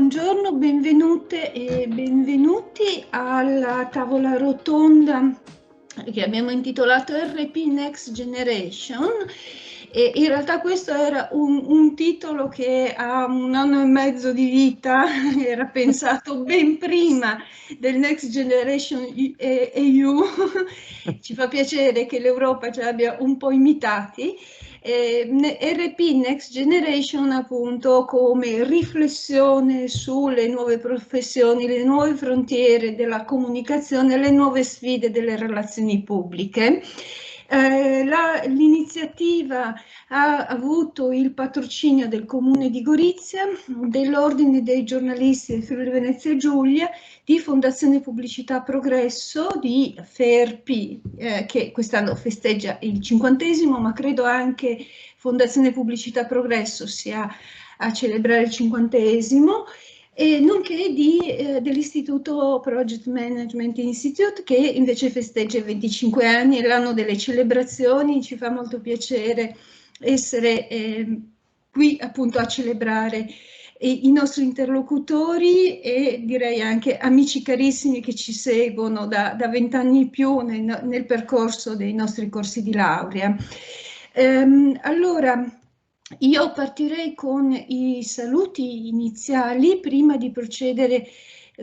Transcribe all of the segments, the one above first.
Buongiorno, benvenute e benvenuti alla tavola rotonda che abbiamo intitolato RP Next Generation. E in realtà questo era un titolo che ha 1 anno e mezzo di vita, era pensato ben prima del Next Generation EU. Ci fa piacere che l'Europa ci abbia un po' imitati. RP Next Generation appunto come riflessione sulle nuove professioni, le nuove frontiere della comunicazione, le nuove sfide delle relazioni pubbliche. L'iniziativa ha avuto il patrocinio del Comune di Gorizia, dell'Ordine dei giornalisti del Friuli Venezia Giulia, di Fondazione Pubblicità Progresso, di FERPI, che quest'anno festeggia il 50°, ma credo anche Fondazione Pubblicità Progresso sia a celebrare il 50°, e nonché dell'Istituto Project Management Institute, che invece festeggia i 25 anni, è l'anno delle celebrazioni. Ci fa molto piacere essere qui appunto a celebrare i nostri interlocutori e direi anche amici carissimi che ci seguono da 20 anni più nel percorso dei nostri corsi di laurea. Allora, io partirei con i saluti iniziali prima di procedere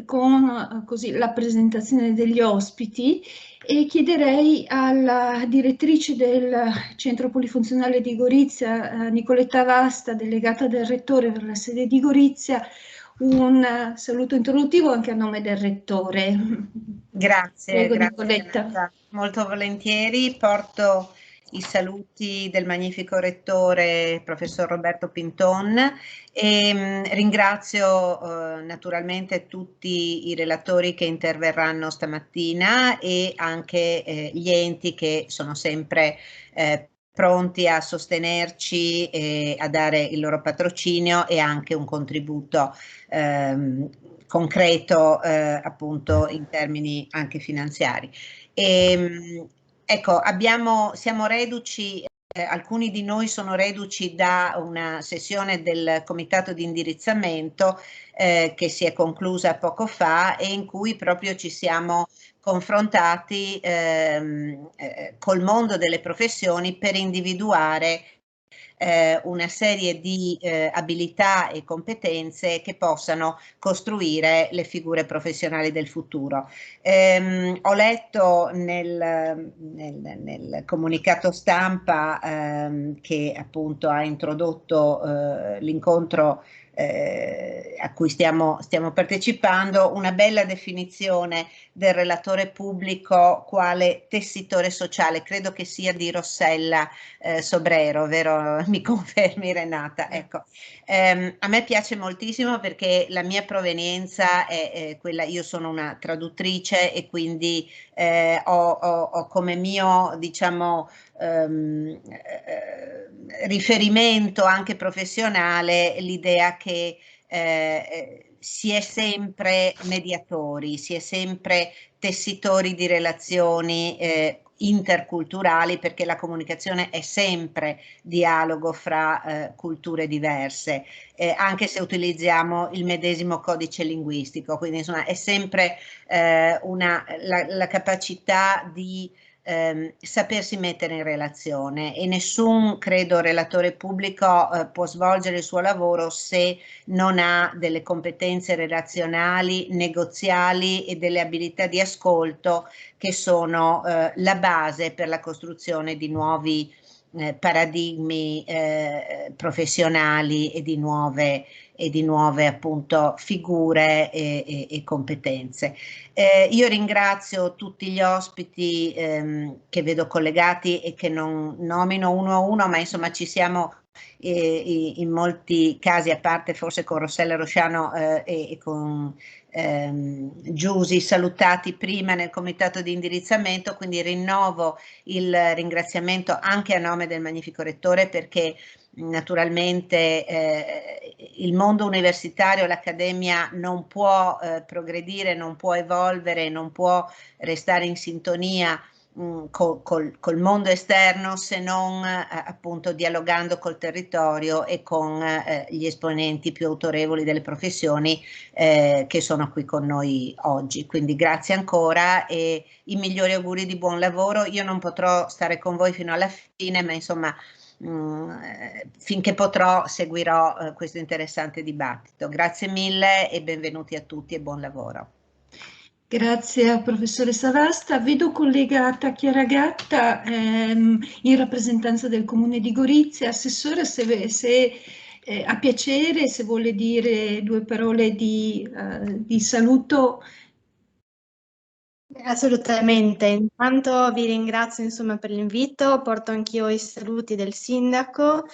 con così, la presentazione degli ospiti, e chiederei alla direttrice del Centro Polifunzionale di Gorizia, Nicoletta Vasta, delegata del Rettore per la sede di Gorizia, un saluto introduttivo anche a nome del Rettore. Grazie, Prego, grazie Nicoletta. Renata. Molto volentieri porto i saluti del magnifico rettore, professor Roberto Pinton, e ringrazio naturalmente tutti i relatori che interverranno stamattina e anche gli enti che sono sempre pronti a sostenerci e a dare il loro patrocinio e anche un contributo concreto appunto in termini anche finanziari. Ecco, siamo reduci, alcuni di noi sono reduci da una sessione del comitato di indirizzamento che si è conclusa poco fa e in cui proprio ci siamo confrontati col mondo delle professioni per individuare una serie di abilità e competenze che possano costruire le figure professionali del futuro. Ho letto nel comunicato stampa che appunto ha introdotto l'incontro a cui stiamo partecipando, una bella definizione del relatore pubblico quale tessitore sociale, credo che sia di Rossella Sobrero, vero? Mi confermi Renata? Ecco, a me piace moltissimo perché la mia provenienza è quella, io sono una traduttrice e quindi ho come mio, diciamo, riferimento anche professionale l'idea che si è sempre mediatori, si è sempre tessitori di relazioni interculturali, perché la comunicazione è sempre dialogo fra culture diverse, anche se utilizziamo il medesimo codice linguistico, quindi insomma è sempre la capacità di sapersi mettere in relazione, e nessun, credo, relatore pubblico può svolgere il suo lavoro se non ha delle competenze relazionali, negoziali e delle abilità di ascolto che sono la base per la costruzione di nuovi paradigmi professionali e di nuove appunto figure e competenze. Io ringrazio tutti gli ospiti che vedo collegati e che non nomino uno a uno, ma insomma ci siamo in molti casi, a parte forse con Rossella Rosciano e con Giusi, salutati prima nel comitato di indirizzamento, quindi rinnovo il ringraziamento anche a nome del magnifico rettore, perché naturalmente il mondo universitario, l'accademia non può progredire, non può evolvere, non può restare in sintonia col mondo esterno, se non appunto dialogando col territorio e con gli esponenti più autorevoli delle professioni che sono qui con noi oggi. Quindi grazie ancora e i migliori auguri di buon lavoro. Io non potrò stare con voi fino alla fine, ma insomma finché potrò seguirò questo interessante dibattito. Grazie mille e benvenuti a tutti e buon lavoro. Grazie al professoressa Vasta. Vedo collegata Chiara Gatta in rappresentanza del Comune di Gorizia. Assessore, se ha piacere, se vuole dire due parole di saluto. Assolutamente, intanto vi ringrazio insomma per l'invito, porto anch'io i saluti del sindaco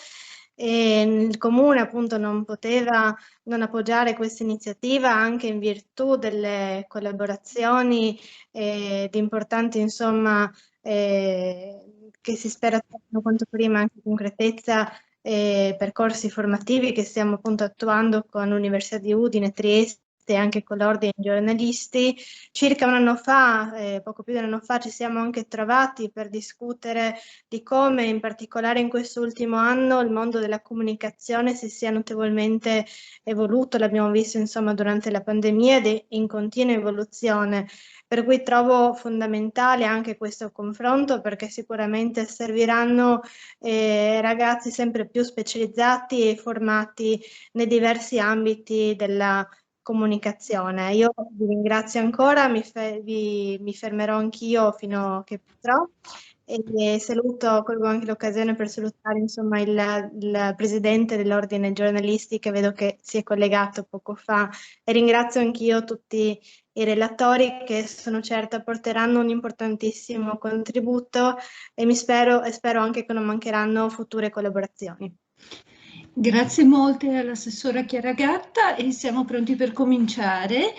e il comune appunto non poteva non appoggiare questa iniziativa anche in virtù delle collaborazioni di importanti insomma che si spera abbiano quanto prima anche concretezza percorsi formativi che stiamo appunto attuando con l'Università di Udine, Trieste e anche con l'Ordine dei giornalisti. Circa un anno fa, poco più di un anno fa, ci siamo anche trovati per discutere di come, in particolare in quest'ultimo anno, il mondo della comunicazione si sia notevolmente evoluto, l'abbiamo visto insomma durante la pandemia ed è in continua evoluzione. Per cui trovo fondamentale anche questo confronto perché sicuramente serviranno ragazzi sempre più specializzati e formati nei diversi ambiti della comunicazione. Io vi ringrazio ancora, mi fermerò anch'io fino a che potrò e saluto, colgo anche l'occasione per salutare insomma il presidente dell'Ordine giornalisti che vedo che si è collegato poco fa e ringrazio anch'io tutti i relatori che sono certa porteranno un importantissimo contributo e spero anche che non mancheranno future collaborazioni. Grazie molte all'assessora Chiara Gatta e siamo pronti per cominciare.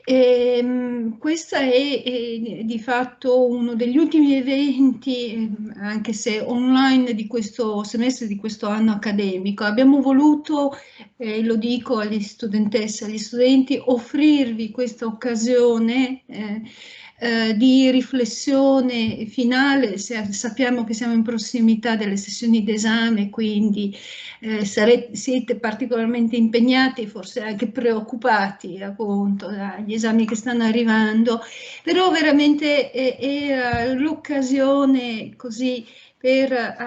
Questo è di fatto uno degli ultimi eventi, anche se online, di questo semestre, di questo anno accademico. Abbiamo voluto, lo dico agli studentesse e agli studenti, offrirvi questa occasione di riflessione finale. Sappiamo che siamo in prossimità delle sessioni d'esame, quindi siete particolarmente impegnati, forse anche preoccupati appunto dagli esami che stanno arrivando, però veramente era l'occasione così per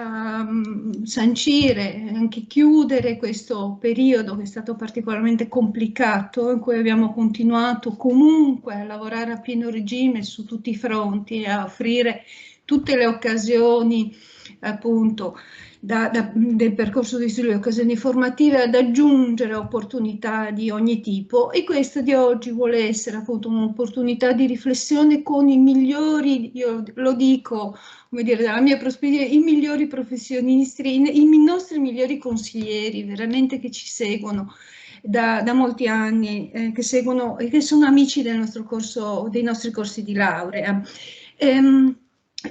sancire, anche chiudere questo periodo che è stato particolarmente complicato, in cui abbiamo continuato comunque a lavorare a pieno regime su tutti i fronti e a offrire tutte le occasioni appunto del percorso di studio, occasioni formative, ad aggiungere opportunità di ogni tipo, e questa di oggi vuole essere appunto un'opportunità di riflessione con i migliori, io lo dico, come dire, dalla mia prospettiva, i migliori professionisti, i nostri migliori consiglieri, veramente, che ci seguono da molti anni, che seguono e che sono amici del nostro corso, dei nostri corsi di laurea.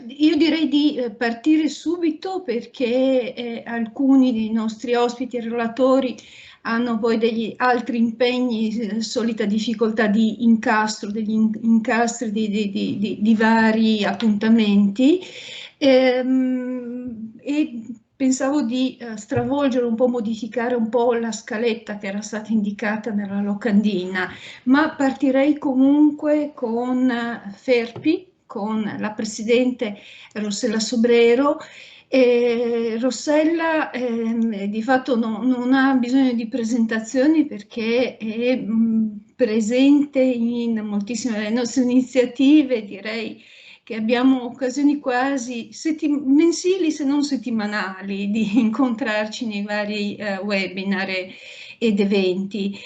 Io direi di partire subito perché alcuni dei nostri ospiti e relatori hanno poi degli altri impegni, solita difficoltà di incastro, degli incastri di vari appuntamenti, e pensavo di stravolgere un po', modificare un po' la scaletta che era stata indicata nella locandina, ma partirei comunque con Ferpi, con la presidente Rossella Sobrero. Rossella di fatto non ha bisogno di presentazioni perché è presente in moltissime delle nostre iniziative, direi che abbiamo occasioni quasi mensili se non settimanali di incontrarci nei vari webinar ed eventi.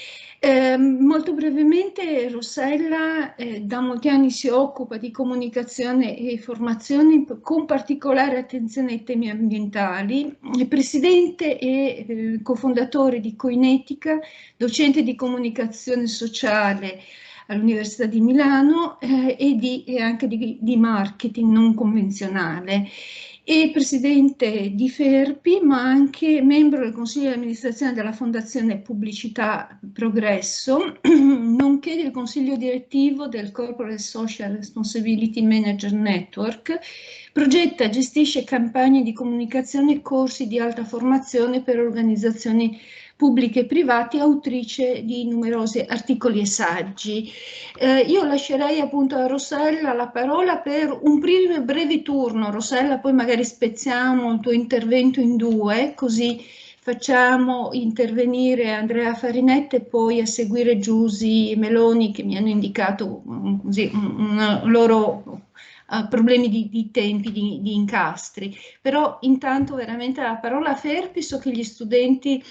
Molto brevemente, Rossella da molti anni si occupa di comunicazione e formazione con particolare attenzione ai temi ambientali. È presidente e cofondatore di Coinetica, docente di comunicazione sociale all'Università di Milano e anche di marketing non convenzionale. e presidente di Ferpi, ma anche membro del consiglio di amministrazione della Fondazione Pubblicità Progresso, nonché del consiglio direttivo del Corporate Social Responsibility Manager Network. Progetta e gestisce campagne di comunicazione e corsi di alta formazione per organizzazioni pubbliche e private, autrice di numerosi articoli e saggi. Io lascerei appunto a Rossella la parola per un primo breve turno. Rossella, poi magari spezziamo il tuo intervento in due, così facciamo intervenire Andrea Farinetta e poi a seguire Giusy Meloni, che mi hanno indicato così, loro problemi di tempi, di incastri. Però intanto veramente la parola a Ferpi, so che gli studenti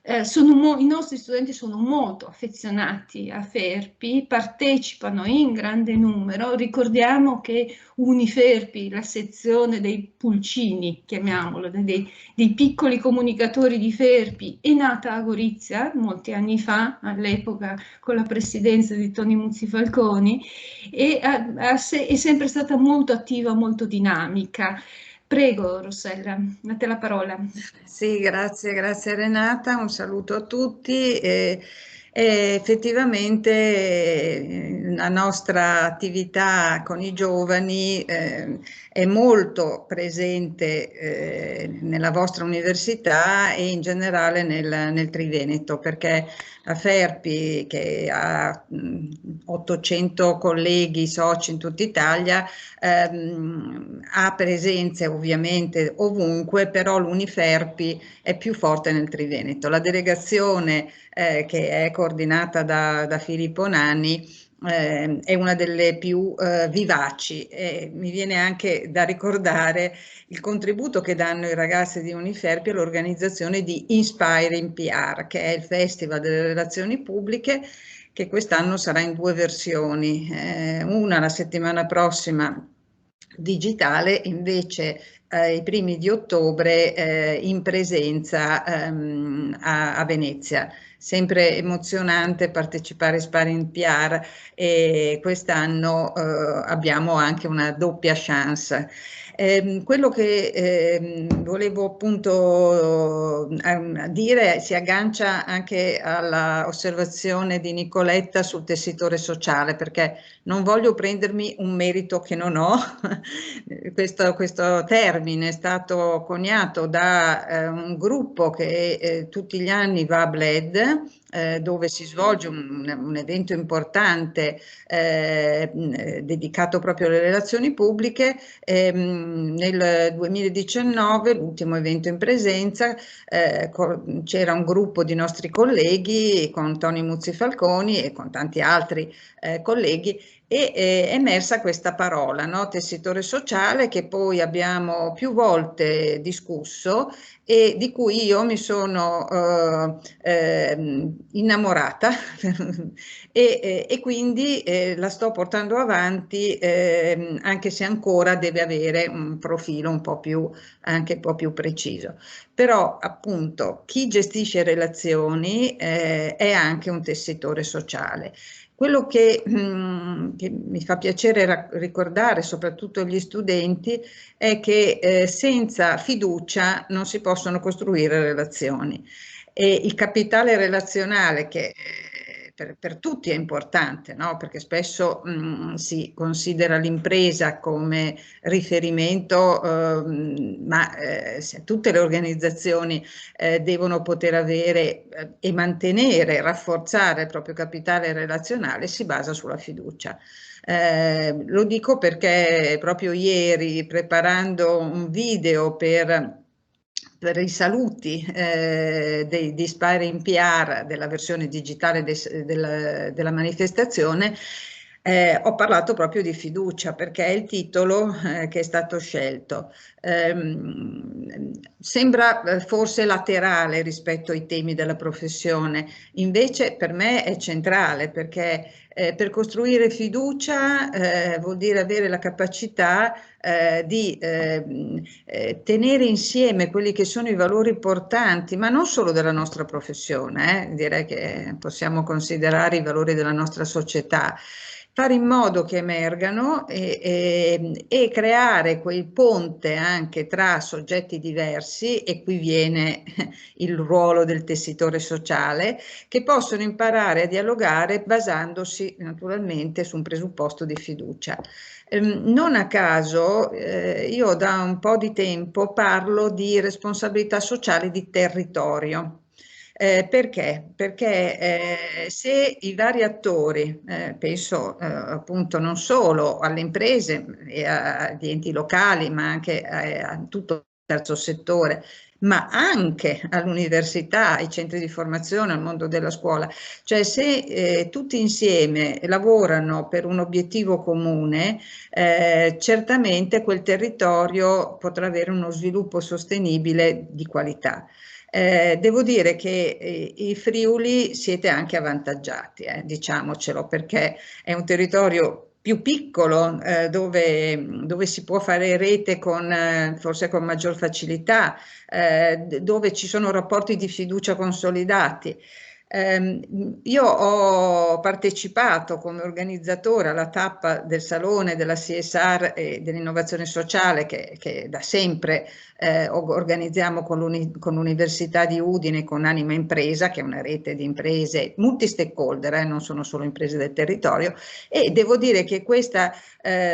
i nostri studenti sono molto affezionati a Ferpi, partecipano in grande numero. Ricordiamo che Uniferpi, la sezione dei pulcini, chiamiamolo, dei piccoli comunicatori di Ferpi, è nata a Gorizia molti anni fa, all'epoca con la presidenza di Toni Muzzi Falconi, e è sempre stata molto attiva, molto dinamica. Prego Rossella, a te la parola. Sì, grazie Renata, un saluto a tutti. Effettivamente la nostra attività con i giovani è molto presente nella vostra università e in generale nel Triveneto, perché la Ferpi, che ha 800 colleghi soci in tutta Italia, ha presenze ovviamente ovunque, però l'Uniferpi è più forte nel Triveneto. La delegazione che è coordinata da Filippo Nani è una delle più vivaci. Mi viene anche da ricordare il contributo che danno i ragazzi di Uniferpi all'organizzazione di Inspiring PR, che è il Festival delle Relazioni Pubbliche, che quest'anno sarà in due versioni, una la settimana prossima digitale, invece i primi di ottobre in presenza a Venezia. Sempre emozionante partecipare a Inspiring PR e quest'anno abbiamo anche una doppia chance. Quello che volevo appunto dire si aggancia anche all'osservazione di Nicoletta sul tessitore sociale, perché non voglio prendermi un merito che non ho. Questo termine è stato coniato da un gruppo che tutti gli anni va a Bled, dove si svolge un evento importante dedicato proprio alle relazioni pubbliche. Nel 2019, l'ultimo evento in presenza, c'era un gruppo di nostri colleghi con Toni Muzzi Falconi e con tanti altri colleghi, e è emersa questa parola, no? Tessitore sociale, che poi abbiamo più volte discusso e di cui io mi sono innamorata e quindi la sto portando avanti, anche se ancora deve avere un profilo anche un po' più preciso. Però appunto chi gestisce relazioni è anche un tessitore sociale. Quello che mi fa piacere ricordare, soprattutto agli studenti, è che senza fiducia non si possono costruire relazioni. E il capitale relazionale, che per tutti è importante, no? Perché spesso si considera l'impresa come riferimento, ma tutte le organizzazioni devono poter avere e mantenere, rafforzare il proprio capitale relazionale, si basa sulla fiducia. Lo dico perché proprio ieri, preparando un video per i saluti di Inspiring PR della versione digitale della manifestazione, ho parlato proprio di fiducia, perché è il titolo che è stato scelto. Sembra forse laterale rispetto ai temi della professione, invece per me è centrale, perché per costruire fiducia vuol dire avere la capacità di tenere insieme quelli che sono i valori portanti, ma non solo della nostra professione, direi che possiamo considerare i valori della nostra società. fare in modo che emergano e creare quel ponte anche tra soggetti diversi, e qui viene il ruolo del tessitore sociale, che possono imparare a dialogare basandosi naturalmente su un presupposto di fiducia. Non a caso io da un po' di tempo parlo di responsabilità sociale di territorio. Perché? Perché se i vari attori, penso appunto non solo alle imprese e agli enti locali, ma anche a tutto il terzo settore, ma anche all'università, ai centri di formazione, al mondo della scuola, cioè se tutti insieme lavorano per un obiettivo comune, certamente quel territorio potrà avere uno sviluppo sostenibile di qualità. Devo dire che i Friuli siete anche avvantaggiati, diciamocelo, perché è un territorio più piccolo dove si può fare rete forse con maggior facilità, dove ci sono rapporti di fiducia consolidati. Io ho partecipato come organizzatore alla tappa del Salone della CSR e dell'innovazione sociale che da sempre organizziamo con l'Università di Udine, con Anima Impresa, che è una rete di imprese multi-stakeholder, non sono solo imprese del territorio, e devo dire che questa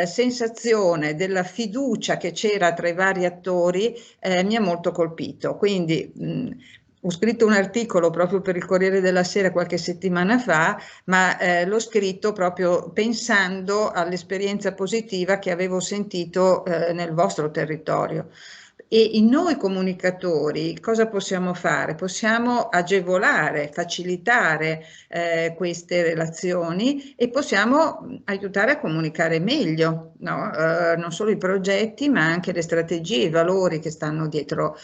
sensazione della fiducia che c'era tra i vari attori mi ha molto colpito. Quindi ho scritto un articolo proprio per il Corriere della Sera qualche settimana fa, ma l'ho scritto proprio pensando all'esperienza positiva che avevo sentito nel vostro territorio. E in noi comunicatori cosa possiamo fare? Possiamo agevolare, facilitare queste relazioni e possiamo aiutare a comunicare meglio, no? Non solo i progetti, ma anche le strategie, i valori che stanno dietro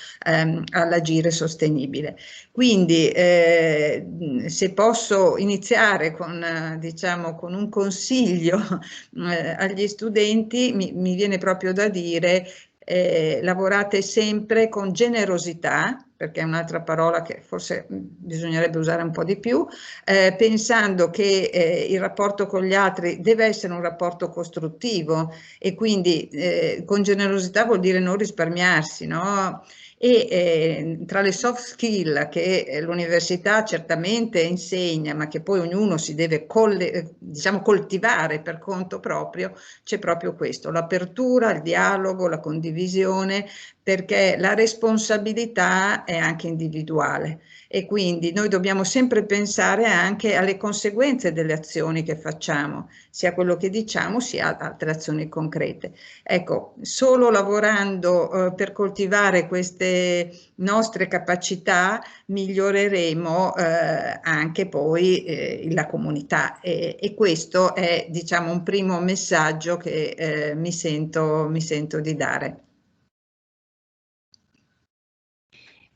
all'agire sostenibile. Quindi se posso iniziare con, diciamo, con un consiglio agli studenti, mi viene proprio da dire: lavorate sempre con generosità, perché è un'altra parola che forse bisognerebbe usare un po' di più, pensando che il rapporto con gli altri deve essere un rapporto costruttivo, e quindi con generosità vuol dire non risparmiarsi, no? E tra le soft skill che l'università certamente insegna, ma che poi ognuno si deve diciamo, coltivare per conto proprio, c'è proprio questo: l'apertura, il dialogo, la condivisione, perché la responsabilità è anche individuale, e quindi noi dobbiamo sempre pensare anche alle conseguenze delle azioni che facciamo, sia quello che diciamo sia altre azioni concrete. Ecco, solo lavorando per coltivare queste nostre capacità miglioreremo anche poi la comunità, e questo è, diciamo, un primo messaggio che mi sento di dare.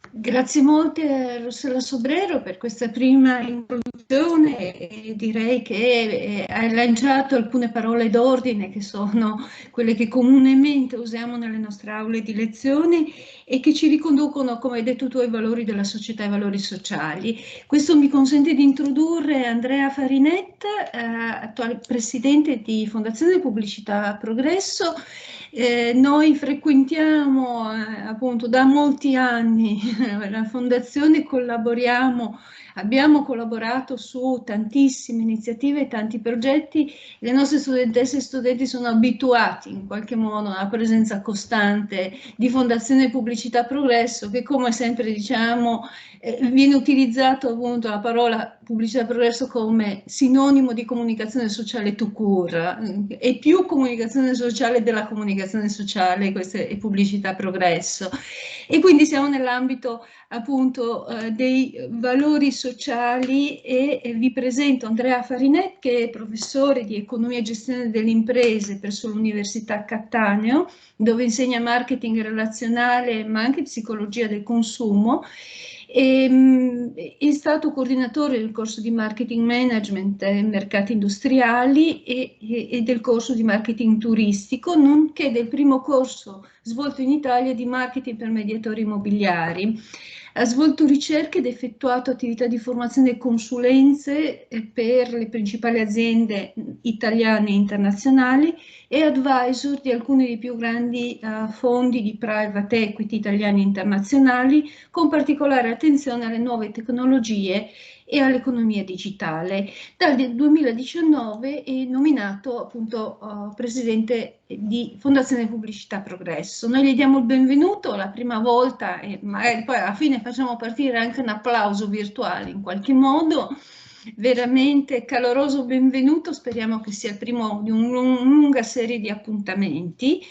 Grazie molte Rossella Sobrero per questa prima introduzione, e direi che hai lanciato alcune parole d'ordine che sono quelle che comunemente usiamo nelle nostre aule di lezione e che ci riconducono, come hai detto tu, ai valori della società e ai valori sociali. Questo mi consente di introdurre Andrea Farinetta, attuale presidente di Fondazione Pubblicità Progresso. Noi frequentiamo appunto da molti anni la Fondazione, abbiamo collaborato su tantissime iniziative e tanti progetti. Le nostre studentesse e studenti sono abituati in qualche modo alla presenza costante di Fondazione Pubblicità Progresso, che, come sempre diciamo, viene utilizzato appunto la parola pubblicità progresso come sinonimo di comunicazione sociale tout court, e più comunicazione sociale della comunicazione sociale, questa è pubblicità progresso. E quindi siamo nell'ambito appunto dei valori sociali, e vi presento Andrea Farinet, che è professore di economia e gestione delle imprese presso l'Università Cattaneo, dove insegna marketing relazionale ma anche psicologia del consumo. È stato coordinatore del corso di marketing management e mercati industriali e del corso di marketing turistico, nonché del primo corso svolto in Italia di marketing per mediatori immobiliari. Ha svolto ricerche ed effettuato attività di formazione e consulenze per le principali aziende italiane e internazionali e advisor di alcuni dei più grandi fondi di private equity italiani e internazionali, con particolare attenzione alle nuove tecnologie e all'economia digitale. Dal 2019 è nominato appunto presidente di Fondazione Pubblicità Progresso. Noi gli diamo il benvenuto la prima volta e magari poi alla fine facciamo partire anche un applauso virtuale in qualche modo. Veramente caloroso benvenuto, speriamo che sia il primo di una lunga serie di appuntamenti.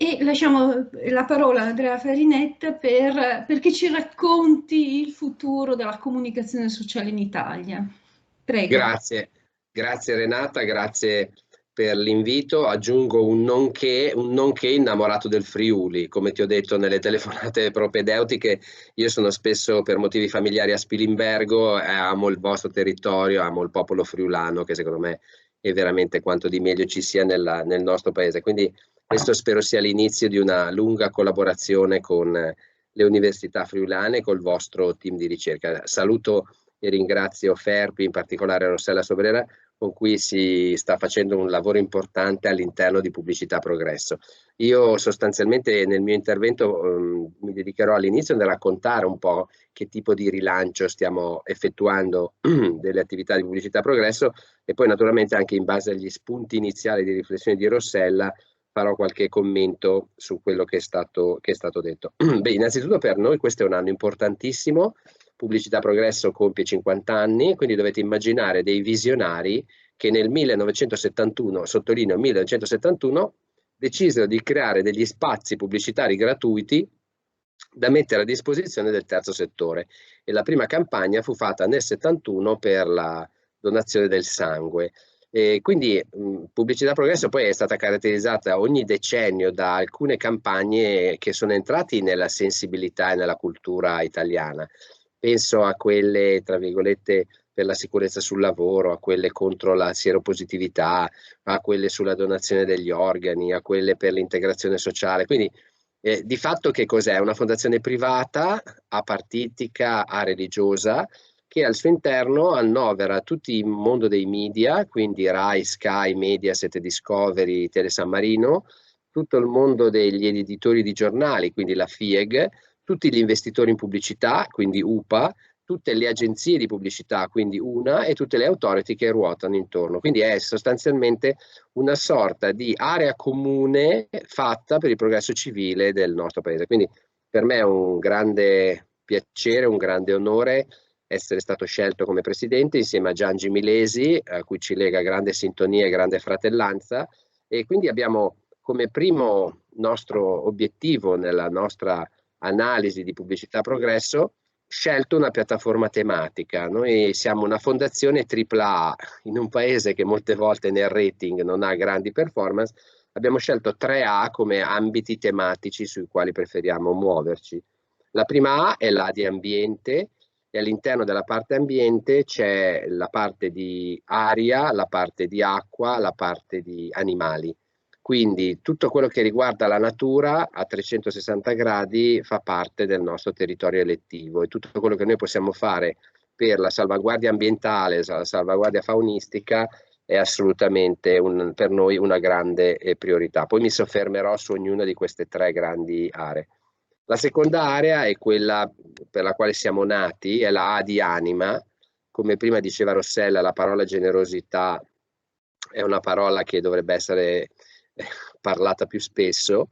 E lasciamo la parola a Andrea Farinetta perché ci racconti il futuro della comunicazione sociale in Italia. Prego. Grazie Renata, grazie per l'invito. Aggiungo un nonché innamorato del Friuli. Come ti ho detto nelle telefonate propedeutiche, io sono spesso per motivi familiari a Spilimbergo, amo il vostro territorio, amo il popolo friulano, che secondo me è veramente quanto di meglio ci sia nel nostro paese. Quindi questo spero sia l'inizio di una lunga collaborazione con le università friulane e col vostro team di ricerca. Saluto e ringrazio Ferpi, in particolare Rossella Sobrera, con cui si sta facendo un lavoro importante all'interno di Pubblicità Progresso. Io sostanzialmente nel mio intervento mi dedicherò all'inizio a raccontare un po' che tipo di rilancio stiamo effettuando delle attività di Pubblicità Progresso e poi naturalmente anche in base agli spunti iniziali di riflessione di Rossella farò qualche commento su quello che è stato detto. Beh, innanzitutto per noi questo è un anno importantissimo. Pubblicità Progresso compie 50 anni, quindi dovete immaginare dei visionari che nel 1971, sottolineo 1971, decisero di creare degli spazi pubblicitari gratuiti da mettere a disposizione del terzo settore. E la prima campagna fu fatta nel 71 per la donazione del sangue. E quindi Pubblicità Progresso poi è stata caratterizzata ogni decennio da alcune campagne che sono entrate nella sensibilità e nella cultura italiana. Penso a quelle, tra virgolette, per la sicurezza sul lavoro, a quelle contro la sieropositività, a quelle sulla donazione degli organi, a quelle per l'integrazione sociale. Quindi di fatto che cos'è? Una fondazione privata, apartitica, religiosa, che al suo interno annovera tutto il mondo dei media, quindi Rai, Sky, Mediaset, Discovery, Tele San Marino, tutto il mondo degli editori di giornali, quindi la FIEG, tutti gli investitori in pubblicità, quindi UPA, tutte le agenzie di pubblicità, quindi UNA, e tutte le authority che ruotano intorno. Quindi è sostanzialmente una sorta di area comune fatta per il progresso civile del nostro paese. Quindi per me è un grande piacere, un grande onore essere stato scelto come presidente insieme a Giangi Milesi, a cui ci lega grande sintonia e grande fratellanza, e quindi abbiamo come primo nostro obiettivo nella nostra analisi di Pubblicità Progresso scelto una piattaforma tematica. Noi siamo una fondazione AAA in un paese che molte volte nel rating non ha grandi performance. Abbiamo scelto 3A come ambiti tematici sui quali preferiamo muoverci. La prima A è la di ambiente, e all'interno della parte ambiente c'è la parte di aria, la parte di acqua, la parte di animali. Quindi tutto quello che riguarda la natura a 360 gradi fa parte del nostro territorio elettivo, e tutto quello che noi possiamo fare per la salvaguardia ambientale, la salvaguardia faunistica è assolutamente per noi una grande priorità. Poi mi soffermerò su ognuna di queste 3 grandi aree. La seconda area è quella per la quale siamo nati, è la A di anima. Come prima diceva Rossella, la parola generosità è una parola che dovrebbe essere parlata più spesso.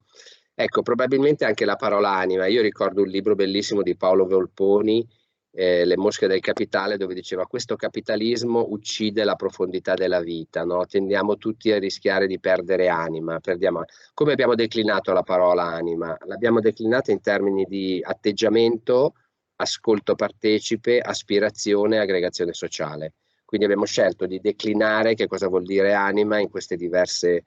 Ecco, probabilmente anche la parola anima. Io ricordo un libro bellissimo di Paolo Volponi, Le mosche del capitale, dove diceva: questo capitalismo uccide la profondità della vita, no? Tendiamo tutti a rischiare di perdere anima. Come abbiamo declinato la parola anima? L'abbiamo declinata in termini di atteggiamento, ascolto partecipe, aspirazione e aggregazione sociale. Quindi abbiamo scelto di declinare che cosa vuol dire anima in queste diverse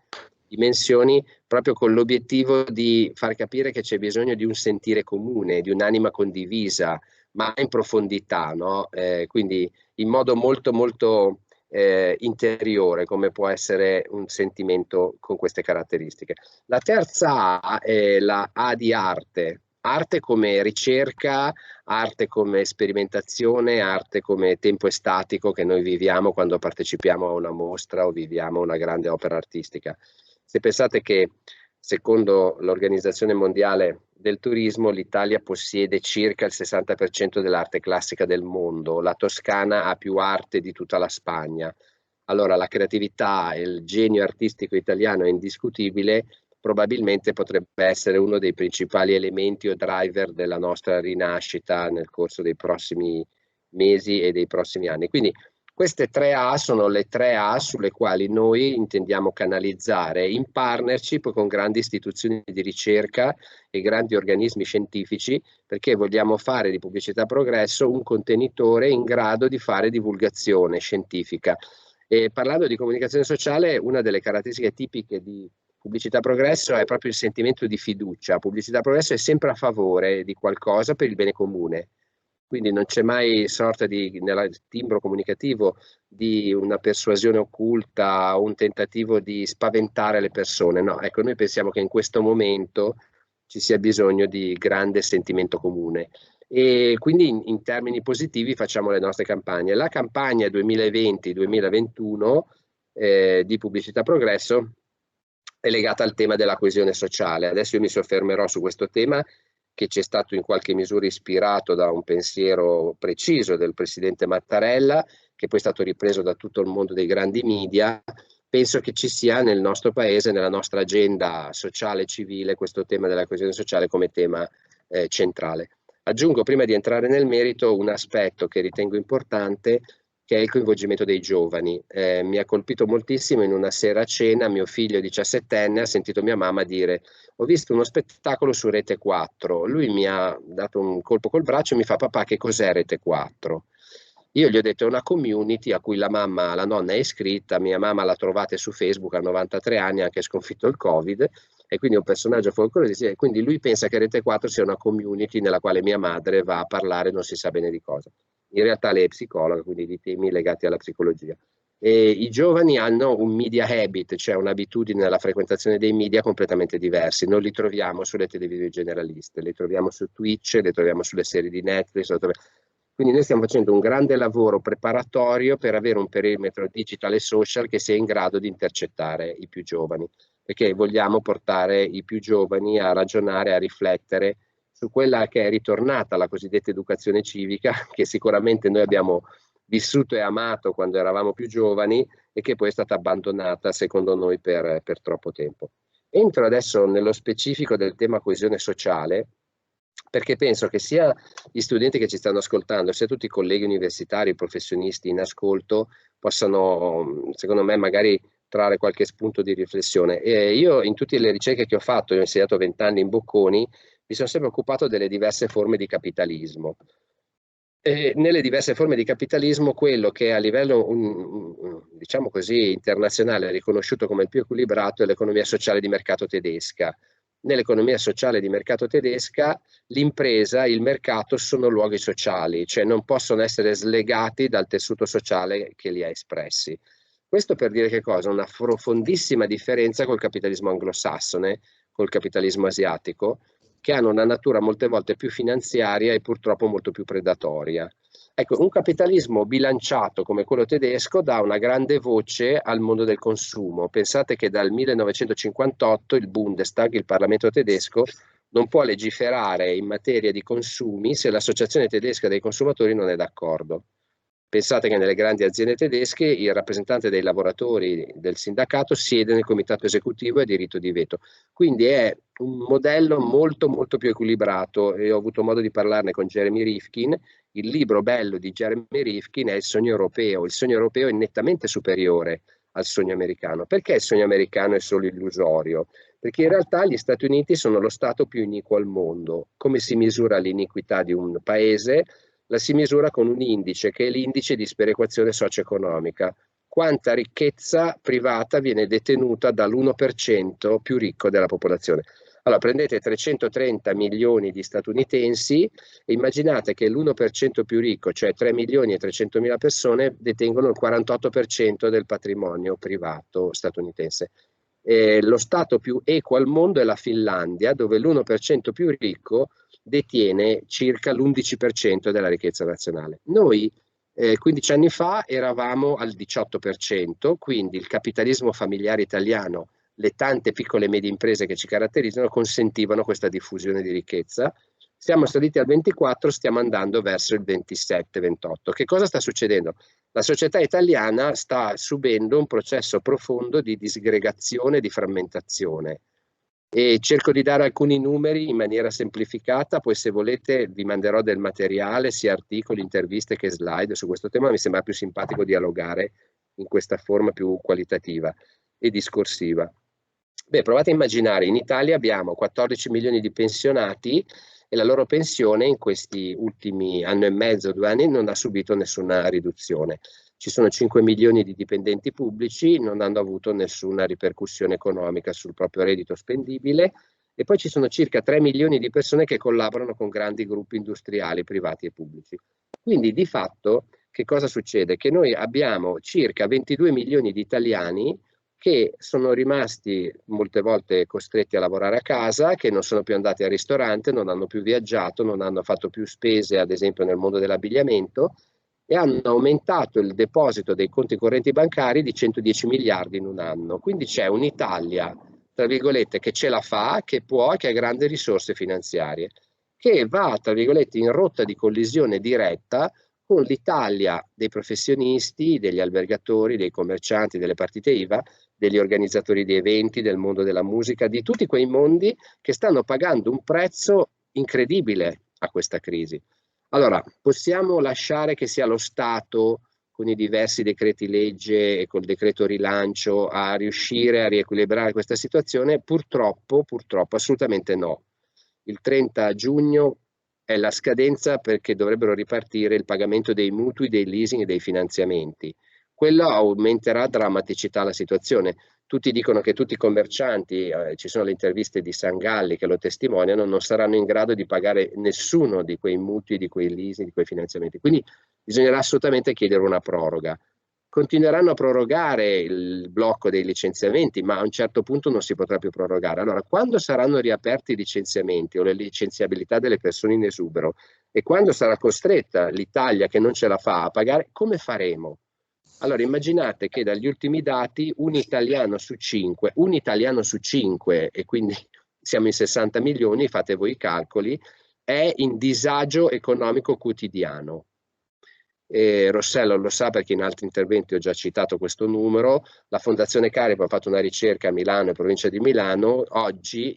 dimensioni, proprio con l'obiettivo di far capire che c'è bisogno di un sentire comune, di un'anima condivisa, ma in profondità, no? Quindi in modo molto molto interiore, come può essere un sentimento con queste caratteristiche. La terza A è la A di arte. arte come ricerca, arte come sperimentazione, arte come tempo estatico che noi viviamo quando partecipiamo a una mostra o viviamo una grande opera artistica. Se pensate che secondo l'Organizzazione Mondiale del Turismo l'Italia possiede circa il 60% dell'arte classica del mondo, la Toscana ha più arte di tutta la Spagna. Allora la creatività e il genio artistico italiano è indiscutibile, probabilmente potrebbe essere uno dei principali elementi o driver della nostra rinascita nel corso dei prossimi mesi e dei prossimi anni. Quindi queste 3A sono le 3A sulle quali noi intendiamo canalizzare in partnership con grandi istituzioni di ricerca e grandi organismi scientifici, perché vogliamo fare di Pubblicità Progresso un contenitore in grado di fare divulgazione scientifica. E parlando di comunicazione sociale, una delle caratteristiche tipiche di Pubblicità Progresso è proprio il sentimento di fiducia. Pubblicità Progresso è sempre a favore di qualcosa per il bene comune. Quindi non c'è mai sorta di, nel timbro comunicativo, di una persuasione occulta o un tentativo di spaventare le persone. No, ecco, noi pensiamo che in questo momento ci sia bisogno di grande sentimento comune. E quindi in termini positivi facciamo le nostre campagne. La campagna 2020-2021 di Pubblicità Progresso è legata al tema della coesione sociale. Adesso io mi soffermerò su questo tema che ci è stato in qualche misura ispirato da un pensiero preciso del presidente Mattarella, che poi è stato ripreso da tutto il mondo dei grandi media. Penso che ci sia nel nostro paese, nella nostra agenda sociale e civile, questo tema della coesione sociale come tema centrale. Aggiungo, prima di entrare nel merito, un aspetto che ritengo importante, che è il coinvolgimento dei giovani. Mi ha colpito moltissimo in una sera a cena, mio figlio 17enne ha sentito mia mamma dire: ho visto uno spettacolo su Rete 4, lui mi ha dato un colpo col braccio e mi fa: papà, che cos'è Rete 4? Io gli ho detto: è una community a cui la nonna è iscritta, mia mamma l'ha trovata su Facebook, ha 93 anni, ha anche sconfitto il Covid, e quindi è un personaggio folcloristico, e quindi lui pensa che Rete 4 sia una community nella quale mia madre va a parlare non si sa bene di cosa. In realtà lei è psicologa, quindi di temi legati alla psicologia. E i giovani hanno un media habit, cioè un'abitudine alla frequentazione dei media completamente diversi. Non li troviamo sulle televisioni generaliste, li troviamo su Twitch, li troviamo sulle serie di Netflix. Quindi noi stiamo facendo un grande lavoro preparatorio per avere un perimetro digital e social che sia in grado di intercettare i più giovani, perché vogliamo portare i più giovani a ragionare, a riflettere su quella che è ritornata la cosiddetta educazione civica, che sicuramente noi abbiamo vissuto e amato quando eravamo più giovani e che poi è stata abbandonata secondo noi per troppo tempo. Entro adesso nello specifico del tema coesione sociale, perché penso che sia gli studenti che ci stanno ascoltando, sia tutti i colleghi universitari, professionisti in ascolto, possano, secondo me, magari trarre qualche spunto di riflessione. Io in tutte le ricerche che ho fatto, io ho insegnato 20 anni in Bocconi, mi sono sempre occupato delle diverse forme di capitalismo. E nelle diverse forme di capitalismo, quello che a livello, diciamo così, internazionale è riconosciuto come il più equilibrato è l'economia sociale di mercato tedesca. Nell'economia sociale di mercato tedesca, l'impresa e il mercato sono luoghi sociali, cioè non possono essere slegati dal tessuto sociale che li ha espressi. Questo per dire che cosa? Una profondissima differenza col capitalismo anglosassone, col capitalismo asiatico, che hanno una natura molte volte più finanziaria e purtroppo molto più predatoria. Ecco, un capitalismo bilanciato come quello tedesco dà una grande voce al mondo del consumo. Pensate che dal 1958 il Bundestag, il Parlamento tedesco, non può legiferare in materia di consumi se l'Associazione tedesca dei consumatori non è d'accordo. Pensate che nelle grandi aziende tedesche il rappresentante dei lavoratori del sindacato siede nel comitato esecutivo e ha diritto di veto. Quindi è un modello molto molto più equilibrato e ho avuto modo di parlarne con Jeremy Rifkin. Il libro bello di Jeremy Rifkin è Il sogno europeo. Il sogno europeo è nettamente superiore al sogno americano. Perché il sogno americano è solo illusorio? Perché in realtà gli Stati Uniti sono lo Stato più iniquo al mondo. Come si misura l'iniquità di un paese? La si misura con un indice che è l'indice di sperequazione socio-economica. Quanta ricchezza privata viene detenuta dall'1% più ricco della popolazione. Allora prendete 330 milioni di statunitensi e immaginate che l'1% più ricco, cioè 3 milioni e 300 mila persone, detengono il 48% del patrimonio privato statunitense. Lo stato più equo al mondo è la Finlandia, dove l'1% più ricco detiene circa l'11% della ricchezza nazionale. Noi 15 anni fa eravamo al 18%, quindi il capitalismo familiare italiano, le tante piccole e medie imprese che ci caratterizzano consentivano questa diffusione di ricchezza. Siamo saliti al 24, stiamo andando verso il 27-28. Che cosa sta succedendo? La società italiana sta subendo un processo profondo di disgregazione, di frammentazione. E cerco di dare alcuni numeri in maniera semplificata, poi se volete vi manderò del materiale, sia articoli, interviste che slide su questo tema. Mi sembra più simpatico dialogare in questa forma più qualitativa e discorsiva. Beh, provate a immaginare, in Italia abbiamo 14 milioni di pensionati e la loro pensione in questi ultimi anno e mezzo, 2 anni, non ha subito nessuna riduzione. Ci sono 5 milioni di dipendenti pubblici, non hanno avuto nessuna ripercussione economica sul proprio reddito spendibile, e poi ci sono circa 3 milioni di persone che collaborano con grandi gruppi industriali, privati e pubblici. Quindi di fatto che cosa succede? Che noi abbiamo circa 22 milioni di italiani che sono rimasti molte volte costretti a lavorare a casa, che non sono più andati al ristorante, non hanno più viaggiato, non hanno fatto più spese, ad esempio nel mondo dell'abbigliamento, e hanno aumentato il deposito dei conti correnti bancari di 110 miliardi in un anno. Quindi c'è un'Italia, tra virgolette, che ce la fa, che può, che ha grandi risorse finanziarie, che va, tra virgolette, in rotta di collisione diretta con l'Italia dei professionisti, degli albergatori, dei commercianti, delle partite IVA, degli organizzatori di eventi, del mondo della musica, di tutti quei mondi che stanno pagando un prezzo incredibile a questa crisi. Allora, possiamo lasciare che sia lo Stato, con i diversi decreti legge e col decreto rilancio, a riuscire a riequilibrare questa situazione? Purtroppo, assolutamente no. Il 30 giugno è la scadenza perché dovrebbero ripartire il pagamento dei mutui, dei leasing e dei finanziamenti. Quello aumenterà drammaticità la situazione. Tutti dicono che tutti i commercianti, ci sono le interviste di Sangalli che lo testimoniano, non saranno in grado di pagare nessuno di quei mutui, di quei leasing, di quei finanziamenti. Quindi bisognerà assolutamente chiedere una proroga. Continueranno a prorogare il blocco dei licenziamenti, ma a un certo punto non si potrà più prorogare. Allora, quando saranno riaperti i licenziamenti o le licenziabilità delle persone in esubero e quando sarà costretta l'Italia che non ce la fa a pagare, come faremo? Allora, immaginate che dagli ultimi dati un italiano su 5, e quindi siamo in 60 milioni, fate voi i calcoli, è in disagio economico quotidiano. Rossello lo sa perché in altri interventi ho già citato questo numero. La Fondazione Caripo ha fatto una ricerca a Milano e provincia di Milano. Oggi,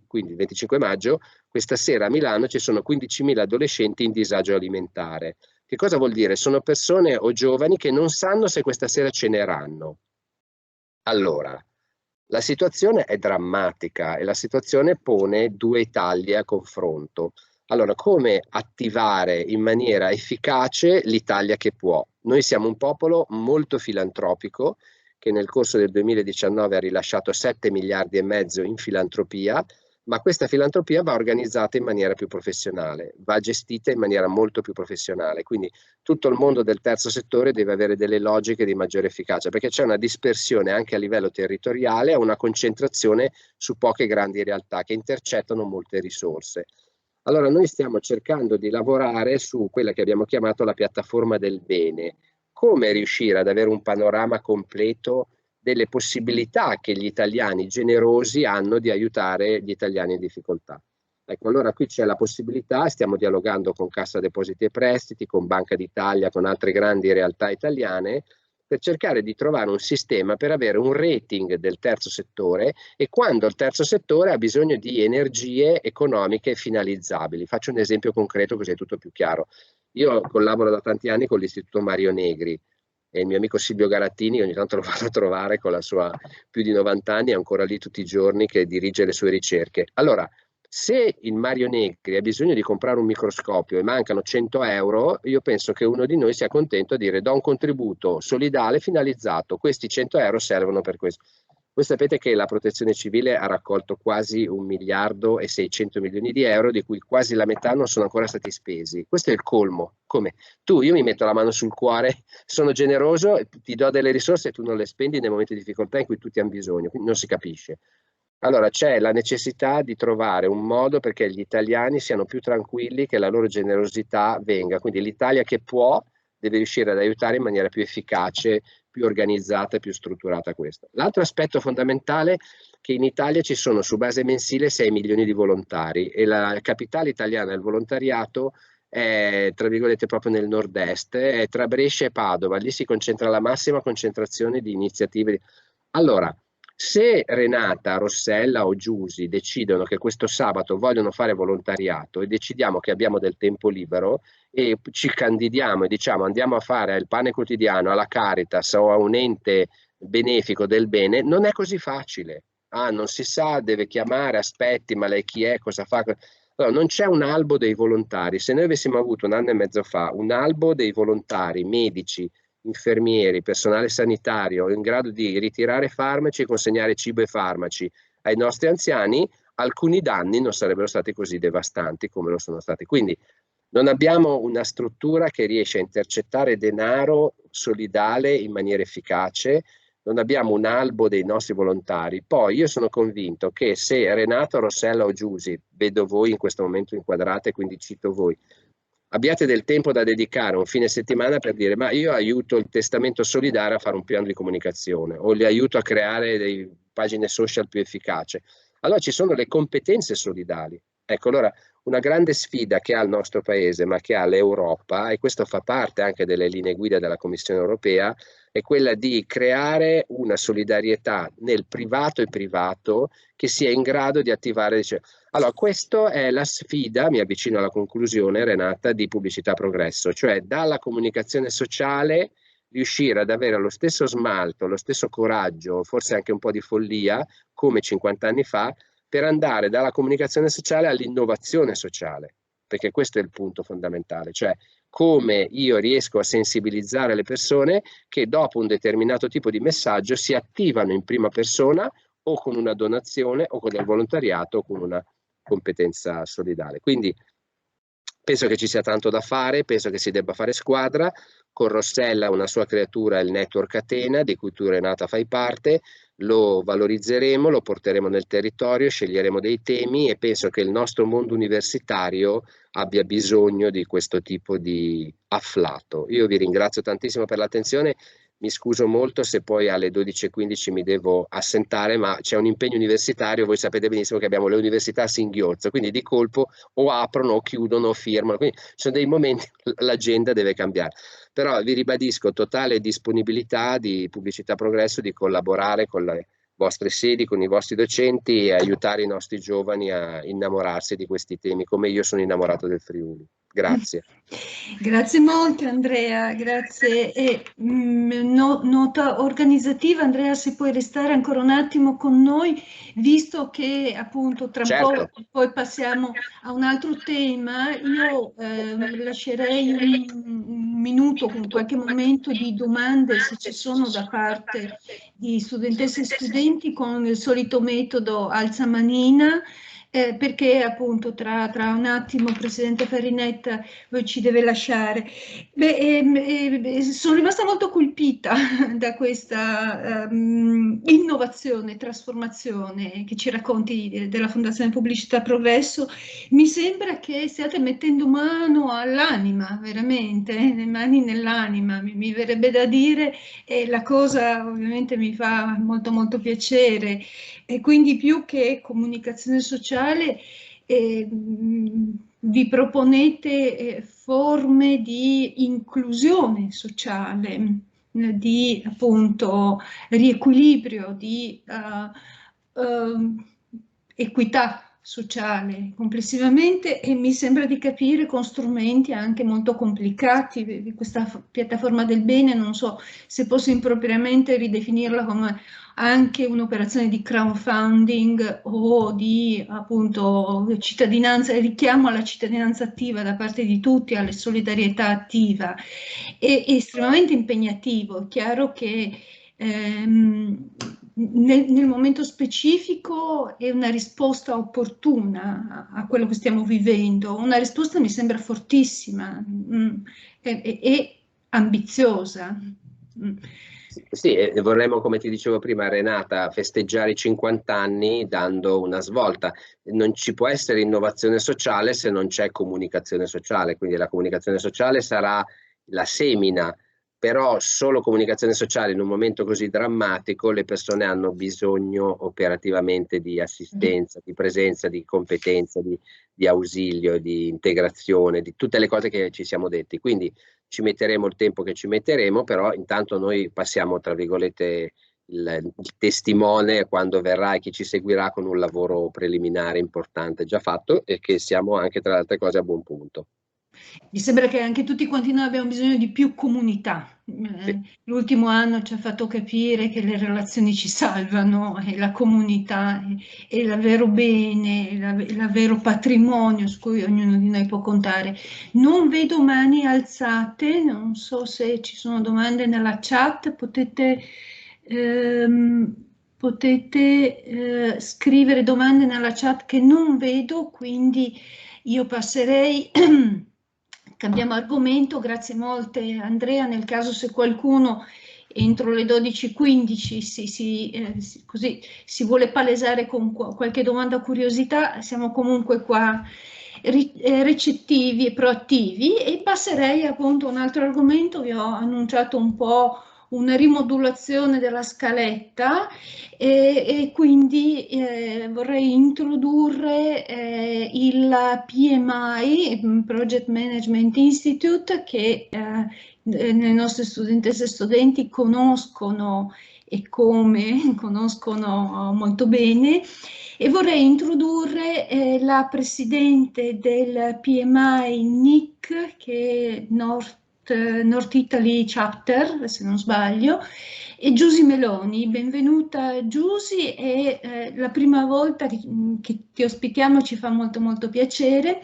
quindi il 25 maggio, questa sera a Milano ci sono 15.000 adolescenti in disagio alimentare. Che cosa vuol dire? Sono persone o giovani che non sanno se questa sera ceneranno. Allora, la situazione è drammatica e la situazione pone 2 Italie a confronto. Allora, come attivare in maniera efficace l'Italia che può? Noi siamo un popolo molto filantropico che nel corso del 2019 ha rilasciato 7 miliardi e mezzo in filantropia, ma questa filantropia va organizzata in maniera più professionale, va gestita in maniera molto più professionale. Quindi tutto il mondo del terzo settore deve avere delle logiche di maggiore efficacia, perché c'è una dispersione anche a livello territoriale e una concentrazione su poche grandi realtà che intercettano molte risorse. Allora noi stiamo cercando di lavorare su quella che abbiamo chiamato la piattaforma del bene, come riuscire ad avere un panorama completo delle possibilità che gli italiani generosi hanno di aiutare gli italiani in difficoltà. Ecco, allora qui c'è la possibilità, stiamo dialogando con Cassa Depositi e Prestiti, con Banca d'Italia, con altre grandi realtà italiane, per cercare di trovare un sistema per avere un rating del terzo settore e quando il terzo settore ha bisogno di energie economiche finalizzabili. Faccio un esempio concreto così è tutto più chiaro. Io collaboro da tanti anni con l'Istituto Mario Negri e il mio amico Silvio Garattini ogni tanto lo vado a trovare con la sua più di 90 anni, è ancora lì tutti i giorni che dirige le sue ricerche. Allora, se il Mario Negri ha bisogno di comprare un microscopio e mancano 100 euro, io penso che uno di noi sia contento a dire do un contributo solidale finalizzato, questi 100 euro servono per questo. Voi sapete che la Protezione Civile ha raccolto quasi 1 miliardo e 600 milioni di euro, di cui quasi la metà non sono ancora stati spesi. Questo è il colmo. Come? Io mi metto la mano sul cuore, sono generoso, ti do delle risorse e tu non le spendi nel momento di difficoltà in cui tutti hanno bisogno, quindi non si capisce. Allora c'è la necessità di trovare un modo perché gli italiani siano più tranquilli, che la loro generosità venga, quindi l'Italia che può deve riuscire ad aiutare in maniera più efficace, più organizzata e più strutturata questo. L'altro aspetto fondamentale è che in Italia ci sono su base mensile 6 milioni di volontari e la capitale italiana del volontariato è, tra virgolette, proprio nel nord-est, è tra Brescia e Padova, lì si concentra la massima concentrazione di iniziative. Allora, se Renata, Rossella o Giusy decidono che questo sabato vogliono fare volontariato e decidiamo che abbiamo del tempo libero e ci candidiamo e diciamo andiamo a fare il pane quotidiano alla Caritas o a un ente benefico del bene, non è così facile. Ah, non si sa, deve chiamare, aspetti, ma lei chi è, cosa fa? Allora, non c'è un albo dei volontari. Se noi avessimo avuto 1 anno e mezzo fa un albo dei volontari, medici, infermieri, personale sanitario in grado di ritirare farmaci e consegnare cibo e farmaci ai nostri anziani, alcuni danni non sarebbero stati così devastanti come lo sono stati. Quindi non abbiamo una struttura che riesce a intercettare denaro solidale in maniera efficace, non abbiamo un albo dei nostri volontari. Poi io sono convinto che se Renato, Rossella o Giusy, vedo voi in questo momento inquadrate, quindi cito voi, abbiate del tempo da dedicare un fine settimana per dire ma io aiuto il testamento solidale a fare un piano di comunicazione o li aiuto a creare delle pagine social più efficaci. Allora ci sono le competenze solidali. Ecco, allora una grande sfida che ha il nostro paese ma che ha l'Europa, e questo fa parte anche delle linee guida della Commissione europea, è quella di creare una solidarietà nel privato e privato che sia in grado di attivare. Allora, questa è la sfida, mi avvicino alla conclusione, Renata, di Pubblicità Progresso, cioè dalla comunicazione sociale riuscire ad avere lo stesso smalto, lo stesso coraggio, forse anche un po' di follia, come 50 anni fa, per andare dalla comunicazione sociale all'innovazione sociale, perché questo è il punto fondamentale, cioè come io riesco a sensibilizzare le persone che dopo un determinato tipo di messaggio si attivano in prima persona o con una donazione o con del volontariato o con una competenza solidale. Quindi penso che ci sia tanto da fare, penso che si debba fare squadra. Con Rossella, una sua creatura, il network Atena, di cui tu Renata fai parte, lo valorizzeremo, lo porteremo nel territorio, sceglieremo dei temi e penso che il nostro mondo universitario abbia bisogno di questo tipo di afflato. Io vi ringrazio tantissimo per l'attenzione. Mi scuso molto se poi alle 12:15 mi devo assentare, ma c'è un impegno universitario, voi sapete benissimo che abbiamo le università a singhiozzo, quindi di colpo o aprono o chiudono o firmano, quindi ci sono dei momenti, l'agenda deve cambiare. Però vi ribadisco totale disponibilità di Pubblicità Progresso di collaborare con le vostre sedi, con i vostri docenti e aiutare i nostri giovani a innamorarsi di questi temi, come io sono innamorato del Friuli. Grazie. Grazie molto Andrea, grazie. E, nota organizzativa, Andrea, se puoi restare ancora un attimo con noi, visto che appunto tra un po' poi passiamo a un altro tema, io lascerei un minuto, con qualche momento di domande, se ci sono da parte di studentesse e studenti, con il solito metodo alzamanina. Perché appunto tra un attimo Presidente Farinetta ci deve lasciare. Sono rimasta molto colpita da questa innovazione, trasformazione che ci racconti della Fondazione Pubblicità Progresso. Mi sembra che stiate mettendo mano all'anima, veramente, le mani nell'anima, mi verrebbe da dire, e la cosa ovviamente mi fa molto molto piacere. E quindi più che comunicazione sociale vi proponete forme di inclusione sociale, di appunto riequilibrio, di equità sociale complessivamente, e mi sembra di capire con strumenti anche molto complicati di questa piattaforma del bene. Non so se posso impropriamente ridefinirla come anche un'operazione di crowdfunding o di appunto cittadinanza, richiamo alla cittadinanza attiva da parte di tutti, alla solidarietà attiva. È estremamente impegnativo. È chiaro che nel momento specifico è una risposta opportuna a quello che stiamo vivendo, una risposta mi sembra fortissima e ambiziosa. Sì, e vorremmo, come ti dicevo prima, Renata, festeggiare i 50 anni dando una svolta. Non ci può essere innovazione sociale se non c'è comunicazione sociale, quindi la comunicazione sociale sarà la semina, però solo comunicazione sociale in un momento così drammatico le persone hanno bisogno operativamente di assistenza, di presenza, di competenza, di ausilio, di integrazione, di tutte le cose che ci siamo detti. Quindi ci metteremo il tempo che ci metteremo, però intanto noi passiamo, tra virgolette, il testimone quando verrà e chi ci seguirà con un lavoro preliminare importante già fatto e che siamo anche, tra le altre cose, a buon punto. Mi sembra che anche tutti quanti noi abbiamo bisogno di più comunità. Sì. L'ultimo anno ci ha fatto capire che le relazioni ci salvano e la comunità è il vero bene, il vero patrimonio su cui ognuno di noi può contare. Non vedo mani alzate, non so se ci sono domande nella chat, potete scrivere domande nella chat che non vedo, quindi io passerei, cambiamo argomento, grazie molte Andrea, nel caso se qualcuno entro le 12:15 così si vuole palesare con qualche domanda o curiosità, siamo comunque qua recettivi e proattivi, e passerei appunto a un altro argomento. Vi ho annunciato un po' una rimodulazione della scaletta e quindi vorrei introdurre il PMI, Project Management Institute, che le nostre studentesse e studenti conoscono e come conoscono molto bene, e vorrei introdurre la presidente del PMI NIC, che è North Italy Chapter, se non sbaglio, e Giusy Meloni. Benvenuta Giusy, è la prima volta che ti ospitiamo, ci fa molto molto piacere.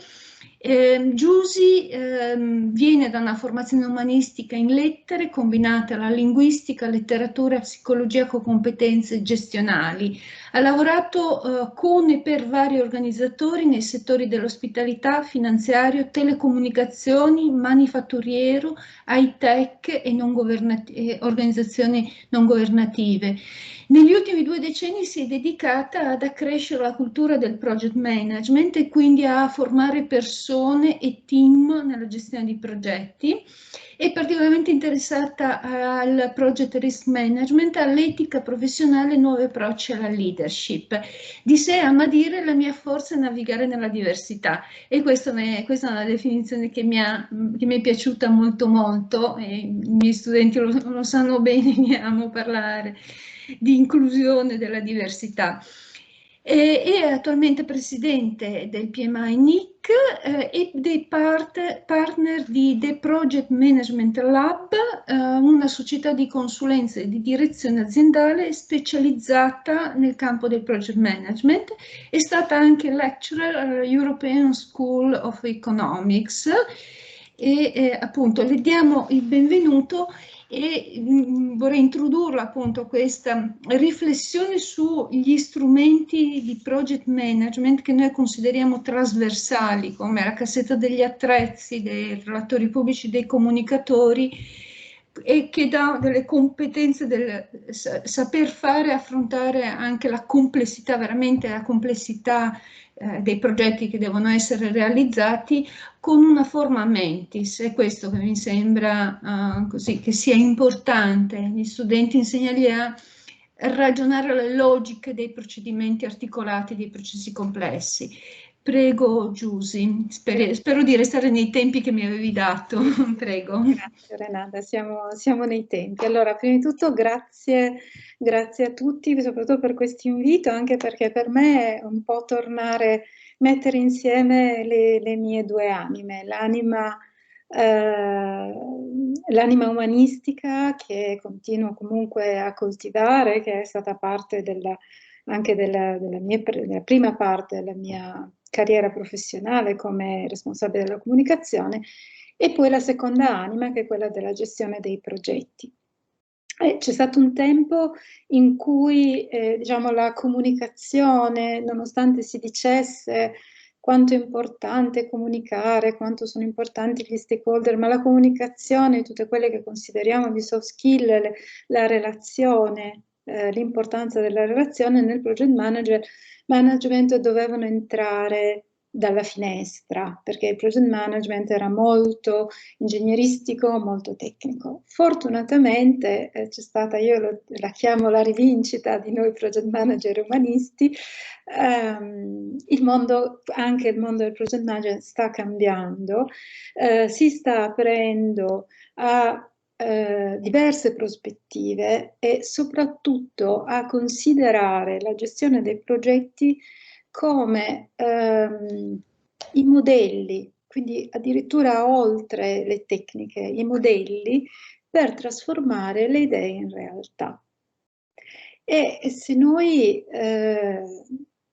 Giusy viene da una formazione umanistica in lettere combinata alla linguistica, letteratura, psicologia con competenze gestionali. Ha lavorato con e per vari organizzatori nei settori dell'ospitalità, finanziario, telecomunicazioni, manifatturiero, high-tech e organizzazioni non governative. Negli ultimi 2 decenni si è dedicata ad accrescere la cultura del project management e quindi a formare persone e team nella gestione di progetti. È particolarmente interessata al project risk management, all'etica professionale e nuovi approcci alla leadership. Di sé ama dire: la mia forza è navigare nella diversità, e questa è una definizione che mi è piaciuta molto molto, e i miei studenti lo sanno bene, mi amo parlare di inclusione della diversità. È attualmente presidente del PMI NIC e dei partner di The Project Management Lab, una società di consulenza e di direzione aziendale specializzata nel campo del project management. È stata anche lecturer alla European School of Economics e appunto le diamo il benvenuto e vorrei introdurla appunto a questa riflessione sugli strumenti di project management che noi consideriamo trasversali, come la cassetta degli attrezzi dei relatori pubblici, dei comunicatori, e che dà delle competenze del saper fare, affrontare anche la complessità, veramente la complessità dei progetti che devono essere realizzati con una forma mentis. È questo che mi sembra così, che sia importante. Gli studenti insegnargli a ragionare alle logiche dei procedimenti articolati, dei processi complessi. Prego Giusy, spero di restare nei tempi che mi avevi dato. Prego. Grazie Renata, siamo nei tempi. Allora, prima di tutto grazie a tutti, soprattutto per questo invito, anche perché per me è un po' mettere insieme le mie due anime, l'anima umanistica che continuo comunque a coltivare, che è stata parte anche della prima parte della mia carriera professionale come responsabile della comunicazione, e poi la seconda anima, che è quella della gestione dei progetti. C'è stato un tempo in cui diciamo, la comunicazione, nonostante si dicesse quanto è importante comunicare, quanto sono importanti gli stakeholder, ma la comunicazione, tutte quelle che consideriamo di soft skill, la relazione, l'importanza della relazione nel project management dovevano entrare dalla finestra, perché il project management era molto ingegneristico, molto tecnico. Fortunatamente c'è stata, io la chiamo la rivincita di noi project manager umanisti, il mondo, anche il mondo del project management sta cambiando, si sta aprendo a diverse prospettive e soprattutto a considerare la gestione dei progetti come i modelli, quindi addirittura oltre le tecniche, i modelli per trasformare le idee in realtà. E se noi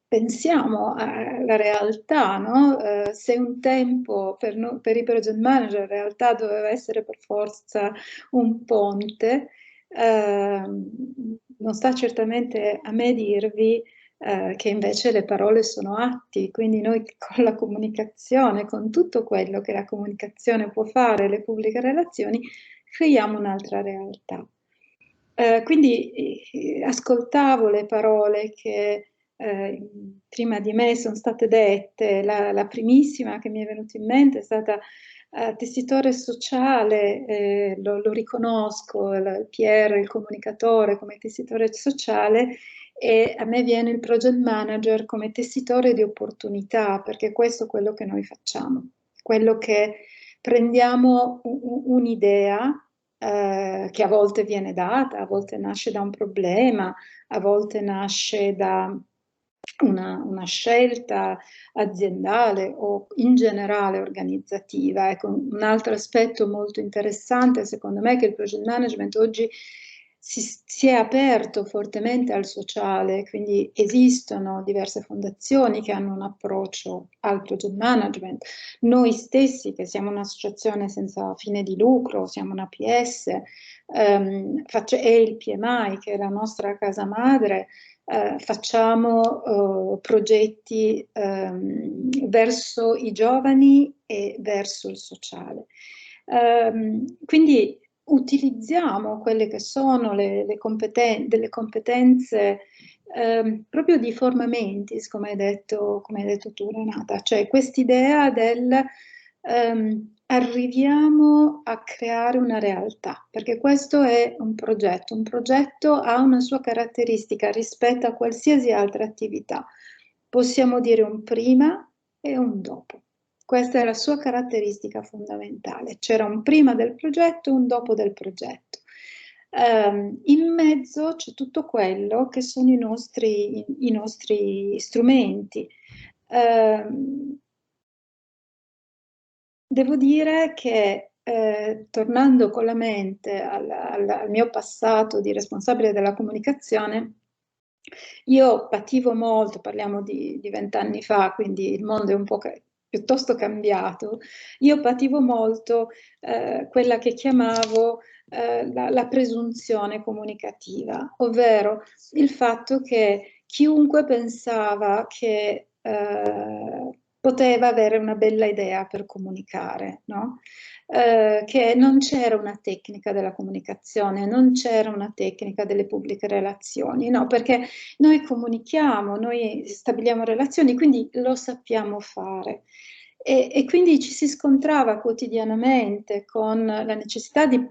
pensiamo alla realtà, no? Se un tempo per i project manager in realtà doveva essere per forza un ponte, non sta certamente a me dirvi che invece le parole sono atti, quindi noi con la comunicazione, con tutto quello che la comunicazione può fare, le pubbliche relazioni, creiamo un'altra realtà. Quindi ascoltavo le parole che prima di me sono state dette, la primissima che mi è venuta in mente è stata tessitore sociale, lo riconosco, Pierre, il comunicatore come tessitore sociale, e a me viene il project manager come tessitore di opportunità, perché questo è quello che noi facciamo, quello che prendiamo un'idea che a volte viene data, a volte nasce da un problema, a volte nasce da una scelta aziendale o in generale organizzativa. Ecco, un altro aspetto molto interessante secondo me è che il project management oggi si è aperto fortemente al sociale, quindi esistono diverse fondazioni che hanno un approccio al project management. Noi stessi, che siamo un'associazione senza fine di lucro, siamo una PS, e il PMI, che è la nostra casa madre, facciamo progetti verso i giovani e verso il sociale. Quindi utilizziamo quelle che sono delle competenze proprio di forma mentis, come hai detto tu Renata, cioè quest'idea del arriviamo a creare una realtà, perché questo è un progetto ha una sua caratteristica rispetto a qualsiasi altra attività, possiamo dire un prima e un dopo. Questa è la sua caratteristica fondamentale. C'era un prima del progetto e un dopo del progetto. In mezzo c'è tutto quello che sono i nostri strumenti. Devo dire che tornando con la mente al mio passato di responsabile della comunicazione, io pativo molto, parliamo di 20 anni fa, quindi il mondo è un po' piuttosto cambiato. Io pativo molto quella che chiamavo la presunzione comunicativa, ovvero il fatto che chiunque pensava che poteva avere una bella idea per comunicare, no? Che non c'era una tecnica della comunicazione, non c'era una tecnica delle pubbliche relazioni, no? Perché noi comunichiamo, noi stabiliamo relazioni, quindi lo sappiamo fare. E quindi ci si scontrava quotidianamente con la necessità di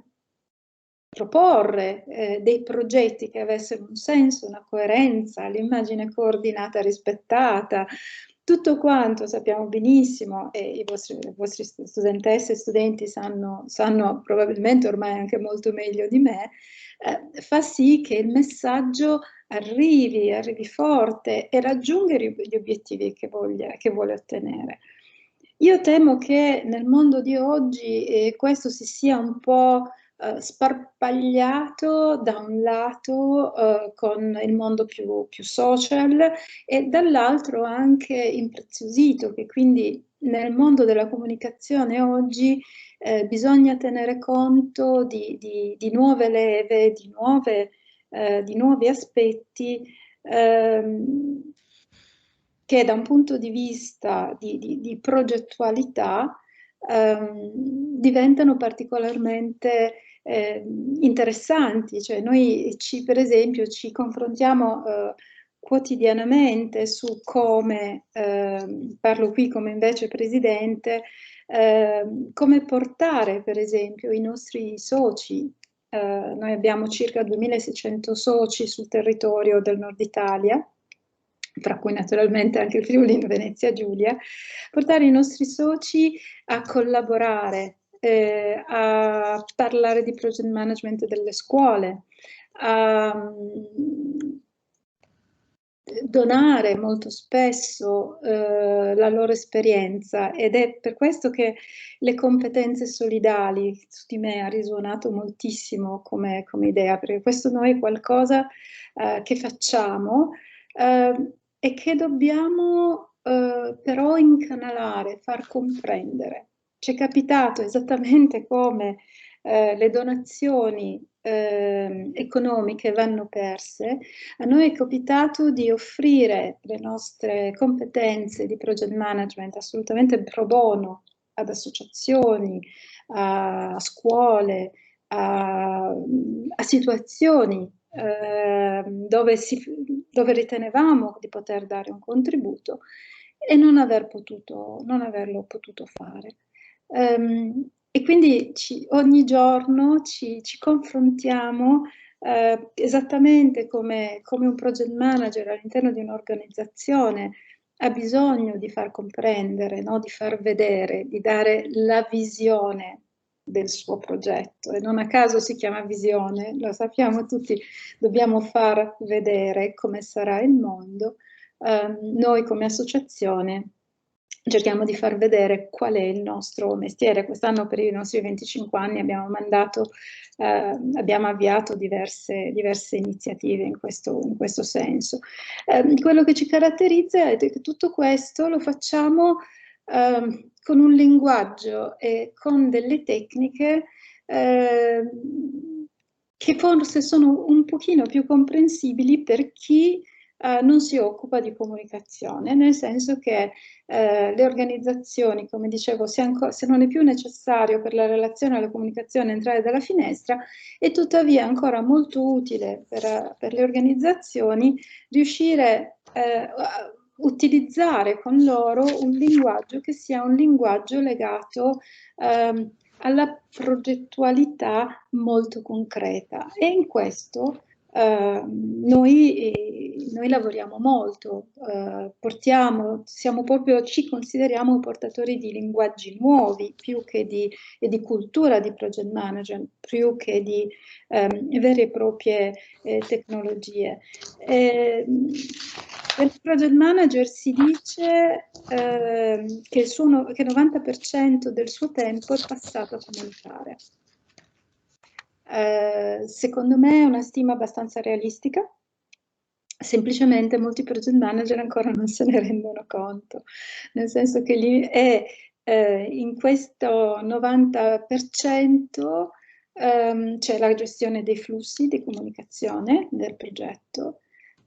proporre dei progetti che avessero un senso, una coerenza, l'immagine coordinata, rispettata, tutto quanto sappiamo benissimo, e i vostri studentesse e studenti sanno probabilmente ormai anche molto meglio di me, fa sì che il messaggio arrivi forte e raggiunga gli obiettivi che vuole ottenere. Io temo che nel mondo di oggi questo si sia un po' sparpagliato da un lato con il mondo più social e dall'altro anche impreziosito, che quindi nel mondo della comunicazione oggi bisogna tenere conto di nuove leve, di nuovi aspetti che da un punto di vista di progettualità diventano particolarmente interessanti. Cioè noi per esempio ci confrontiamo quotidianamente su come, parlo qui come invece presidente, come portare per esempio i nostri soci, noi abbiamo circa 2600 soci sul territorio del Nord Italia, fra cui naturalmente anche il Friuli Venezia Giulia, portare i nostri soci a collaborare, a parlare di project management delle scuole, a donare molto spesso la loro esperienza, ed è per questo che le competenze solidali su di me ha risuonato moltissimo come idea, perché questo noi è qualcosa che facciamo e che dobbiamo però incanalare, far comprendere. Ci è capitato esattamente come le donazioni economiche vanno perse, a noi è capitato di offrire le nostre competenze di project management assolutamente pro bono ad associazioni, a scuole, a situazioni dove ritenevamo di poter dare un contributo e non averlo potuto fare. E quindi ogni giorno ci confrontiamo esattamente come un project manager all'interno di un'organizzazione ha bisogno di far comprendere, no? Di far vedere, di dare la visione del suo progetto, e non a caso si chiama visione, lo sappiamo tutti, dobbiamo far vedere come sarà il mondo. Noi come associazione cerchiamo di far vedere qual è il nostro mestiere. Quest'anno per i nostri 25 anni abbiamo avviato diverse iniziative in questo senso. Quello che ci caratterizza è che tutto questo lo facciamo con un linguaggio e con delle tecniche che forse sono un pochino più comprensibili per chi non si occupa di comunicazione, nel senso che le organizzazioni, come dicevo, se non è più necessario per la relazione e la comunicazione entrare dalla finestra, è tuttavia ancora molto utile per le organizzazioni riuscire a utilizzare con loro un linguaggio che sia un linguaggio legato alla progettualità molto concreta, e in questo noi lavoriamo molto, ci consideriamo portatori di linguaggi nuovi più che di cultura di project management, più che di vere e proprie tecnologie. Per il project manager si dice che il 90% del suo tempo è passato a comunicare. Secondo me è una stima abbastanza realistica, semplicemente molti project manager ancora non se ne rendono conto, nel senso che in questo 90% c'è la gestione dei flussi di comunicazione del progetto,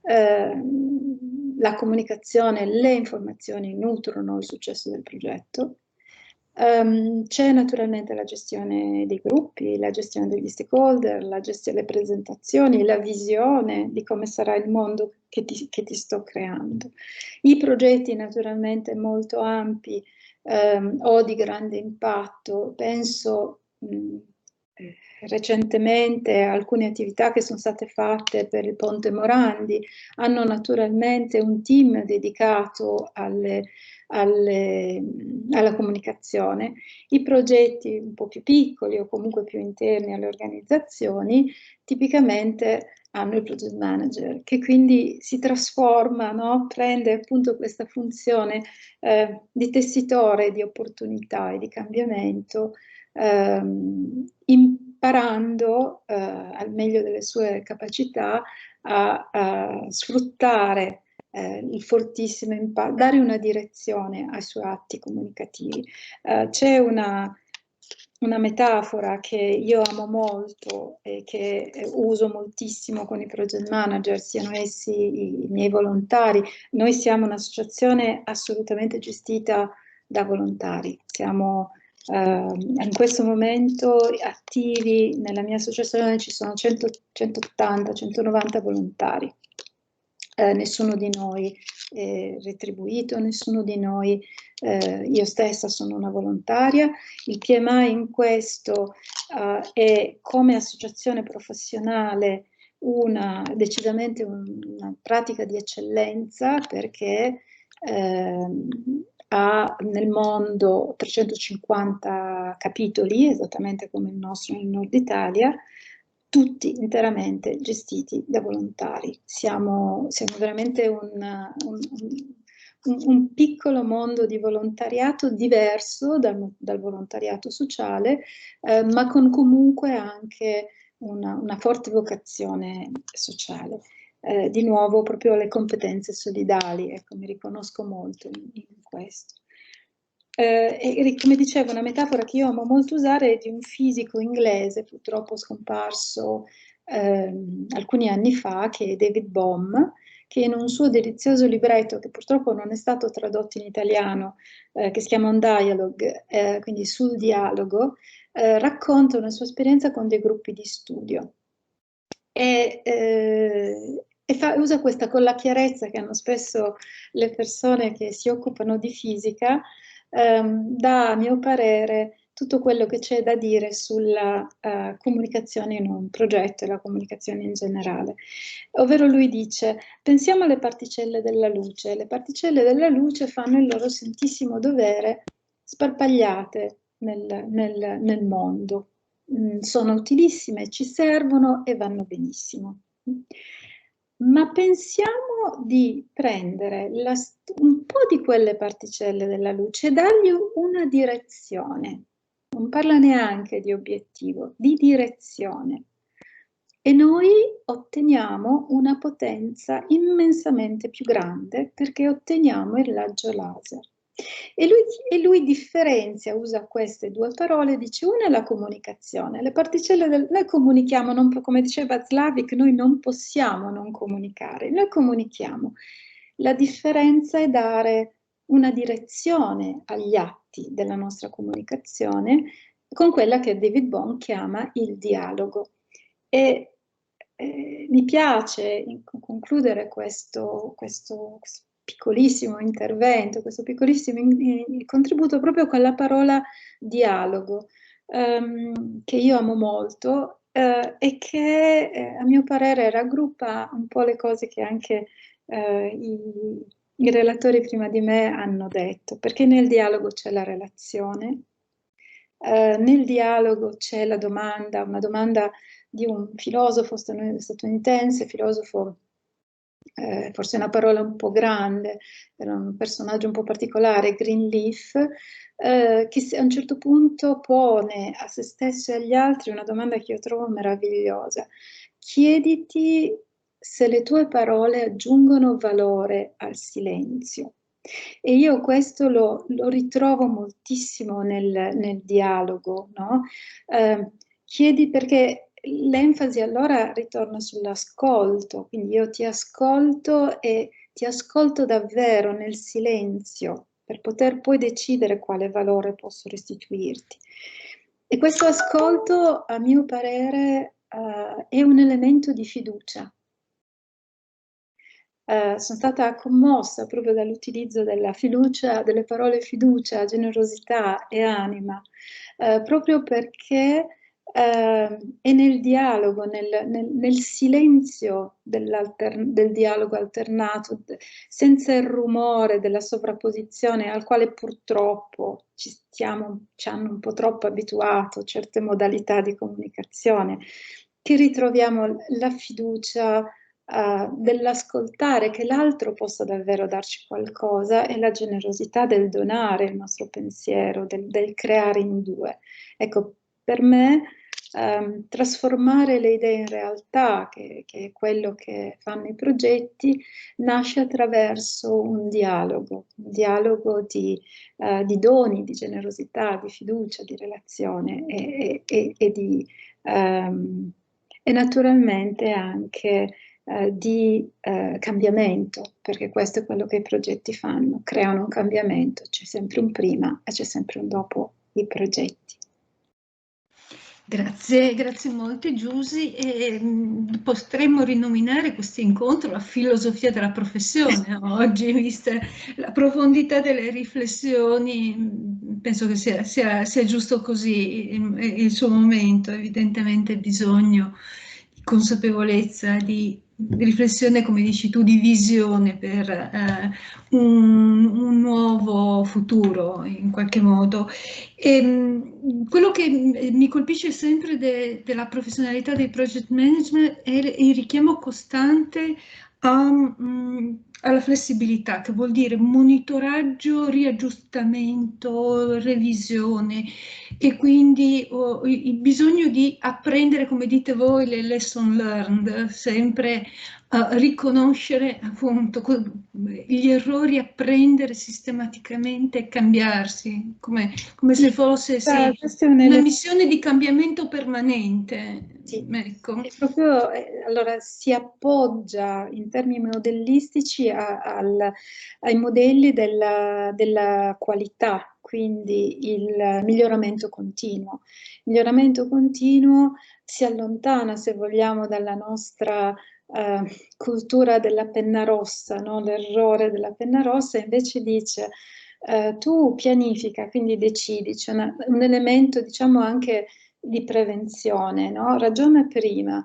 la comunicazione, le informazioni nutrono il successo del progetto. C'è naturalmente la gestione dei gruppi, la gestione degli stakeholder, la gestione delle presentazioni, la visione di come sarà il mondo che ti sto creando. I progetti naturalmente molto ampi o di grande impatto, penso recentemente alcune attività che sono state fatte per il Ponte Morandi hanno naturalmente un team dedicato alla comunicazione. I progetti un po' più piccoli o comunque più interni alle organizzazioni tipicamente hanno il project manager, che quindi si trasforma, no? Prende appunto questa funzione di tessitore di opportunità e di cambiamento, imparando al meglio delle sue capacità a sfruttare il fortissimo impatto, dare una direzione ai suoi atti comunicativi. C'è una una metafora che io amo molto e che uso moltissimo con i project manager, siano essi i miei volontari. Noi siamo un'associazione assolutamente gestita da volontari. Siamo in questo momento attivi, nella mia associazione ci sono 180, 190 volontari. Nessuno di noi è retribuito, nessuno di noi, io stessa sono una volontaria. Il PMI in questo è, come associazione professionale, decisamente una pratica di eccellenza, perché ha nel mondo 350 capitoli, esattamente come il nostro nel Nord Italia, tutti interamente gestiti da volontari. Siamo veramente un piccolo mondo di volontariato diverso dal volontariato sociale, ma con comunque anche una forte vocazione sociale. Di nuovo proprio le competenze solidali, ecco, mi riconosco molto in questo. E come dicevo, una metafora che io amo molto usare è di un fisico inglese, purtroppo scomparso alcuni anni fa, che è David Bohm, che in un suo delizioso libretto, che purtroppo non è stato tradotto in italiano, che si chiama On Dialogue, quindi sul dialogo, racconta una sua esperienza con dei gruppi di studio. Usa questa con la chiarezza che hanno spesso le persone che si occupano di fisica, dà, a mio parere, tutto quello che c'è da dire sulla comunicazione in un progetto e la comunicazione in generale. Ovvero lui dice, pensiamo alle particelle della luce. Le particelle della luce fanno il loro santissimo dovere sparpagliate nel mondo. Sono utilissime, ci servono e vanno benissimo. Ma pensiamo di prendere un po' di quelle particelle della luce e dargli una direzione. Non parla neanche di obiettivo, di direzione. E noi otteniamo una potenza immensamente più grande perché otteniamo il raggio laser. E lui differenzia, usa queste due parole, dice una è la comunicazione, le particelle noi comunichiamo, come diceva Slavik, noi non possiamo non comunicare, noi comunichiamo. La differenza è dare una direzione agli atti della nostra comunicazione con quella che David Bohm chiama il dialogo. E mi piace concludere questo piccolissimo intervento, questo piccolissimo contributo proprio con la parola dialogo, che io amo molto e che a mio parere raggruppa un po' le cose che anche i relatori prima di me hanno detto, perché nel dialogo c'è la relazione, nel dialogo c'è la domanda, una domanda di un filosofo statunitense, filosofo, forse è una parola un po' grande, era un personaggio un po' particolare, Greenleaf, che a un certo punto pone a se stesso e agli altri una domanda che io trovo meravigliosa. Chiediti se le tue parole aggiungono valore al silenzio. E io questo lo ritrovo moltissimo nel dialogo, no? Chiedi, perché l'enfasi allora ritorna sull'ascolto, quindi io ti ascolto e ti ascolto davvero nel silenzio per poter poi decidere quale valore posso restituirti. E questo ascolto, a mio parere, è un elemento di fiducia. Sono stata commossa proprio dall'utilizzo della fiducia, delle parole fiducia, generosità e anima, proprio perché è nel dialogo, nel silenzio del dialogo alternato, senza il rumore della sovrapposizione al quale purtroppo ci hanno un po' troppo abituato certe modalità di comunicazione, che ritroviamo la fiducia dell'ascoltare che l'altro possa davvero darci qualcosa e la generosità del donare il nostro pensiero, del creare in due. Ecco, per me trasformare le idee in realtà, che è quello che fanno i progetti, nasce attraverso un dialogo di doni, di generosità, di fiducia, di relazione e naturalmente anche di cambiamento, perché questo è quello che i progetti fanno, creano un cambiamento, c'è sempre un prima e c'è sempre un dopo i progetti. Grazie, grazie molte Giusy. Potremmo rinominare questo incontro la filosofia della professione oggi, vista la profondità delle riflessioni. Penso che sia giusto così il suo momento, evidentemente bisogno di consapevolezza, di riflessione, come dici tu, di visione per un nuovo futuro in qualche modo. Quello che mi colpisce sempre della professionalità dei project management è il richiamo costante alla flessibilità, che vuol dire monitoraggio, riaggiustamento, revisione, e quindi il bisogno di apprendere, come dite voi, le lesson learned, sempre riconoscere appunto gli errori, apprendere sistematicamente e cambiarsi, come se fosse una missione di cambiamento permanente. Sì, ecco. è proprio, allora si appoggia in termini modellistici ai modelli della qualità, quindi il miglioramento continuo. Il miglioramento continuo si allontana, se vogliamo, dalla nostra cultura della penna rossa, no? L'errore della penna rossa, invece dice tu pianifica, quindi decidi, c'è un elemento, diciamo, anche di prevenzione, no? Ragiona prima,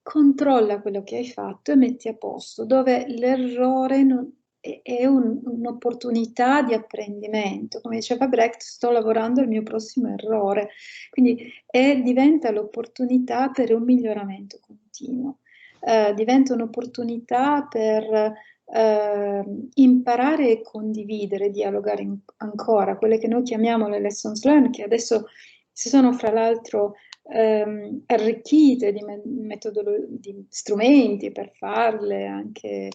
controlla quello che hai fatto e metti a posto, dove l'errore è un'opportunità di apprendimento. Come diceva Brecht, sto lavorando al mio prossimo errore, quindi diventa l'opportunità per un miglioramento continuo, diventa un'opportunità per imparare e condividere, dialogare ancora, quelle che noi chiamiamo le lessons learned, che adesso si sono fra l'altro arricchite di strumenti per farle anche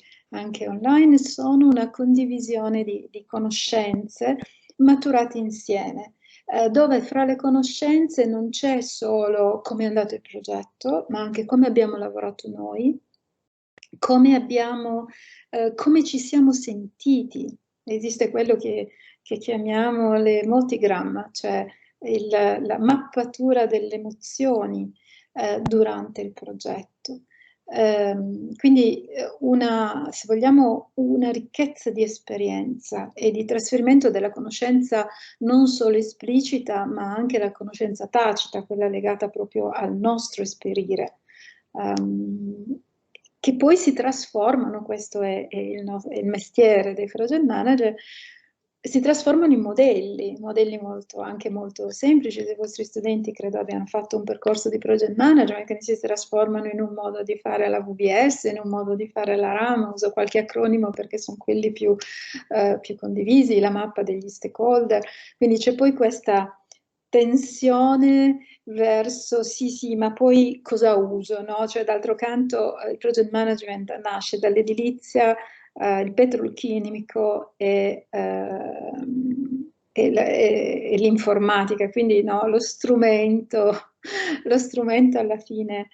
online, sono una condivisione di conoscenze maturate insieme, dove fra le conoscenze non c'è solo come è andato il progetto, ma anche come abbiamo lavorato noi, come ci siamo sentiti. Esiste quello che chiamiamo le multigramma, cioè la mappatura delle emozioni durante il progetto. Quindi se vogliamo, una ricchezza di esperienza e di trasferimento della conoscenza non solo esplicita, ma anche la conoscenza tacita, quella legata proprio al nostro esperire. Che poi si trasformano, questo è il mestiere dei project manager, si trasformano in modelli anche molto semplici. I vostri studenti credo abbiano fatto un percorso di project management che si trasformano in un modo di fare la VBS, in un modo di fare la RAM, uso qualche acronimo perché sono quelli più condivisi, la mappa degli stakeholder, quindi c'è poi questa tensione verso sì, ma poi cosa uso, no? Cioè, d'altro canto il project management nasce dall'edilizia, il petrolchimico e l'informatica, quindi no, lo strumento alla fine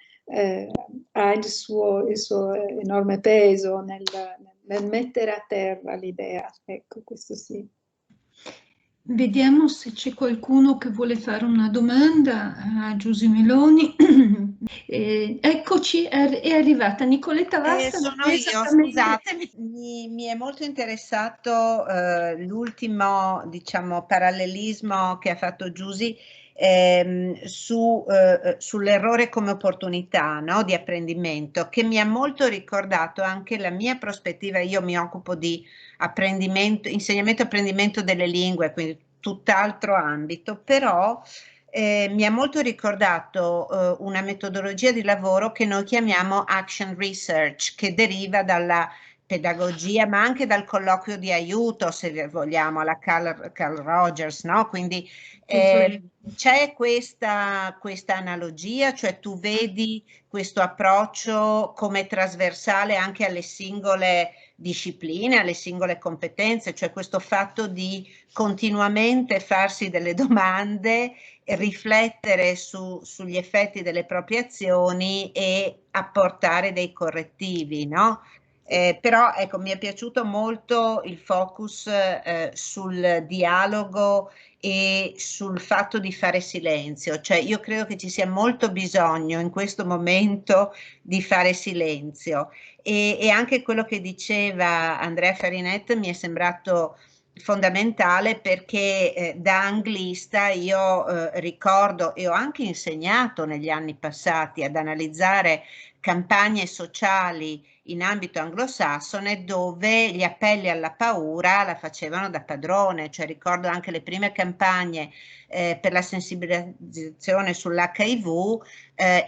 ha il suo enorme peso nel mettere a terra l'idea, ecco, questo sì. Vediamo se c'è qualcuno che vuole fare una domanda a Giusy Meloni. Eccoci, è arrivata Nicoletta Vasta. Sono io, scusatemi. Mi è molto interessato l'ultimo, diciamo, parallelismo che ha fatto Giusy sull'errore come opportunità, no, di apprendimento, che mi ha molto ricordato anche la mia prospettiva. Io mi occupo di insegnamento e apprendimento delle lingue, quindi tutt'altro ambito, però mi ha molto ricordato una metodologia di lavoro che noi chiamiamo action research, che deriva dalla pedagogia, ma anche dal colloquio di aiuto, se vogliamo, alla Carl Rogers, no? Quindi c'è questa analogia, cioè tu vedi questo approccio come trasversale anche alle singole discipline, alle singole competenze, cioè questo fatto di continuamente farsi delle domande, riflettere sugli effetti delle proprie azioni e apportare dei correttivi, no? Però ecco, mi è piaciuto molto il focus sul dialogo e sul fatto di fare silenzio, cioè io credo che ci sia molto bisogno in questo momento di fare silenzio e anche quello che diceva Andrea Farinet mi è sembrato fondamentale perché da anglista io ricordo e ho anche insegnato negli anni passati ad analizzare campagne sociali in ambito anglosassone dove gli appelli alla paura la facevano da padrone, cioè ricordo anche le prime campagne per la sensibilizzazione sull'HIV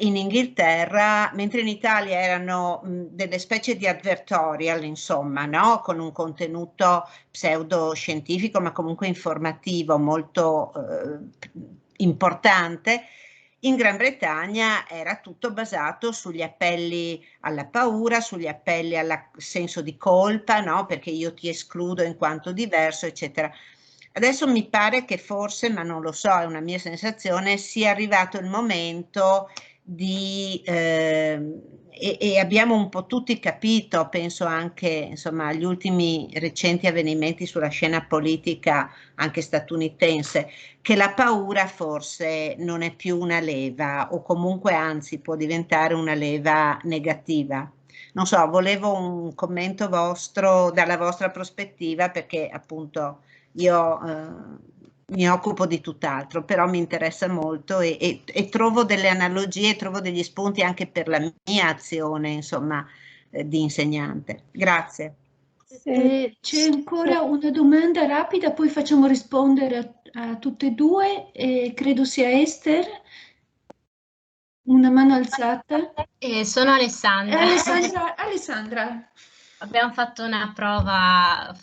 in Inghilterra, mentre in Italia erano delle specie di advertorial, insomma, no? Con un contenuto pseudoscientifico ma comunque informativo molto importante. In Gran Bretagna era tutto basato sugli appelli alla paura, sugli appelli al senso di colpa, no? Perché io ti escludo in quanto diverso, eccetera. Adesso mi pare che forse, ma non lo so, è una mia sensazione, sia arrivato il momento di, e abbiamo un po' tutti capito, penso anche insomma agli ultimi recenti avvenimenti sulla scena politica anche statunitense, che la paura forse non è più una leva o comunque anzi può diventare una leva negativa. Non so, volevo un commento vostro dalla vostra prospettiva perché appunto io mi occupo di tutt'altro, però mi interessa molto e trovo delle analogie, trovo degli spunti anche per la mia azione, insomma, di insegnante. Grazie. C'è ancora una domanda rapida, poi facciamo rispondere a tutte e due. Credo sia Esther. Una mano alzata. Sono Alessandra. Alessandra. Abbiamo fatto una prova,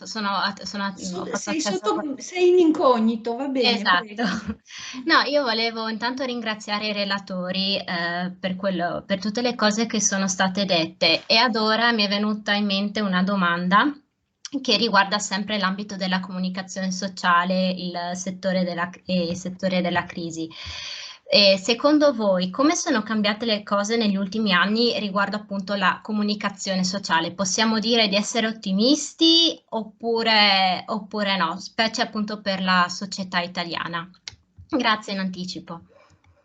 sei in incognito, va bene. Esatto. Prego. No, io volevo intanto ringraziare i relatori per tutte le cose che sono state dette e ad ora mi è venuta in mente una domanda che riguarda sempre l'ambito della comunicazione sociale, il settore della crisi. Secondo voi, come sono cambiate le cose negli ultimi anni riguardo appunto la comunicazione sociale? Possiamo dire di essere ottimisti oppure no, specie appunto per la società italiana? Grazie in anticipo.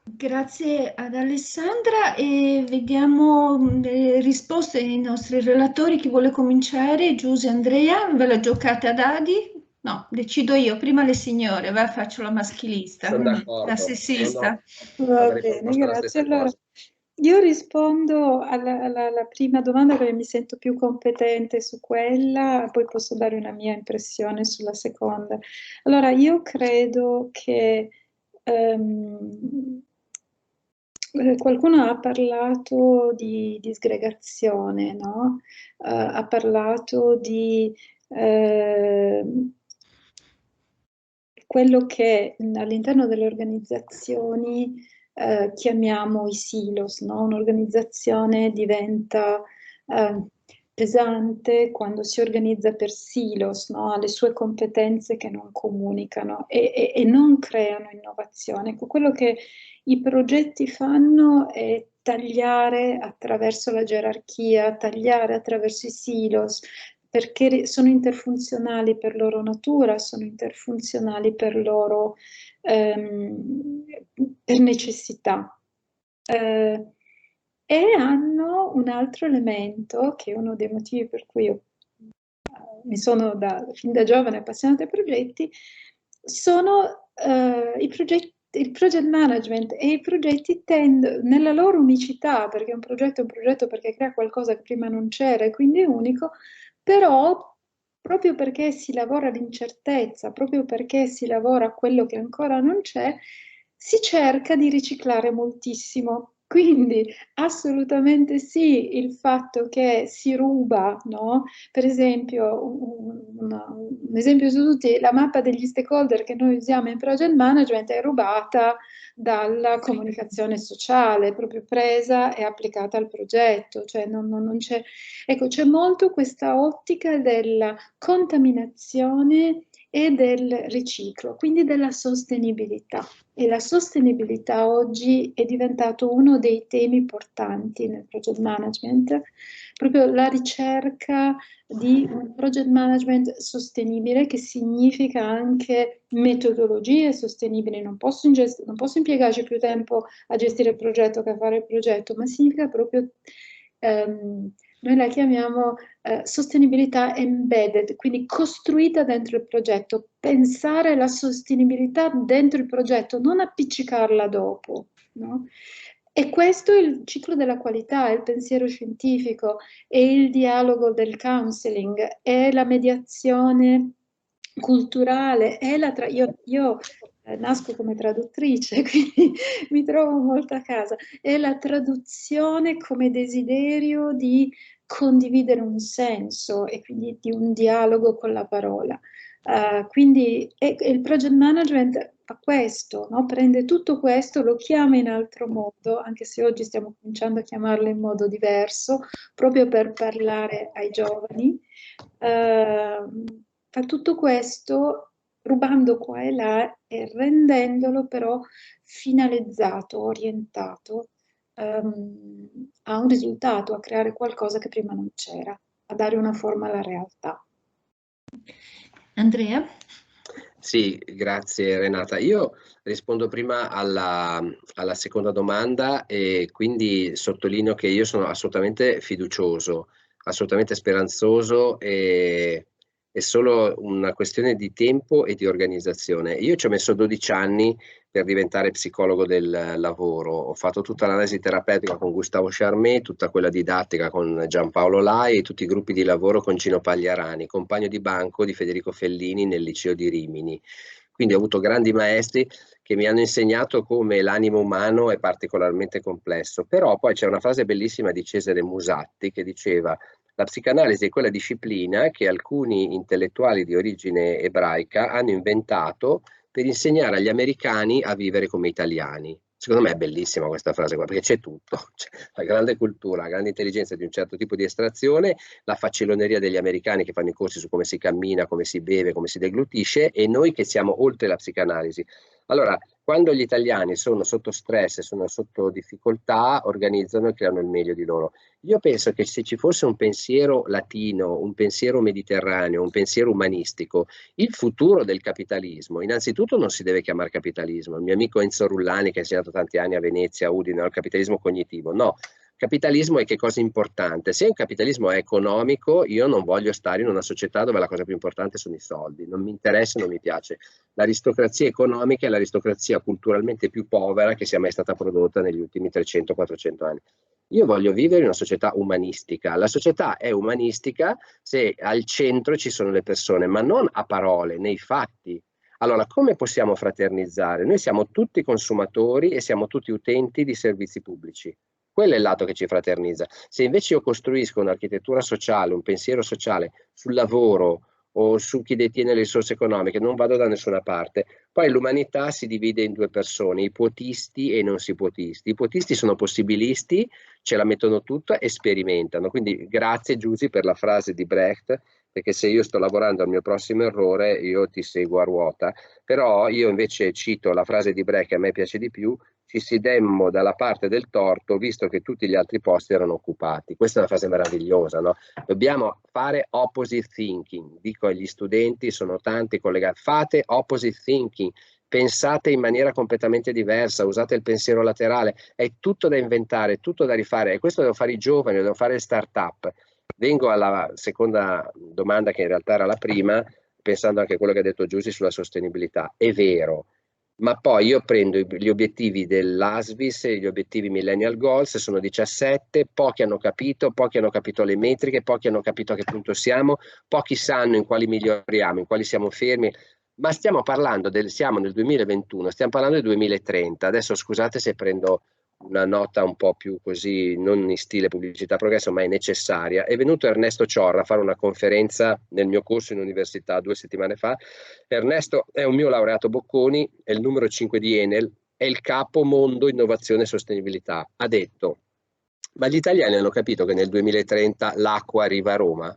Grazie ad Alessandra e vediamo le risposte dei nostri relatori. Chi vuole cominciare? Giuse, Andrea, ve la giocate a dadi? No, decido io, prima le signore, faccio la maschilista, la sessista. Va bene, grazie. Allora, io rispondo alla prima domanda perché mi sento più competente su quella, poi posso dare una mia impressione sulla seconda. Allora, io credo che qualcuno ha parlato di disgregazione, no? Ha parlato di quello che all'interno delle organizzazioni chiamiamo i silos, no? Un'organizzazione diventa pesante quando si organizza per silos, no? Ha le sue competenze che non comunicano e non creano innovazione. Ecco, quello che i progetti fanno è tagliare attraverso la gerarchia, tagliare attraverso i silos, perché sono interfunzionali per loro natura, sono interfunzionali per loro per necessità. E hanno un altro elemento, che è uno dei motivi per cui io mi sono fin da giovane appassionata ai progetti, sono i progetti, il project management e i progetti nella loro unicità, perché un progetto è un progetto perché crea qualcosa che prima non c'era e quindi è unico, però proprio perché si lavora all'incertezza, proprio perché si lavora a quello che ancora non c'è, si cerca di riciclare moltissimo. Quindi assolutamente sì, il fatto che si ruba, no? Per esempio, un esempio su tutti, la mappa degli stakeholder che noi usiamo in project management è rubata dalla comunicazione sociale, proprio presa e applicata al progetto, cioè non c'è, ecco, c'è molto questa ottica della contaminazione e del riciclo, quindi della sostenibilità. E la sostenibilità oggi è diventato uno dei temi portanti nel project management, proprio la ricerca di un project management sostenibile, che significa anche metodologie sostenibili. Non posso impiegarci più tempo a gestire il progetto che a fare il progetto, ma significa proprio, noi la chiamiamo sostenibilità embedded, quindi costruita dentro il progetto, pensare la sostenibilità dentro il progetto, non appiccicarla dopo, no? E questo è il ciclo della qualità, è il pensiero scientifico, è il dialogo del counseling, è la mediazione culturale, è io nasco come traduttrice, quindi mi trovo molto a casa, è la traduzione come desiderio di condividere un senso e quindi di un dialogo con la parola. Quindi il project management fa questo, no? Prende tutto questo, lo chiama in altro modo, anche se oggi stiamo cominciando a chiamarlo in modo diverso, proprio per parlare ai giovani. Fa tutto questo rubando qua e là e rendendolo però finalizzato, orientato a un risultato, a creare qualcosa che prima non c'era, a dare una forma alla realtà. Andrea? Sì, grazie Renata. Io rispondo prima alla seconda domanda e quindi sottolineo che io sono assolutamente fiducioso, assolutamente speranzoso e è solo una questione di tempo e di organizzazione. Io ci ho messo 12 anni per diventare psicologo del lavoro, ho fatto tutta l'analisi terapeutica con Gustavo Charmet, tutta quella didattica con Giampaolo Lai e tutti i gruppi di lavoro con Cino Pagliarani, compagno di banco di Federico Fellini nel liceo di Rimini. Quindi ho avuto grandi maestri che mi hanno insegnato come l'animo umano è particolarmente complesso. Però poi c'è una frase bellissima di Cesare Musatti che diceva: la psicanalisi è quella disciplina che alcuni intellettuali di origine ebraica hanno inventato per insegnare agli americani a vivere come italiani. Secondo me è bellissima questa frase qua, perché c'è tutto, c'è la grande cultura, la grande intelligenza di un certo tipo di estrazione, la faciloneria degli americani che fanno i corsi su come si cammina, come si beve, come si deglutisce, e noi che siamo oltre la psicanalisi. Allora, quando gli italiani sono sotto stress, sono sotto difficoltà, organizzano e creano il meglio di loro. Io penso che se ci fosse un pensiero latino, un pensiero mediterraneo, un pensiero umanistico, il futuro del capitalismo, innanzitutto non si deve chiamare capitalismo. Il mio amico Enzo Rullani, che ha insegnato tanti anni a Venezia, a Udine, il capitalismo cognitivo, no. Capitalismo è che cosa importante. Se un capitalismo è economico, io non voglio stare in una società dove la cosa più importante sono i soldi. Non mi interessa, non mi piace. L'aristocrazia economica è l'aristocrazia culturalmente più povera che sia mai stata prodotta negli ultimi 300-400 anni. Io voglio vivere in una società umanistica. La società è umanistica se al centro ci sono le persone, ma non a parole, nei fatti. Allora, come possiamo fraternizzare? Noi siamo tutti consumatori e siamo tutti utenti di servizi pubblici. Quello è il lato che ci fraternizza. Se invece io costruisco un'architettura sociale, un pensiero sociale sul lavoro o su chi detiene le risorse economiche, non vado da nessuna parte. Poi l'umanità si divide in due persone, i potisti e i non sipotisti. I potisti sono possibilisti, ce la mettono tutta e sperimentano. Quindi grazie Giusy per la frase di Brecht, perché se io sto lavorando al mio prossimo errore, io ti seguo a ruota. Però io invece cito la frase di Brecht che a me piace di più: ci sedemmo dalla parte del torto visto che tutti gli altri posti erano occupati. Questa è una frase meravigliosa, no? Dobbiamo fare opposite thinking. Dico agli studenti, sono tanti collegati, fate opposite thinking, pensate in maniera completamente diversa, usate il pensiero laterale, è tutto da inventare, tutto da rifare, e questo devo fare i giovani, devo fare le start-up. Vengo alla seconda domanda, che in realtà era la prima, pensando anche a quello che ha detto Giusy sulla sostenibilità. È vero, ma poi io prendo gli obiettivi dell'ASVIS e gli obiettivi Millennial Goals, sono 17, pochi hanno capito le metriche, pochi hanno capito a che punto siamo, pochi sanno in quali miglioriamo, in quali siamo fermi, ma stiamo parlando siamo nel 2021, stiamo parlando del 2030. Adesso scusate se prendo una nota un po' più così, non in stile pubblicità progresso, ma è necessaria. È venuto Ernesto Ciorra a fare una conferenza nel mio corso in università 2 settimane fa. Ernesto è un mio laureato Bocconi, è il numero 5 di Enel, è il capo mondo innovazione e sostenibilità. Ha detto: ma gli italiani hanno capito che nel 2030 l'acqua arriva a Roma?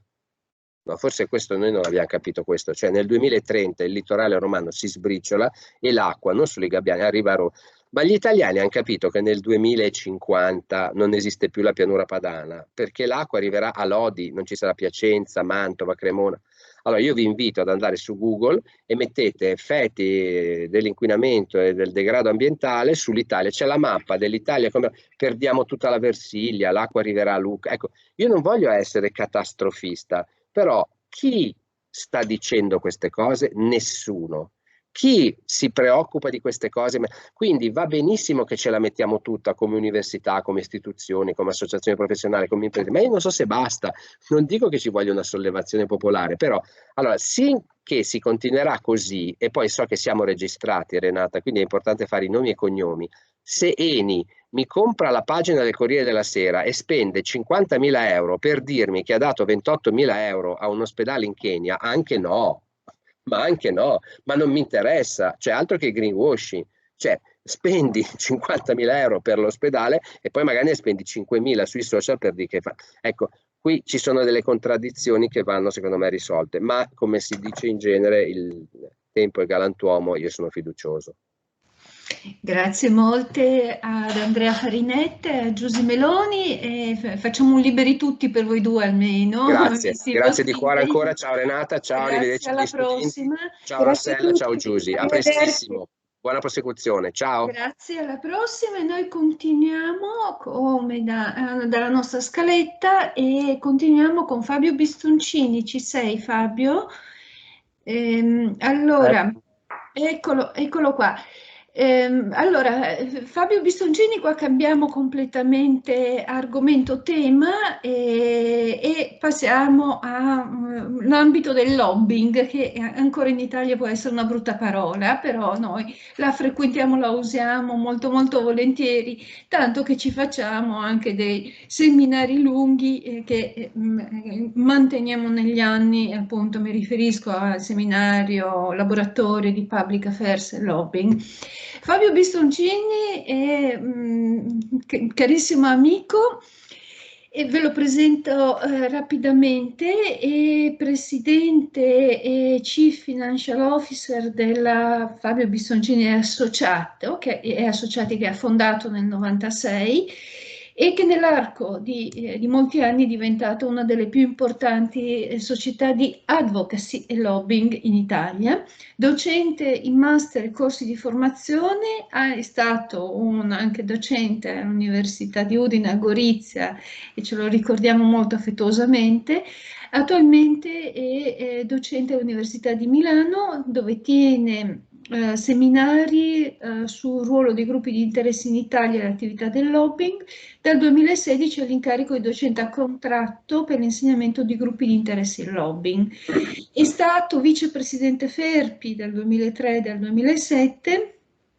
No, forse questo noi non abbiamo capito questo, cioè nel 2030 il litorale romano si sbriciola e l'acqua, non solo i gabbiani, arriva a Roma. Ma gli italiani hanno capito che nel 2050 non esiste più la pianura padana, perché l'acqua arriverà a Lodi, non ci sarà Piacenza, Mantova, Cremona. Allora io vi invito ad andare su Google e mettete effetti dell'inquinamento e del degrado ambientale sull'Italia. C'è la mappa dell'Italia, come perdiamo tutta la Versilia, l'acqua arriverà a Lucca. Ecco, io non voglio essere catastrofista, però chi sta dicendo queste cose? Nessuno. Chi si preoccupa di queste cose? Quindi va benissimo che ce la mettiamo tutta come università, come istituzioni, come associazioni professionali, come imprese, ma io non so se basta. Non dico che ci voglia una sollevazione popolare, però allora sì che si continuerà così, e poi so che siamo registrati, Renata, quindi è importante fare i nomi e cognomi. Se Eni mi compra la pagina del Corriere della Sera e spende 50.000 euro per dirmi che ha dato 28.000 euro a un ospedale in Kenya, anche no. Ma anche no, ma non mi interessa, c'è altro che greenwashing, cioè spendi 50.000 euro per l'ospedale e poi magari ne spendi 5.000 sui social per dire che fa. Ecco, qui ci sono delle contraddizioni che vanno secondo me risolte, ma come si dice in genere, il tempo è galantuomo, io sono fiducioso. Grazie molte ad Andrea Farinette, a Giusy Meloni, e facciamo un liberi tutti per voi due almeno. Grazie di cuore ancora, ciao Renata, ciao, arrivederci alla prossima. Ciao Rossella, ciao Giusy, a prestissimo, buona prosecuzione, ciao. Grazie, alla prossima, e noi continuiamo come dalla nostra scaletta e continuiamo con Fabio Bistoncini. Ci sei, Fabio? Allora, eccolo qua. Allora, Fabio Bistoncini, qua cambiamo completamente argomento, tema e passiamo all'ambito del lobbying, che ancora in Italia può essere una brutta parola, però noi la frequentiamo, la usiamo molto molto volentieri, tanto che ci facciamo anche dei seminari lunghi che manteniamo negli anni. Appunto mi riferisco al seminario laboratorio di Public Affairs e Lobbying. Fabio Bistoncini è carissimo amico, e ve lo presento rapidamente. È presidente e Chief Financial Officer della Fabio Bistoncini Associati, che ha fondato nel 96 e che nell'arco di molti anni è diventata una delle più importanti società di advocacy e lobbying in Italia. Docente in master e corsi di formazione, è stato anche docente all'Università di Udine a Gorizia, e ce lo ricordiamo molto affettuosamente. Attualmente è docente all'Università di Milano, dove tiene seminari sul ruolo dei gruppi di interesse in Italia e l'attività del lobbying. Dal 2016 è l'incarico di docente a contratto per l'insegnamento di gruppi di interesse in lobbying. È stato vicepresidente FERPI dal 2003 e dal 2007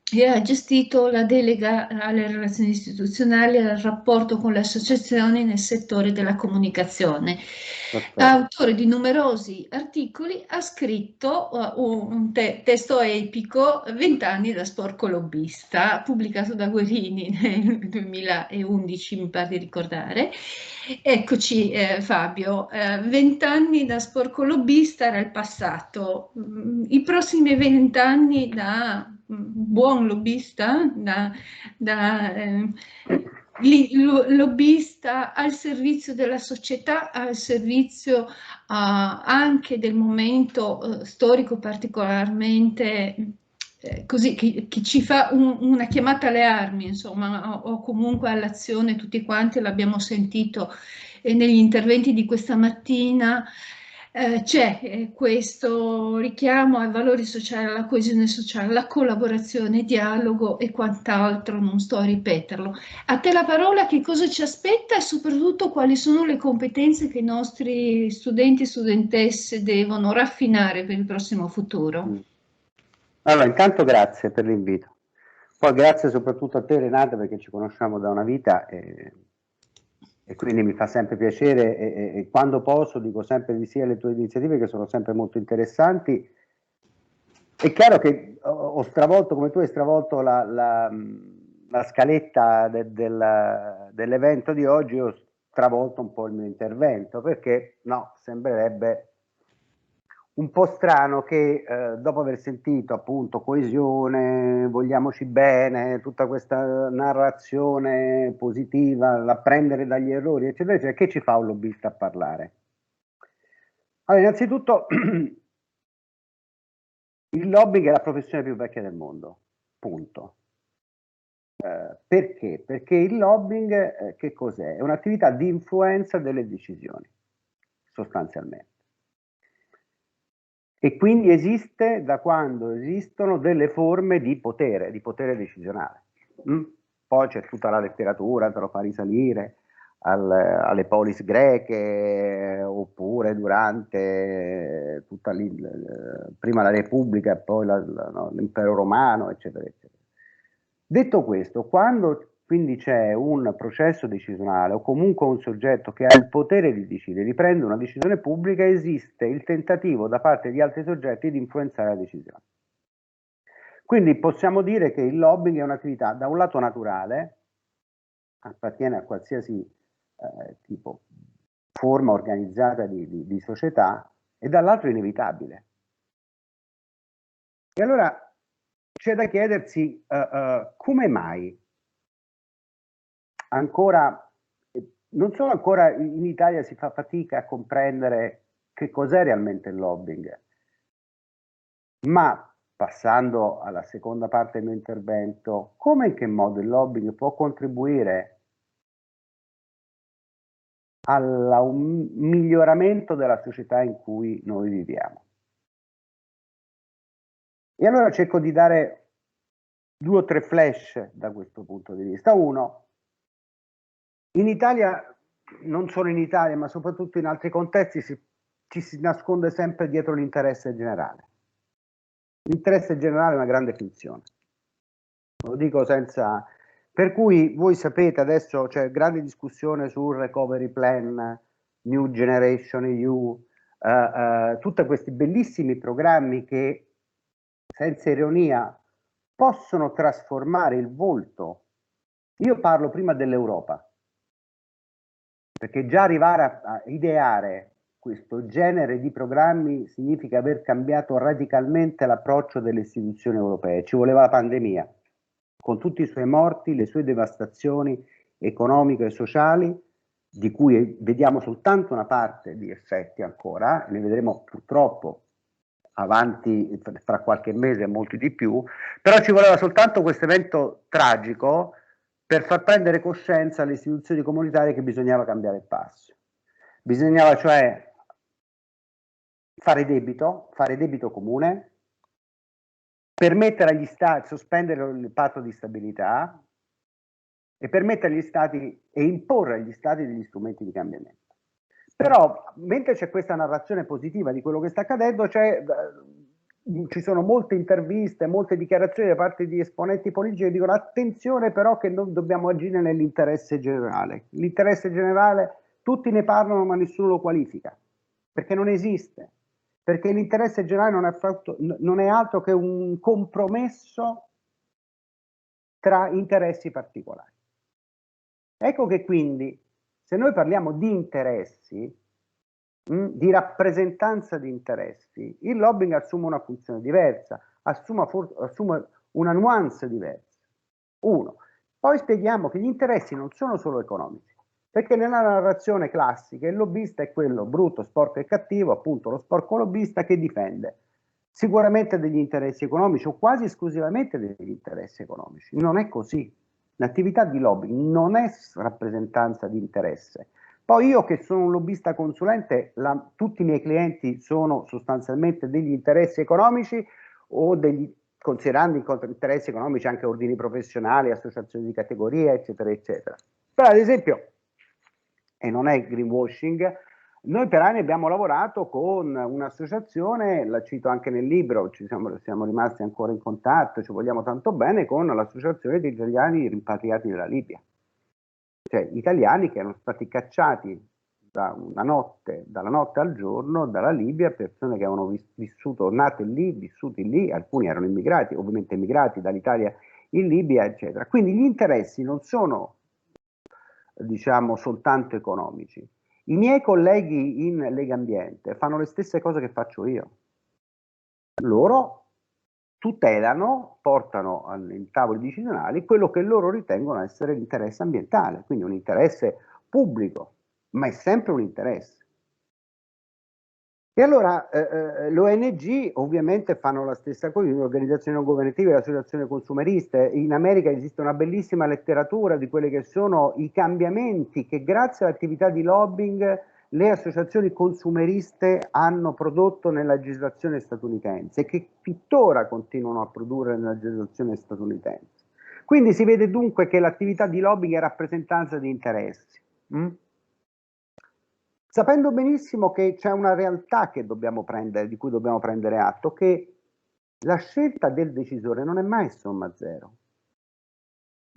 e ha gestito la delega alle relazioni istituzionali e al rapporto con le associazioni nel settore della comunicazione. Autore di numerosi articoli, ha scritto un testo epico, 20 anni da sporco lobbista, pubblicato da Guerini nel 2011, mi pare di ricordare. Eccoci Fabio, 20 anni da sporco lobbista era il passato, i prossimi 20 anni da buon lobbista, lobbista al servizio della società, al servizio anche del momento storico particolarmente così, che ci fa una chiamata alle armi, insomma, o comunque all'azione. Tutti quanti l'abbiamo sentito negli interventi di questa mattina. C'è questo richiamo ai valori sociali, alla coesione sociale, alla collaborazione, dialogo e quant'altro, non sto a ripeterlo. A te la parola, che cosa ci aspetta e soprattutto quali sono le competenze che i nostri studenti e studentesse devono raffinare per il prossimo futuro? Allora, intanto grazie per l'invito. Poi grazie soprattutto a te Renata, perché ci conosciamo da una vita e quindi mi fa sempre piacere e quando posso dico sempre di sì alle tue iniziative, che sono sempre molto interessanti. È chiaro che ho stravolto, come tu hai stravolto la scaletta dell'evento di oggi, ho stravolto un po' il mio intervento, perché no, sembrerebbe un po' strano che dopo aver sentito appunto coesione, vogliamoci bene, tutta questa narrazione positiva, l'apprendere dagli errori, eccetera, eccetera, che ci fa un lobbista a parlare? Allora, innanzitutto il lobbying è la professione più vecchia del mondo, punto. Perché? Perché il lobbying che cos'è? È un'attività di influenza delle decisioni, sostanzialmente. E quindi esiste da quando esistono delle forme di potere decisionale. Poi c'è tutta la letteratura, te lo fa risalire alle polis greche, oppure durante prima la Repubblica e poi l'impero romano, eccetera, eccetera. Detto questo, quando quindi c'è un processo decisionale o comunque un soggetto che ha il potere di decidere, di prendere una decisione pubblica, esiste il tentativo da parte di altri soggetti di influenzare la decisione. Quindi possiamo dire che il lobbying è un'attività da un lato naturale, appartiene a qualsiasi tipo forma organizzata di società, e dall'altro inevitabile. E allora c'è da chiedersi come mai ancora, non solo ancora in Italia si fa fatica a comprendere che cos'è realmente il lobbying, ma passando alla seconda parte del mio intervento, come e in che modo il lobbying può contribuire al miglioramento della società in cui noi viviamo. E allora cerco di dare 2 o 3 flash da questo punto di vista. Uno, in Italia, non solo in Italia, ma soprattutto in altri contesti, ci si nasconde sempre dietro l'interesse generale. L'interesse generale è una grande finzione. Lo dico senza... Per cui voi sapete, adesso c'è grande discussione sul recovery plan, New Generation EU, tutti questi bellissimi programmi che, senza ironia, possono trasformare il volto. Io parlo prima dell'Europa, perché già arrivare a ideare questo genere di programmi significa aver cambiato radicalmente l'approccio delle istituzioni europee. Ci voleva la pandemia, con tutti i suoi morti, le sue devastazioni economiche e sociali, di cui vediamo soltanto una parte di effetti ancora, ne vedremo purtroppo avanti fra qualche mese molti di più, però ci voleva soltanto questo evento tragico per far prendere coscienza alle istituzioni comunitarie che bisognava cambiare il passo. Bisognava cioè fare debito comune, permettere agli stati, sospendere il patto di stabilità e permettere agli stati e imporre agli stati degli strumenti di cambiamento. Però mentre c'è questa narrazione positiva di quello che sta accadendo, ci sono molte interviste, molte dichiarazioni da parte di esponenti politici che dicono attenzione però che non dobbiamo agire nell'interesse generale. L'interesse generale tutti ne parlano ma nessuno lo qualifica, perché non esiste, perché l'interesse generale non è altro che un compromesso tra interessi particolari. Ecco che quindi se noi parliamo di interessi, di rappresentanza di interessi, il lobbying assume una funzione diversa, assume una nuance diversa. Uno, poi spieghiamo che gli interessi non sono solo economici, perché nella narrazione classica il lobbista è quello brutto, sporco e cattivo, appunto lo sporco lobbista che difende sicuramente degli interessi economici o quasi esclusivamente degli interessi economici. Non è così. L'attività di lobbying non è rappresentanza di interesse. Poi io che sono un lobbista consulente, tutti i miei clienti sono sostanzialmente degli interessi economici o considerando interessi economici anche ordini professionali, associazioni di categoria, eccetera, eccetera. Però ad esempio, e non è greenwashing, Noi per anni abbiamo lavorato con un'associazione, la cito anche nel libro, siamo rimasti ancora in contatto, ci vogliamo tanto bene, con l'associazione degli italiani rimpatriati dalla Libia. Cioè italiani che erano stati cacciati dalla notte al giorno dalla Libia, persone che avevano vissuto, nate lì, vissuti lì, alcuni erano immigrati, ovviamente immigrati dall'Italia in Libia, eccetera. Quindi gli interessi non sono, diciamo, soltanto economici. I miei colleghi in Lega Ambiente fanno le stesse cose che faccio io. Loro tutelano, portano ai tavoli decisionali quello che loro ritengono essere l'interesse ambientale, quindi un interesse pubblico, ma è sempre un interesse. E allora le ONG ovviamente fanno la stessa cosa, le organizzazioni non governative, le associazioni consumeriste. In America esiste una bellissima letteratura di quelli che sono i cambiamenti che grazie all'attività di lobbying le associazioni consumeriste hanno prodotto nella legislazione statunitense e che tuttora continuano a produrre nella legislazione statunitense. Quindi si vede dunque che l'attività di lobbying è rappresentanza di interessi. Sapendo benissimo che c'è una realtà che dobbiamo prendere, di cui dobbiamo prendere atto, che la scelta del decisore non è mai somma zero.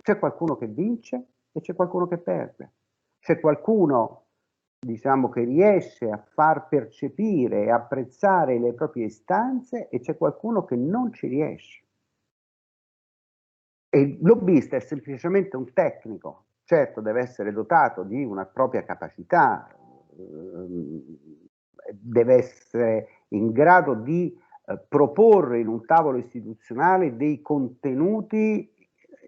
C'è qualcuno che vince e c'è qualcuno che perde. C'è qualcuno, diciamo, che riesce a far percepire e apprezzare le proprie istanze e c'è qualcuno che non ci riesce. E il lobbista è semplicemente un tecnico, certo deve essere dotato di una propria capacità, deve essere in grado di proporre in un tavolo istituzionale dei contenuti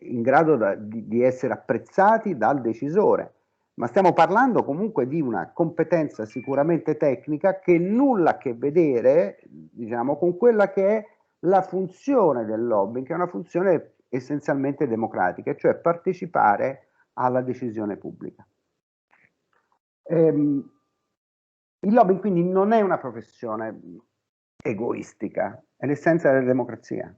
in grado di essere apprezzati dal decisore, ma stiamo parlando comunque di una competenza sicuramente tecnica che nulla a che vedere, diciamo, con quella che è la funzione del lobbying, che è una funzione essenzialmente democratica, cioè partecipare alla decisione pubblica. Il lobbying quindi non è una professione egoistica, è l'essenza della democrazia,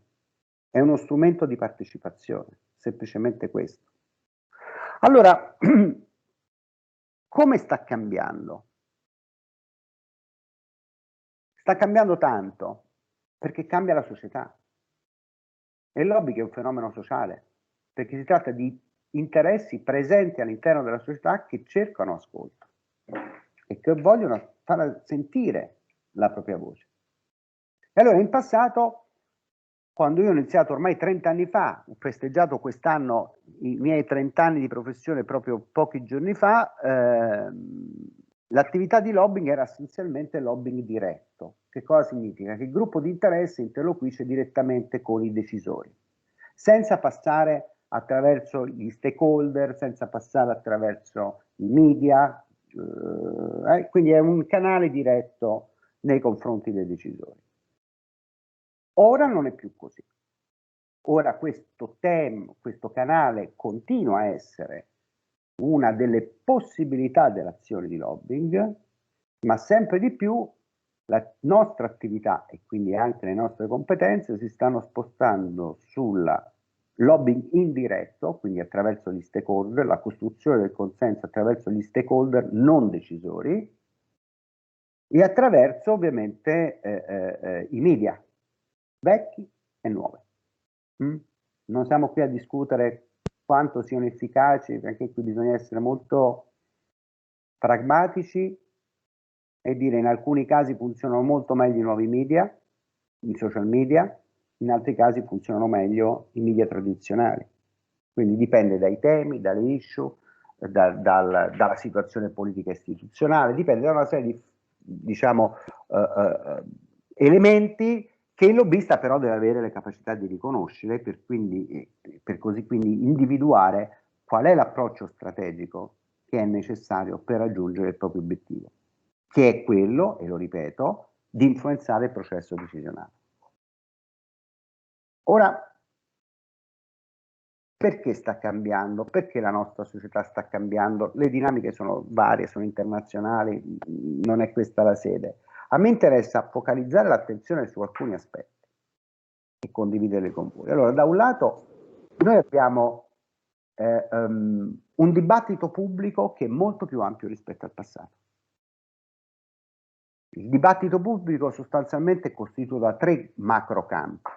è uno strumento di partecipazione, semplicemente questo. Allora, come sta cambiando? Sta cambiando tanto perché cambia la società. E il lobbying è un fenomeno sociale, perché si tratta di interessi presenti all'interno della società che cercano ascolto e che vogliono far sentire la propria voce. E allora in passato, quando io ho iniziato ormai 30 anni fa, ho festeggiato quest'anno i miei 30 anni di professione proprio pochi giorni fa, l'attività di lobbying era essenzialmente lobbying diretto. Che cosa significa? Che il gruppo di interesse interloquisce direttamente con i decisori, senza passare attraverso gli stakeholder, senza passare attraverso i media, quindi è un canale diretto nei confronti dei decisori. Ora non è più così. Ora questo canale continua a essere una delle possibilità dell'azione di lobbying, ma sempre di più la nostra attività e quindi anche le nostre competenze si stanno spostando sulla lobbying indiretto, quindi attraverso gli stakeholder, la costruzione del consenso attraverso gli stakeholder non decisori e attraverso ovviamente i media, vecchi e nuovi. Non siamo qui a discutere quanto siano efficaci, perché qui bisogna essere molto pragmatici e dire in alcuni casi funzionano molto meglio i nuovi media, i social media, in altri casi funzionano meglio i media tradizionali. Quindi dipende dai temi, dalle issue, dalla situazione politica e istituzionale, dipende da una serie di, diciamo, elementi che il lobbista però deve avere le capacità di riconoscere per così individuare qual è l'approccio strategico che è necessario per raggiungere il proprio obiettivo, che è quello, e lo ripeto, di influenzare il processo decisionale. Ora, perché sta cambiando? Perché la nostra società sta cambiando? Le dinamiche sono varie, sono internazionali, non è questa la sede. A me interessa focalizzare l'attenzione su alcuni aspetti e condividerli con voi. Allora, da un lato, noi abbiamo un dibattito pubblico che è molto più ampio rispetto al passato. Il dibattito pubblico sostanzialmente è costituito da 3 macrocampi.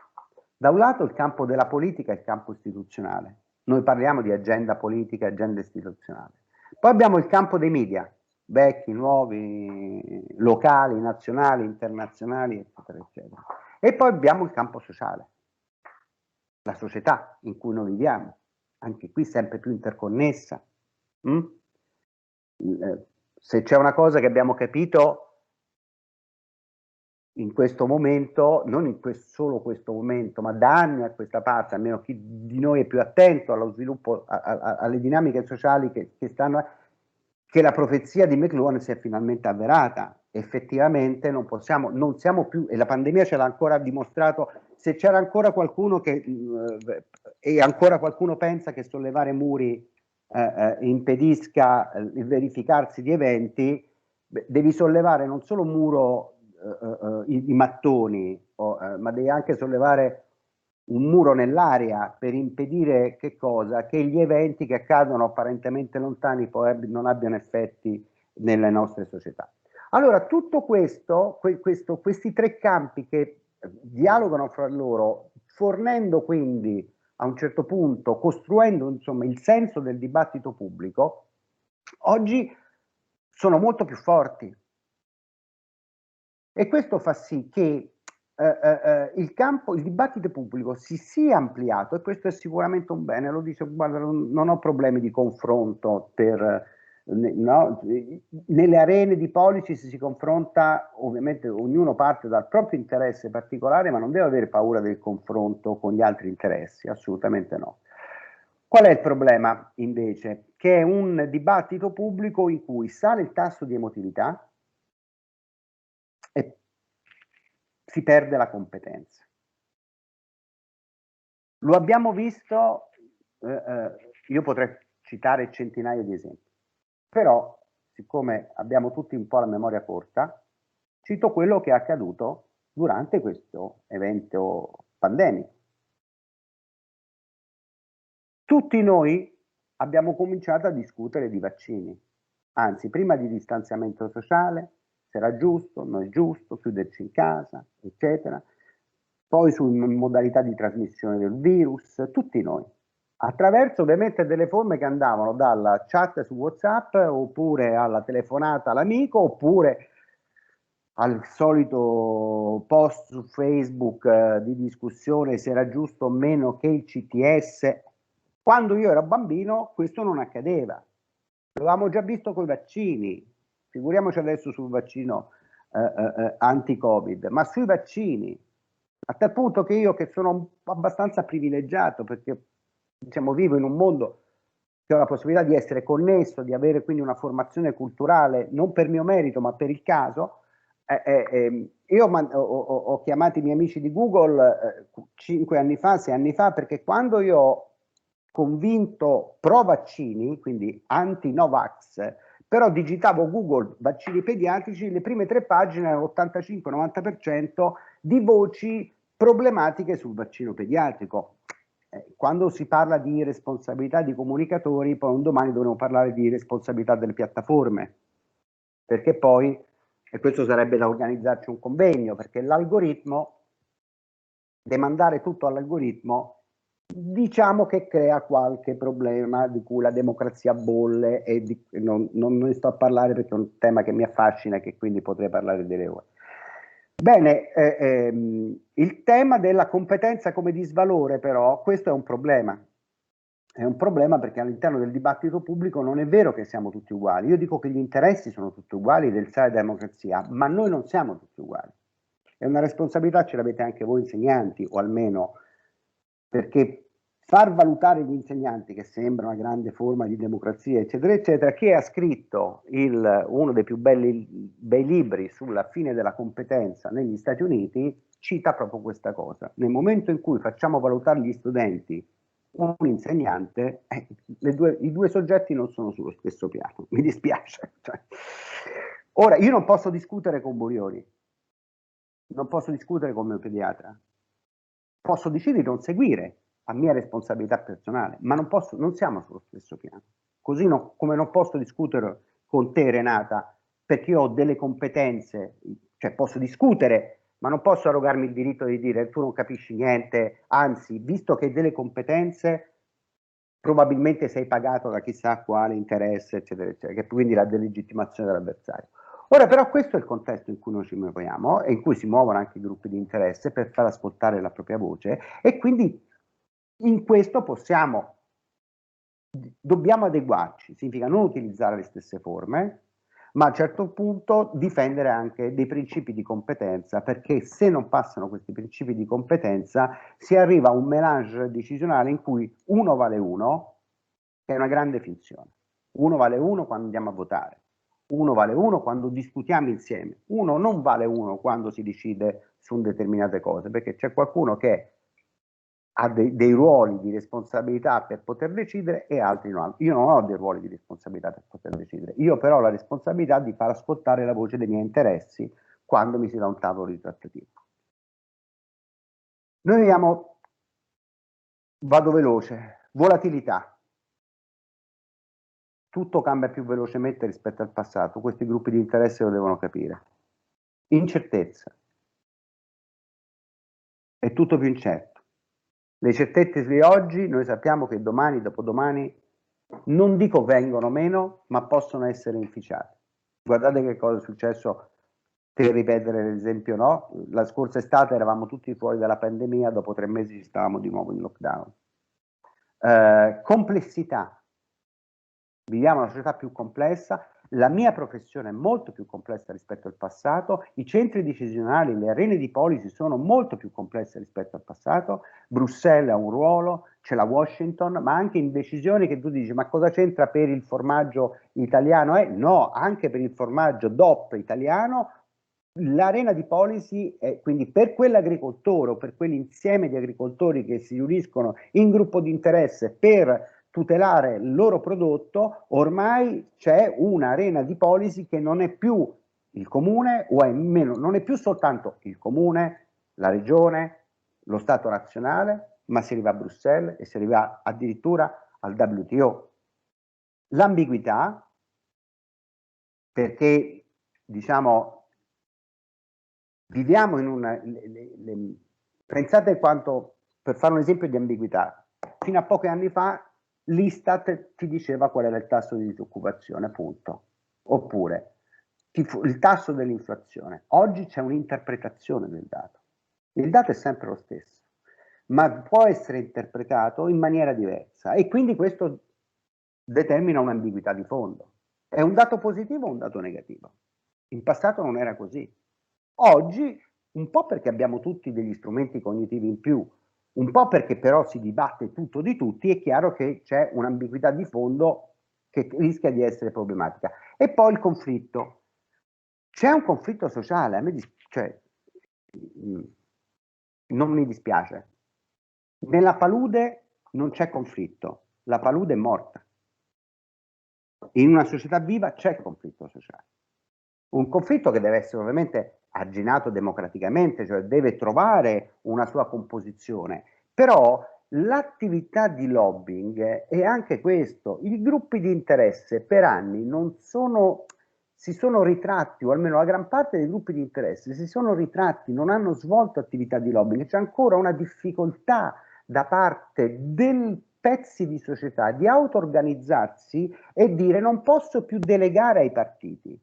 Da un lato il campo della politica e il campo istituzionale. Noi parliamo di agenda politica e agenda istituzionale. Poi abbiamo il campo dei media, vecchi, nuovi, locali, nazionali, internazionali, eccetera, eccetera. E poi abbiamo il campo sociale, la società in cui noi viviamo, anche qui sempre più interconnessa. Se c'è una cosa che abbiamo capito in questo momento, non in solo questo momento, ma da anni a questa parte, almeno chi di noi è più attento allo sviluppo, alle dinamiche sociali che stanno, che la profezia di McLuhan si è finalmente avverata. Effettivamente non siamo più, e la pandemia ce l'ha ancora dimostrato. Se c'era ancora qualcuno e ancora qualcuno pensa che sollevare muri impedisca il verificarsi di eventi, devi sollevare non solo un muro i mattoni, ma devi anche sollevare un muro nell'aria per impedire che cosa? Che gli eventi che accadono apparentemente lontani poi non abbiano effetti nelle nostre società. Allora, tutto questo, questi 3 campi che dialogano fra loro, fornendo quindi a un certo punto, costruendo insomma il senso del dibattito pubblico, oggi sono molto più forti. E questo fa sì che il dibattito pubblico si sia ampliato, e questo è sicuramente un bene. Lo dice, guarda, non ho problemi di confronto no? Nelle arene di policy si confronta, ovviamente ognuno parte dal proprio interesse particolare, ma non deve avere paura del confronto con gli altri interessi, assolutamente no. Qual è il problema invece? Che è un dibattito pubblico in cui sale il tasso di emotività e si perde la competenza. Lo abbiamo visto, io potrei citare centinaia di esempi, però siccome abbiamo tutti un po' la memoria corta, cito quello che è accaduto durante questo evento pandemico. Tutti noi abbiamo cominciato a discutere di vaccini, anzi prima di distanziamento sociale, se era giusto, non è giusto, chiuderci in casa, eccetera. Poi su modalità di trasmissione del virus, tutti noi, attraverso ovviamente delle forme che andavano dalla chat su WhatsApp, oppure alla telefonata all'amico, oppure al solito post su Facebook di discussione se era giusto o meno che il CTS. Quando io ero bambino questo non accadeva, l'avevamo già visto con i vaccini, figuriamoci adesso sul vaccino anti-Covid, ma sui vaccini, a tal punto che io, che sono abbastanza privilegiato perché diciamo vivo in un mondo che ho la possibilità di essere connesso, di avere quindi una formazione culturale non per mio merito ma per il caso, io ho chiamato i miei amici di Google 5 anni fa, 6 anni fa, perché quando io ho convinto pro vaccini, quindi anti-Novax, però digitavo Google vaccini pediatrici, le prime 3 pagine erano 85-90% di voci problematiche sul vaccino pediatrico. Quando si parla di responsabilità di comunicatori, poi un domani dovremo parlare di responsabilità delle piattaforme, perché poi, e questo sarebbe da organizzarci un convegno, perché l'algoritmo, demandare tutto all'algoritmo, diciamo che crea qualche problema di cui la democrazia bolle, e non ne sto a parlare perché è un tema che mi affascina e che quindi potrei parlare delle ore. Bene, il tema della competenza come disvalore però, questo è un problema perché all'interno del dibattito pubblico non è vero che siamo tutti uguali. Io dico che gli interessi sono tutti uguali del della democrazia, ma noi non siamo tutti uguali. È una responsabilità, ce l'avete anche voi insegnanti, o almeno perché far valutare gli insegnanti, che sembra una grande forma di democrazia, eccetera, eccetera, chi ha scritto uno dei più bei libri sulla fine della competenza negli Stati Uniti, cita proprio questa cosa. Nel momento in cui facciamo valutare gli studenti un insegnante, i due soggetti non sono sullo stesso piano, mi dispiace. Ora, io non posso discutere con Borioni, non posso discutere con il mio pediatra, posso decidere di non seguire a mia responsabilità personale, ma non siamo sullo stesso piano. Così come non posso discutere con te, Renata, perché io ho delle competenze cioè posso discutere, ma non posso arrogarmi il diritto di dire tu non capisci niente, anzi, visto che hai delle competenze, probabilmente sei pagato da chissà quale interesse, eccetera, eccetera, che quindi la delegittimazione dell'avversario. Ora però questo è il contesto in cui noi ci muoviamo e in cui si muovono anche i gruppi di interesse per far ascoltare la propria voce, e quindi in questo dobbiamo adeguarci, significa non utilizzare le stesse forme, ma a un certo punto difendere anche dei principi di competenza, perché se non passano questi principi di competenza si arriva a un mélange decisionale in cui 1 vale 1, che è una grande finzione. 1 vale 1 quando andiamo a votare, 1 vale 1 quando discutiamo insieme, 1 non vale 1 quando si decide su determinate cose, perché c'è qualcuno che ha dei ruoli di responsabilità per poter decidere e altri no. Io non ho dei ruoli di responsabilità per poter decidere, io però ho la responsabilità di far ascoltare la voce dei miei interessi quando mi si dà un tavolo di trattativa. Noi vediamo, vado veloce, volatilità. Tutto cambia più velocemente rispetto al passato, questi gruppi di interesse lo devono capire. Incertezza. È tutto più incerto. Le certezze di oggi, noi sappiamo che domani, dopodomani, non dico vengono meno, ma possono essere inficiate. Guardate che cosa è successo, per ripetere l'esempio, no? La scorsa estate eravamo tutti fuori dalla pandemia, dopo 3 mesi stavamo di nuovo in lockdown. Complessità. Viviamo una società più complessa, la mia professione è molto più complessa rispetto al passato, i centri decisionali, le arene di policy sono molto più complesse rispetto al passato, Bruxelles ha un ruolo, c'è la Washington, ma anche in decisioni che tu dici ma cosa c'entra per il formaggio italiano? No, anche per il formaggio DOP italiano l'arena di policy è quindi per quell'agricoltore o per quell'insieme di agricoltori che si riuniscono in gruppo di interesse per tutelare il loro prodotto, ormai c'è un'arena di policy che non è più il comune, o almeno non è più soltanto il comune, la regione, lo Stato nazionale, ma si arriva a Bruxelles e si arriva addirittura al WTO. L'ambiguità, perché diciamo viviamo in una... pensate quanto, per fare un esempio di ambiguità, fino a pochi anni fa l'Istat ti diceva qual era il tasso di disoccupazione, punto. Oppure il tasso dell'inflazione. Oggi c'è un'interpretazione del dato. Il dato è sempre lo stesso, ma può essere interpretato in maniera diversa e quindi questo determina un'ambiguità di fondo. È un dato positivo o un dato negativo? In passato non era così. Oggi, un po' perché abbiamo tutti degli strumenti cognitivi in più, un po' perché però si dibatte tutto di tutti, è chiaro che c'è un'ambiguità di fondo che rischia di essere problematica. E poi il conflitto. C'è un conflitto sociale, a me non mi dispiace. Nella palude non c'è conflitto, la palude è morta. In una società viva c'è conflitto sociale. Un conflitto che deve essere ovviamente arginato democraticamente, cioè deve trovare una sua composizione, però l'attività di lobbying è anche questo. I gruppi di interesse per anni si sono ritratti, o almeno la gran parte dei gruppi di interesse si sono ritratti, non hanno svolto attività di lobbying. C'è ancora una difficoltà da parte dei pezzi di società di auto-organizzarsi e dire non posso più delegare ai partiti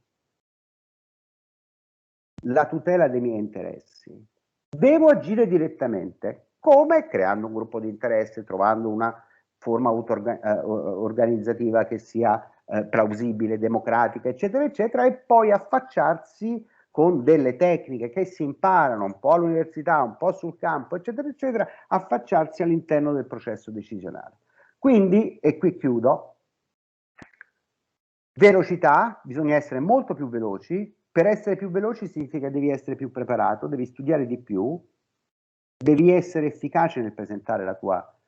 la tutela dei miei interessi, devo agire direttamente. Come? Creando un gruppo di interesse, trovando una forma organizzativa che sia plausibile, democratica, eccetera, eccetera, e poi affacciarsi con delle tecniche che si imparano un po' all'università, un po' sul campo, eccetera, eccetera, affacciarsi all'interno del processo decisionale. Quindi, e qui chiudo, velocità, bisogna essere molto più veloci. Per essere più veloci significa che devi essere più preparato, devi studiare di più, devi essere efficace nel presentare la tua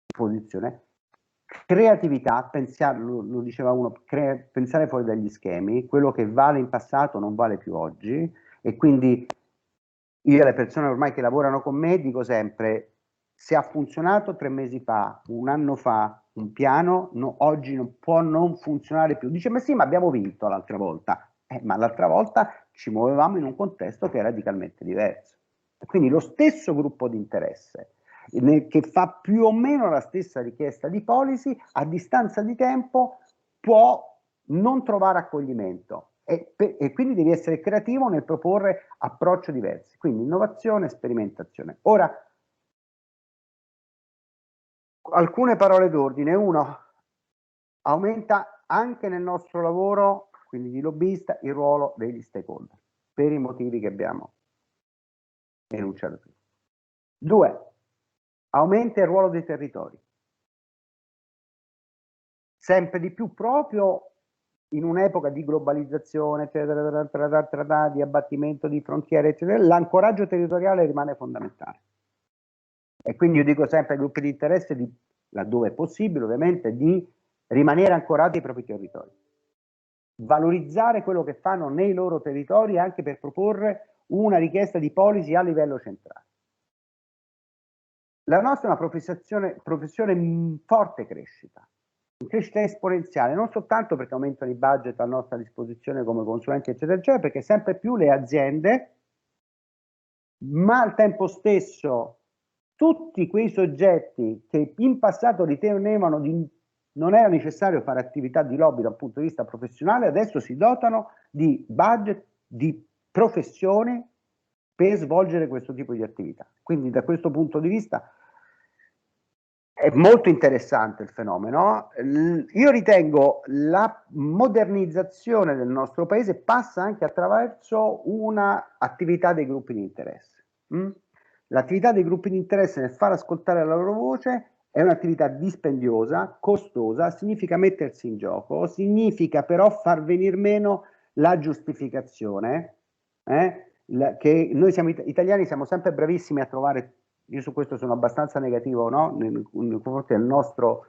posizione. Creatività, lo diceva uno, pensare fuori dagli schemi, quello che vale in passato non vale più oggi, e quindi io alle persone ormai che lavorano con me dico sempre, se ha funzionato 3 mesi fa, un anno fa, un piano, oggi non può non funzionare più. Dice, ma sì, ma abbiamo vinto l'altra volta. ma l'altra volta ci muovevamo in un contesto che è radicalmente diverso. E quindi lo stesso gruppo di interesse che fa più o meno la stessa richiesta di policy, a distanza di tempo può non trovare accoglimento e quindi devi essere creativo nel proporre approcci diversi. Quindi innovazione e sperimentazione. Ora, alcune parole d'ordine. Uno, aumenta anche nel nostro lavoro, quindi di lobbista, il ruolo degli stakeholder, per i motivi che abbiamo enunciato prima. Due, aumenta il ruolo dei territori. Sempre di più proprio in un'epoca di globalizzazione, eccetera, di abbattimento di frontiere, eccetera, l'ancoraggio territoriale rimane fondamentale. E quindi io dico sempre ai gruppi di interesse, laddove è possibile ovviamente, di rimanere ancorati ai propri territori. Valorizzare quello che fanno nei loro territori anche per proporre una richiesta di policy a livello centrale. La nostra è una professione in forte crescita esponenziale, non soltanto perché aumentano i budget a nostra disposizione come consulenti, eccetera, eccetera, perché sempre più le aziende, ma al tempo stesso tutti quei soggetti che in passato ritenevano non era necessario fare attività di lobby dal punto di vista professionale, adesso si dotano di budget, di professioni per svolgere questo tipo di attività. Quindi da questo punto di vista è molto interessante il fenomeno. Io ritengo la modernizzazione del nostro paese passa anche attraverso una attività dei gruppi di interesse. L'attività dei gruppi di interesse nel far ascoltare la loro voce è un'attività dispendiosa, costosa, significa mettersi in gioco, significa però far venir meno la giustificazione, che noi italiani siamo sempre bravissimi a trovare. Io su questo sono abbastanza negativo, no? Nei confronti del nostro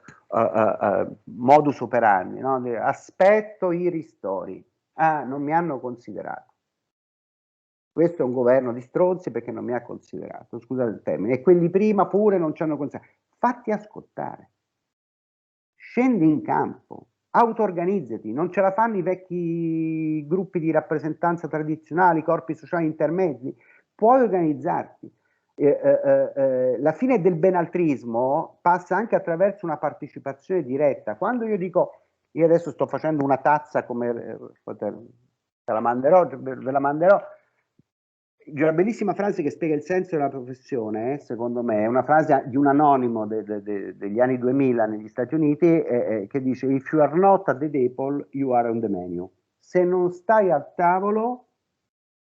modus operandi, no? Aspetto i ristori. Ah, non mi hanno considerato. Questo è un governo di stronzi perché non mi ha considerato, scusate il termine, e quelli prima pure non ci hanno considerato. Fatti ascoltare. Scendi in campo, auto-organizzati, non ce la fanno i vecchi gruppi di rappresentanza tradizionali, corpi sociali intermedi, puoi organizzarti. La fine del benaltrismo passa anche attraverso una partecipazione diretta. Quando io dico, io adesso sto facendo una tazza come ve la manderò, c'è una bellissima frase che spiega il senso della professione, secondo me, è una frase di un anonimo degli anni 2000 negli Stati Uniti che dice: "If you are not at the table, you are on the menu". Se non stai al tavolo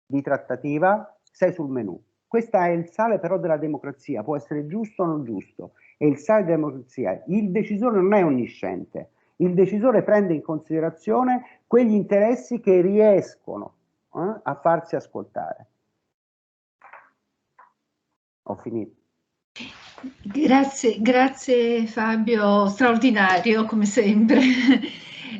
di trattativa, sei sul menù. Questo è il sale però della democrazia, può essere giusto o non giusto, è il sale della democrazia. Il decisore non è onnisciente, il decisore prende in considerazione quegli interessi che riescono a farsi ascoltare. Ho finito. Grazie Fabio, straordinario come sempre.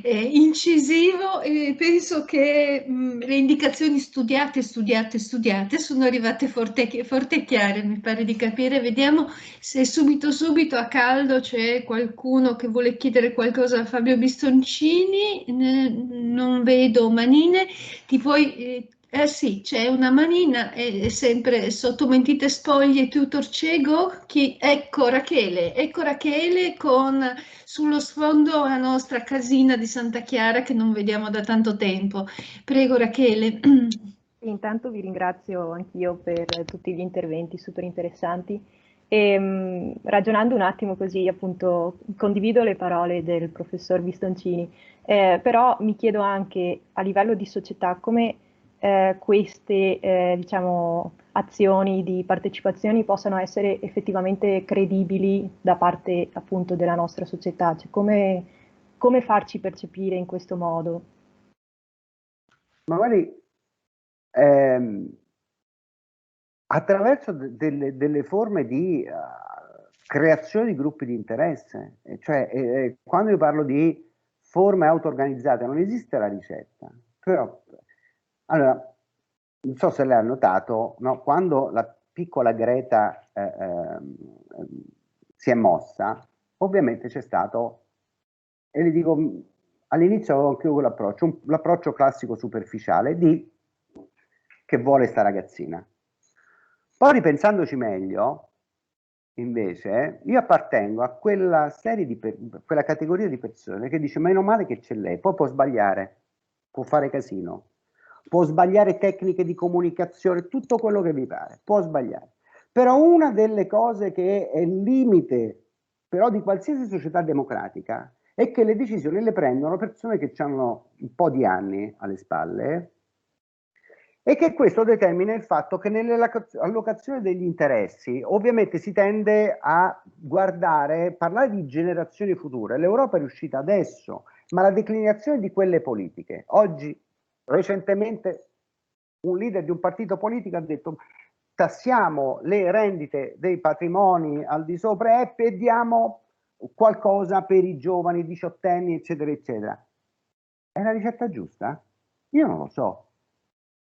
Incisivo, e penso che le indicazioni studiate sono arrivate forte e chiare, mi pare di capire. Vediamo se subito a caldo c'è qualcuno che vuole chiedere qualcosa a Fabio Bistoncini. Non vedo manine. Ti puoi sì, c'è una manina, è sempre sotto mentite spoglie, tutor cieco. Ecco Rachele con sullo sfondo la nostra casina di Santa Chiara che non vediamo da tanto tempo. Prego Rachele. Intanto vi ringrazio anch'io per tutti gli interventi super interessanti e ragionando un attimo così, appunto, condivido le parole del professor Bistoncini, però mi chiedo anche a livello di società come queste diciamo, azioni di partecipazione possano essere effettivamente credibili da parte appunto della nostra società, cioè come farci percepire in questo modo? Magari attraverso delle forme di creazione di gruppi di interesse, cioè quando io parlo di forme auto-organizzate non esiste la ricetta, però allora non so se lei ha notato, no? Quando la piccola Greta si è mossa, ovviamente c'è stato, e le dico all'inizio avevo anche io quell'approccio, l'approccio classico superficiale di che vuole sta ragazzina. Poi ripensandoci meglio, invece, io appartengo a quella serie di quella categoria di persone che dice meno male che c'è lei, poi può sbagliare, può fare casino, può sbagliare tecniche di comunicazione, tutto quello che vi pare, può sbagliare. Però una delle cose che è il limite però di qualsiasi società democratica è che le decisioni le prendono persone che hanno un po' di anni alle spalle e che questo determina il fatto che nell'allocazione degli interessi ovviamente si tende a parlare di generazioni future. L'Europa è riuscita adesso, ma la declinazione di quelle politiche. Oggi, recentemente, un leader di un partito politico ha detto tassiamo le rendite dei patrimoni al di sopra e diamo qualcosa per i giovani, diciottenni, eccetera, eccetera. È la ricetta giusta? Io non lo so.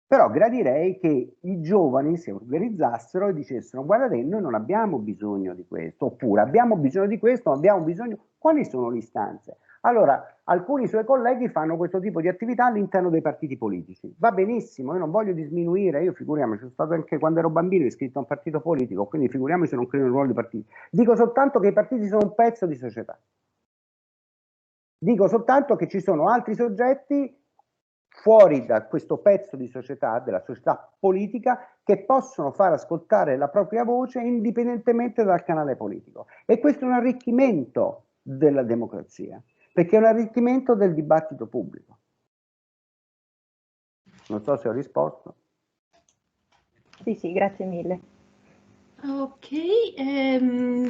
Però gradirei che i giovani si organizzassero e dicessero guardate, noi non abbiamo bisogno di questo, oppure abbiamo bisogno di questo, ma abbiamo bisogno... Quali sono le istanze? Allora, alcuni suoi colleghi fanno questo tipo di attività all'interno dei partiti politici. Va benissimo, io non voglio disminuire, io figuriamoci, sono stato anche quando ero bambino iscritto a un partito politico, quindi figuriamoci se non credo in un ruolo di partiti. Dico soltanto che i partiti sono un pezzo di società. Dico soltanto che ci sono altri soggetti fuori da questo pezzo di società, della società politica, che possono far ascoltare la propria voce indipendentemente dal canale politico. E questo è un arricchimento della democrazia, perché è un arricchimento del dibattito pubblico. Non so se ho risposto. Sì, grazie mille. Ok,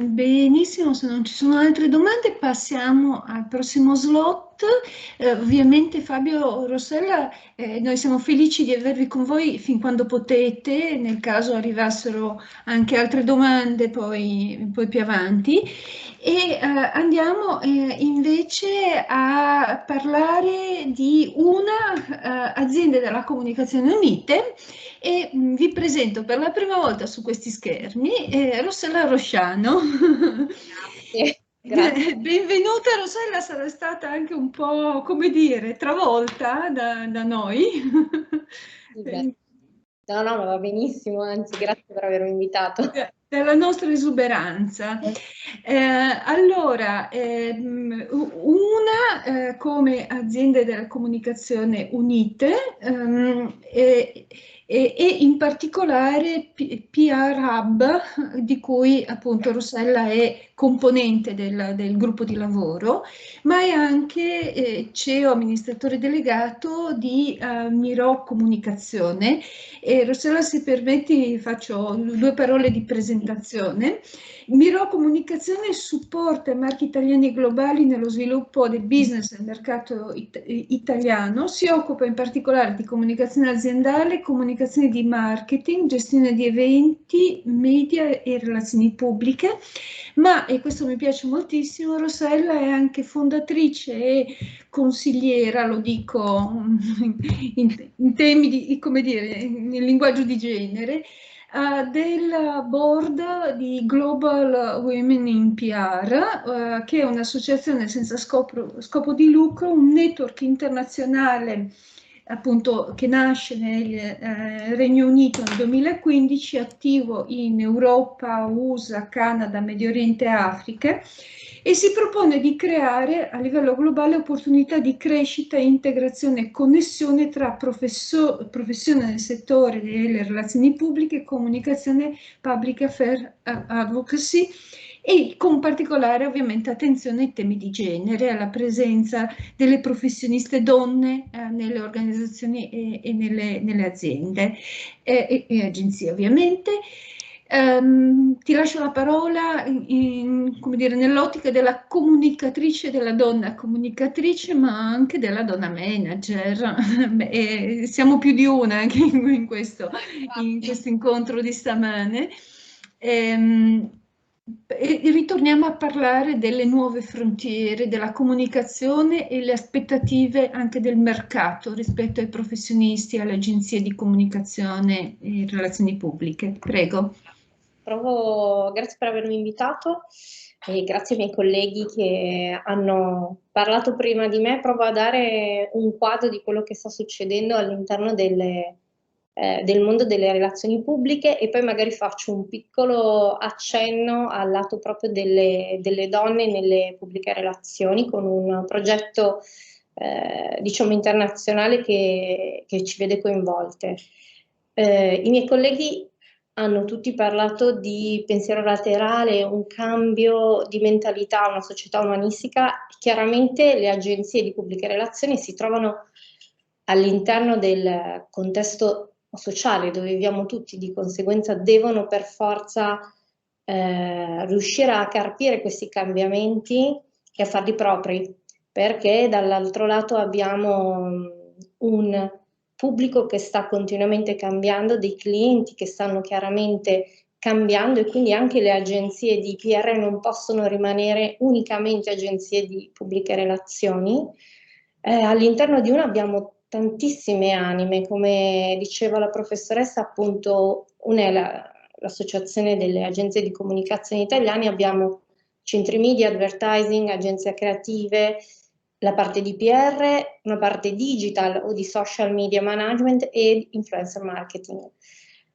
benissimo, se non ci sono altre domande passiamo al prossimo slot. Ovviamente Fabio, Rossella, noi siamo felici di avervi con voi fin quando potete, nel caso arrivassero anche altre domande poi più avanti. E andiamo invece a parlare di una azienda della Comunicazione Unite e vi presento per la prima volta su questi schermi Rossella Rosciano. Grazie. Benvenuta Rossella, sarà stata anche un po', come dire, travolta da noi. No, ma va benissimo, anzi grazie per avermi invitato. Della nostra esuberanza. Allora, una come aziende della Comunicazione Unite e in particolare PR Hub, di cui appunto Rossella è componente del gruppo di lavoro, ma è anche CEO, amministratore delegato di Miro Comunicazione. E Rossella, se permetti, faccio 2 parole di presentazione. Miro Comunicazione supporta i marchi italiani e globali nello sviluppo del business nel mercato italiano, si occupa in particolare di comunicazione aziendale, comunicazione di marketing, gestione di eventi, media e relazioni pubbliche, ma, e questo mi piace moltissimo, Rossella è anche fondatrice e consigliera, lo dico in temi di, come dire, nel linguaggio di genere, del board di Global Women in PR, che è un'associazione senza scopo di lucro, un network internazionale appunto che nasce nel Regno Unito nel 2015, attivo in Europa, USA, Canada, Medio Oriente e Africa, e si propone di creare a livello globale opportunità di crescita, integrazione e connessione tra professione nel settore delle relazioni pubbliche, comunicazione, public affairs, advocacy, e con particolare ovviamente attenzione ai temi di genere, alla presenza delle professioniste donne nelle organizzazioni e nelle aziende e agenzie ovviamente. Ti lascio la parola come dire, nell'ottica della comunicatrice, della donna comunicatrice, ma anche della donna manager. Beh, siamo più di una anche in questo incontro di stamane. E ritorniamo a parlare delle nuove frontiere della comunicazione e le aspettative anche del mercato rispetto ai professionisti, alle agenzie di comunicazione e relazioni pubbliche. Prego. Grazie per avermi invitato. e grazie ai miei colleghi che hanno parlato prima di me. Provo a dare un quadro di quello che sta succedendo all'interno del mondo delle relazioni pubbliche e poi magari faccio un piccolo accenno al lato proprio delle donne nelle pubbliche relazioni con un progetto diciamo internazionale che ci vede coinvolte. I miei colleghi hanno tutti parlato di pensiero laterale, un cambio di mentalità, una società umanistica. Chiaramente le agenzie di pubbliche relazioni si trovano all'interno del contesto sociale dove viviamo tutti, di conseguenza devono per forza riuscire a carpire questi cambiamenti e a farli propri, perché dall'altro lato abbiamo un pubblico che sta continuamente cambiando, dei clienti che stanno chiaramente cambiando e quindi anche le agenzie di PR non possono rimanere unicamente agenzie di pubbliche relazioni. All'interno di una abbiamo tantissime anime, come diceva la professoressa, appunto una è l'associazione delle agenzie di comunicazione italiane, abbiamo centri media, advertising, agenzie creative, la parte di PR, una parte digital o di social media management e influencer marketing.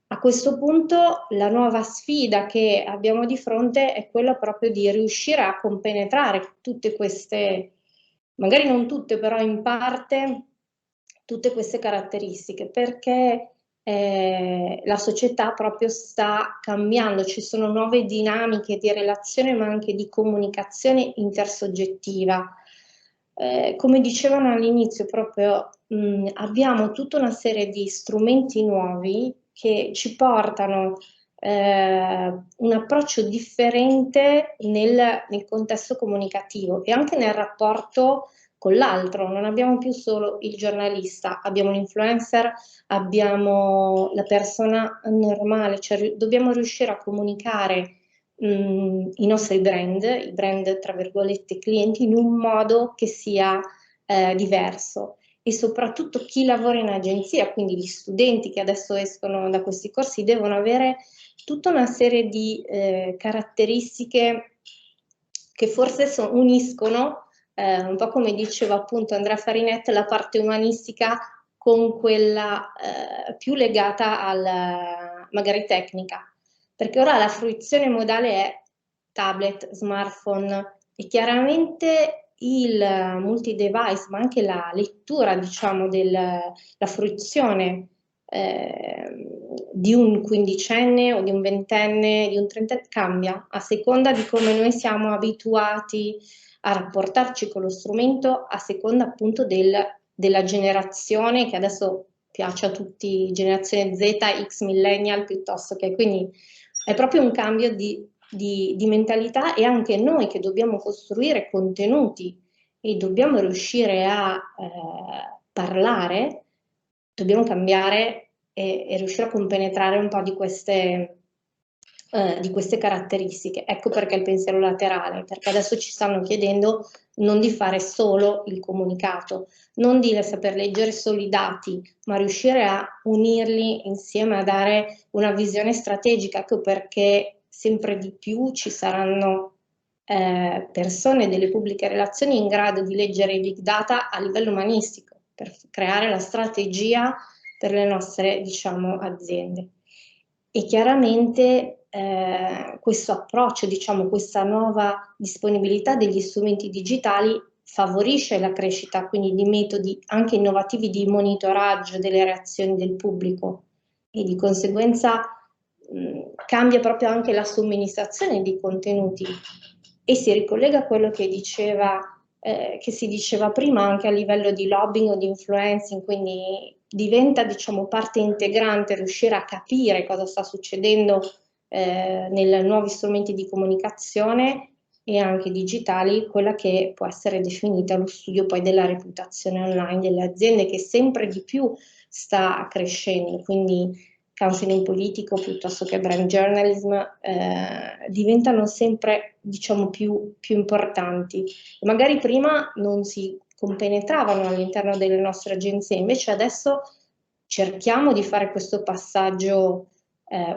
A questo punto la nuova sfida che abbiamo di fronte è quella proprio di riuscire a compenetrare tutte queste, magari non tutte, però in parte, tutte queste caratteristiche, perché la società proprio sta cambiando, ci sono nuove dinamiche di relazione ma anche di comunicazione intersoggettiva. Come dicevano all'inizio, proprio abbiamo tutta una serie di strumenti nuovi che ci portano un approccio differente nel contesto comunicativo e anche nel rapporto con l'altro. Non abbiamo più solo il giornalista, abbiamo l'influencer, abbiamo la persona normale, cioè dobbiamo riuscire a comunicare i nostri brand, i brand tra virgolette clienti, in un modo che sia diverso. E soprattutto chi lavora in agenzia, quindi gli studenti che adesso escono da questi corsi, devono avere tutta una serie di caratteristiche che forse uniscono, un po' come diceva appunto Andrea Farinet, la parte umanistica con quella più legata alla magari tecnica. Perché ora la fruizione modale è tablet, smartphone e chiaramente il multi-device, ma anche la lettura, diciamo, la fruizione di un quindicenne o di un ventenne, di un trentenne, cambia a seconda di come noi siamo abituati a rapportarci con lo strumento, a seconda appunto della generazione che adesso piace a tutti, generazione Z, X millennial piuttosto che, quindi è proprio un cambio di mentalità e anche noi che dobbiamo costruire contenuti e dobbiamo riuscire a parlare, dobbiamo cambiare e riuscire a compenetrare un po' di queste caratteristiche. Ecco perché il pensiero laterale, perché adesso ci stanno chiedendo non di fare solo il comunicato, non di saper leggere solo i dati, ma riuscire a unirli insieme, a dare una visione strategica, ecco perché sempre di più ci saranno persone delle pubbliche relazioni in grado di leggere i big data a livello umanistico per creare la strategia per le nostre, diciamo, aziende. E chiaramente questo approccio, diciamo, questa nuova disponibilità degli strumenti digitali favorisce la crescita quindi di metodi anche innovativi di monitoraggio delle reazioni del pubblico e di conseguenza cambia proprio anche la somministrazione di contenuti e si ricollega a quello che si diceva prima anche a livello di lobbying o di influencing, quindi diventa, diciamo, parte integrante riuscire a capire cosa sta succedendo nei nuovi strumenti di comunicazione e anche digitali, quella che può essere definita lo studio poi della reputazione online delle aziende, che sempre di più sta crescendo, quindi counseling politico piuttosto che brand journalism diventano sempre, diciamo, più importanti. Magari prima non si compenetravano all'interno delle nostre agenzie, invece adesso cerchiamo di fare questo passaggio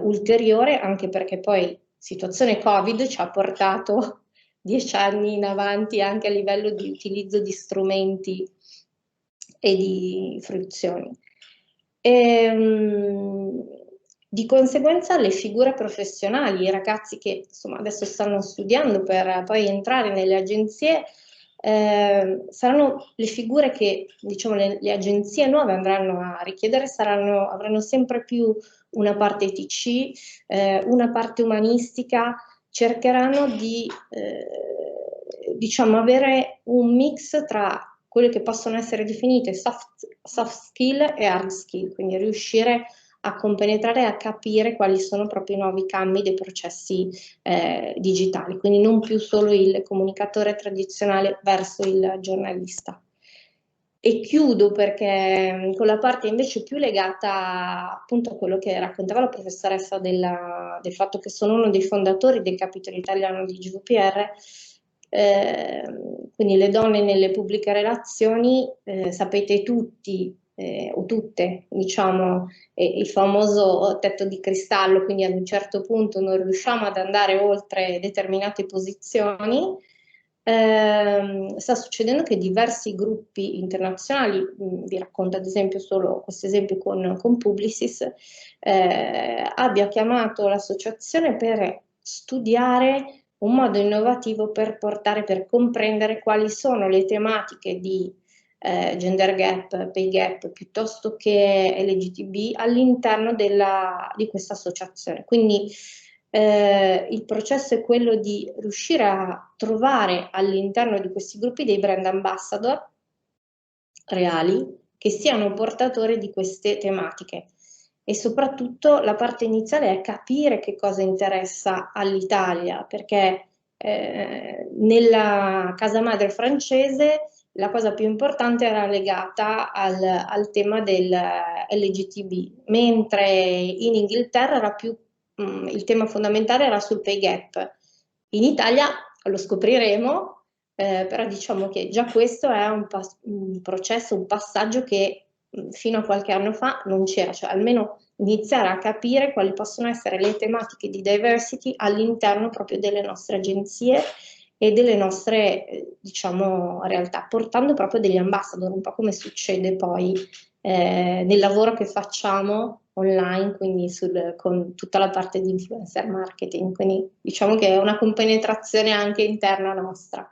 ulteriore, anche perché poi situazione Covid ci ha portato 10 anni in avanti anche a livello di utilizzo di strumenti e di fruizioni. Di conseguenza le figure professionali, i ragazzi che insomma adesso stanno studiando per poi entrare nelle agenzie, saranno le figure che, diciamo, le agenzie nuove andranno a richiedere, avranno sempre più una parte TC, una parte umanistica, cercheranno di diciamo avere un mix tra quelle che possono essere definite soft skill e hard skill, quindi riuscire a compenetrare e a capire quali sono proprio i nuovi cambi dei processi digitali, quindi non più solo il comunicatore tradizionale verso il giornalista. E chiudo perché con la parte invece più legata appunto a quello che raccontava la professoressa del fatto che sono uno dei fondatori del capitolo italiano di GVPR, quindi le donne nelle pubbliche relazioni, sapete tutti o tutte, diciamo, il famoso tetto di cristallo, quindi ad un certo punto non riusciamo ad andare oltre determinate posizioni. Sta succedendo che diversi gruppi internazionali, vi racconto ad esempio solo questo esempio con Publicis, abbia chiamato l'associazione per studiare un modo innovativo per comprendere quali sono le tematiche di gender gap, pay gap, piuttosto che LGTB all'interno di questa associazione. Quindi il processo è quello di riuscire a trovare all'interno di questi gruppi dei brand ambassador reali che siano portatori di queste tematiche. E soprattutto la parte iniziale è capire che cosa interessa all'Italia, perché nella casa madre francese la cosa più importante era legata al tema del LGTB, mentre in Inghilterra era più, il tema fondamentale era sul pay gap. In Italia lo scopriremo, però diciamo che già questo è un processo, un passaggio che fino a qualche anno fa non c'era, cioè almeno iniziare a capire quali possono essere le tematiche di diversity all'interno proprio delle nostre agenzie e delle nostre, diciamo, realtà, portando proprio degli ambassador, un po' come succede poi nel lavoro che facciamo online, quindi con tutta la parte di influencer marketing, quindi diciamo che è una compenetrazione anche interna nostra.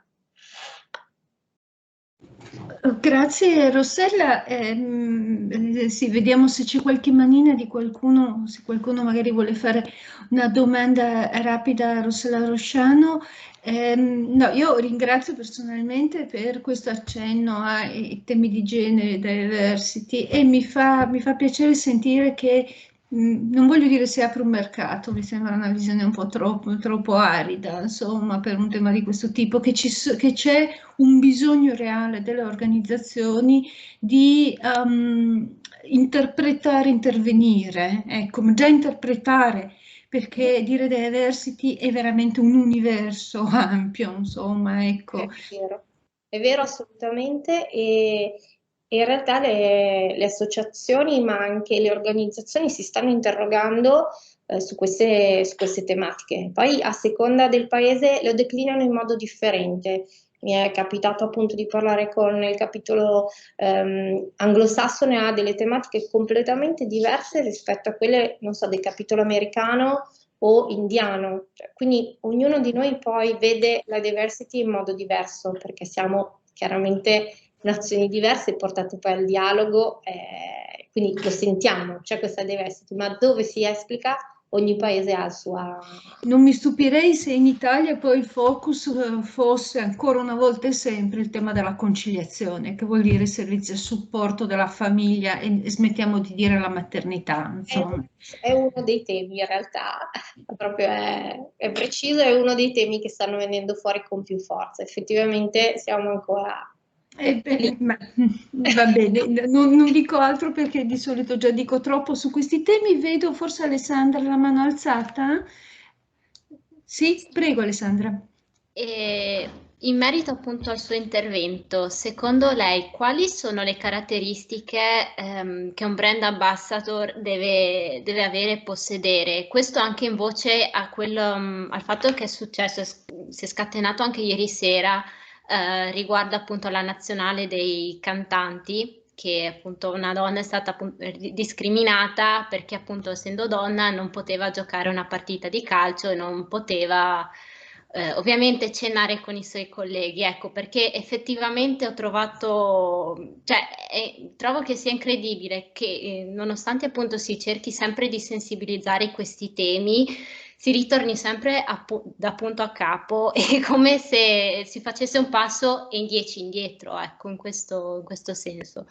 Grazie Rossella, sì, vediamo se c'è qualche manina di qualcuno, se qualcuno magari vuole fare una domanda rapida a Rossella Rosciano. No, io ringrazio personalmente per questo accenno ai temi di genere e diversity e mi fa piacere sentire che non voglio dire si apre un mercato, mi sembra una visione un po' troppo arida, insomma, per un tema di questo tipo, che c'è un bisogno reale delle organizzazioni di interpretare, intervenire, ecco, già interpretare, perché dire diversity è veramente un universo ampio, insomma, ecco. È vero assolutamente, e in realtà le associazioni ma anche le organizzazioni si stanno interrogando su queste tematiche. Poi a seconda del paese lo declinano in modo differente. Mi è capitato appunto di parlare con il capitolo anglosassone, ha delle tematiche completamente diverse rispetto a quelle, non so, del capitolo americano o indiano, quindi ognuno di noi poi vede la diversity in modo diverso, perché siamo chiaramente nazioni diverse portate poi al dialogo, quindi lo sentiamo, c'è questa diversity, ma dove si esplica ogni paese ha il suo. Non mi stupirei se in Italia poi il focus fosse ancora una volta e sempre il tema della conciliazione, che vuol dire servizio e supporto della famiglia e smettiamo di dire la maternità. Insomma. È uno dei temi in realtà, proprio è preciso, è uno dei temi che stanno venendo fuori con più forza. Effettivamente siamo ancora... va bene, non dico altro perché di solito già dico troppo su questi temi. Vedo forse Alessandra la mano alzata. Sì, prego Alessandra. In merito appunto al suo intervento, secondo lei quali sono le caratteristiche che un brand ambassador deve avere e possedere? Questo anche in voce a al fatto che è successo, si è scatenato anche ieri sera riguardo appunto alla nazionale dei cantanti, che appunto una donna è stata discriminata perché appunto essendo donna non poteva giocare una partita di calcio e non poteva ovviamente cenare con i suoi colleghi, ecco, perché effettivamente ho trovato, cioè, trovo che sia incredibile che nonostante appunto si cerchi sempre di sensibilizzare questi temi, si ritorni sempre da punto a capo, è come se si facesse un passo e 10 indietro, ecco, in questo senso.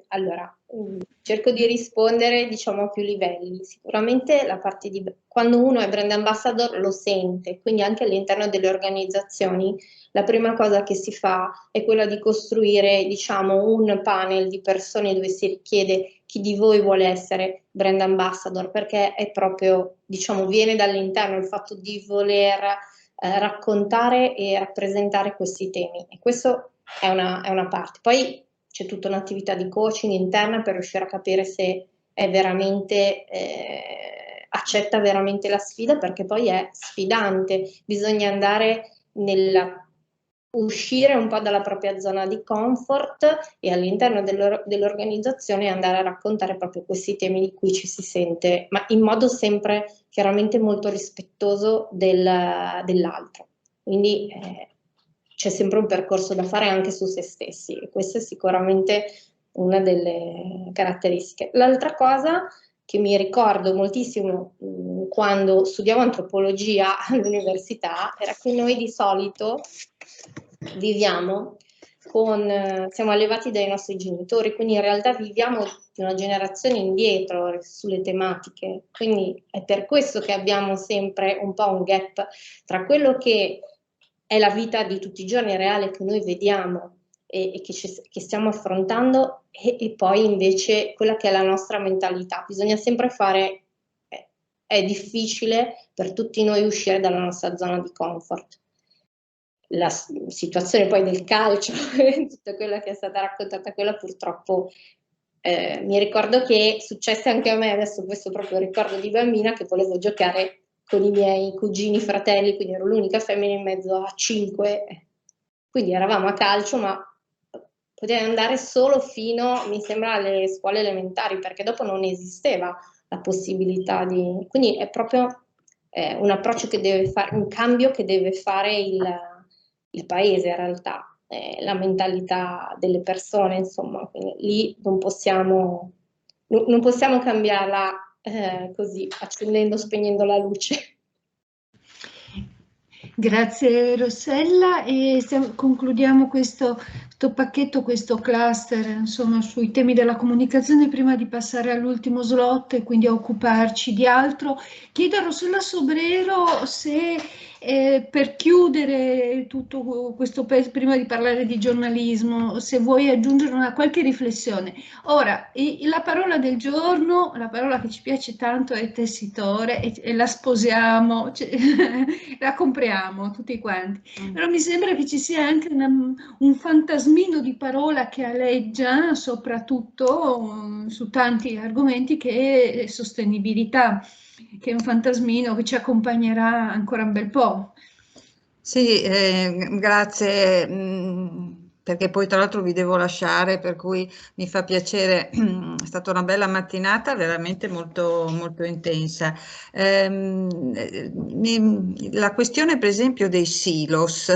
Allora, cerco di rispondere, diciamo, a più livelli. Sicuramente la parte di quando uno è brand ambassador lo sente, quindi anche all'interno delle organizzazioni la prima cosa che si fa è quella di costruire, diciamo, un panel di persone dove si richiede chi di voi vuole essere brand ambassador, perché è proprio, diciamo, viene dall'interno il fatto di voler raccontare e rappresentare questi temi. E questo è una parte. Poi c'è tutta un'attività di coaching interna per riuscire a capire se è veramente accetta veramente la sfida, perché poi è sfidante, bisogna andare uscire un po' dalla propria zona di comfort e all'interno dell'organizzazione andare a raccontare proprio questi temi di cui ci si sente, ma in modo sempre chiaramente molto rispettoso dell'altro. Quindi c'è sempre un percorso da fare anche su se stessi e questa è sicuramente una delle caratteristiche. L'altra cosa che mi ricordo moltissimo quando studiavo antropologia all'università era che noi di solito viviamo siamo allevati dai nostri genitori, quindi in realtà viviamo di una generazione indietro sulle tematiche, quindi è per questo che abbiamo sempre un po' un gap tra quello che è la vita di tutti i giorni reale che noi vediamo e che stiamo affrontando e poi invece quella che è la nostra mentalità. Bisogna sempre fare, è difficile per tutti noi uscire dalla nostra zona di comfort. La situazione poi del calcio, tutta quella che è stata raccontata, quella purtroppo mi ricordo che successe anche a me, adesso questo proprio ricordo di bambina, che volevo giocare con i miei cugini fratelli, quindi ero l'unica femmina in mezzo a 5, quindi eravamo a calcio, ma poteva andare solo fino, mi sembra, alle scuole elementari, perché dopo non esisteva la possibilità di... Quindi è proprio un approccio che deve fare, un cambio che deve fare il paese in realtà, la mentalità delle persone, insomma, quindi lì non possiamo cambiarla così, accendendo, spegnendo la luce. Grazie Rossella e concludiamo questo pacchetto, questo cluster, insomma, sui temi della comunicazione prima di passare all'ultimo slot e quindi a occuparci di altro. Chiedo a Rossella Sobrero se per chiudere tutto questo prima di parlare di giornalismo, se vuoi aggiungere qualche riflessione. Ora, la parola del giorno, la parola che ci piace tanto è tessitore e la sposiamo, cioè, la compriamo tutti quanti, però mi sembra che ci sia anche un fantasmino di parola che aleggia soprattutto su tanti argomenti, che è sostenibilità, che è un fantasmino che ci accompagnerà ancora un bel po'. Sì, grazie, perché poi tra l'altro vi devo lasciare, per cui mi fa piacere, è stata una bella mattinata, veramente molto, molto intensa. La questione per esempio dei silos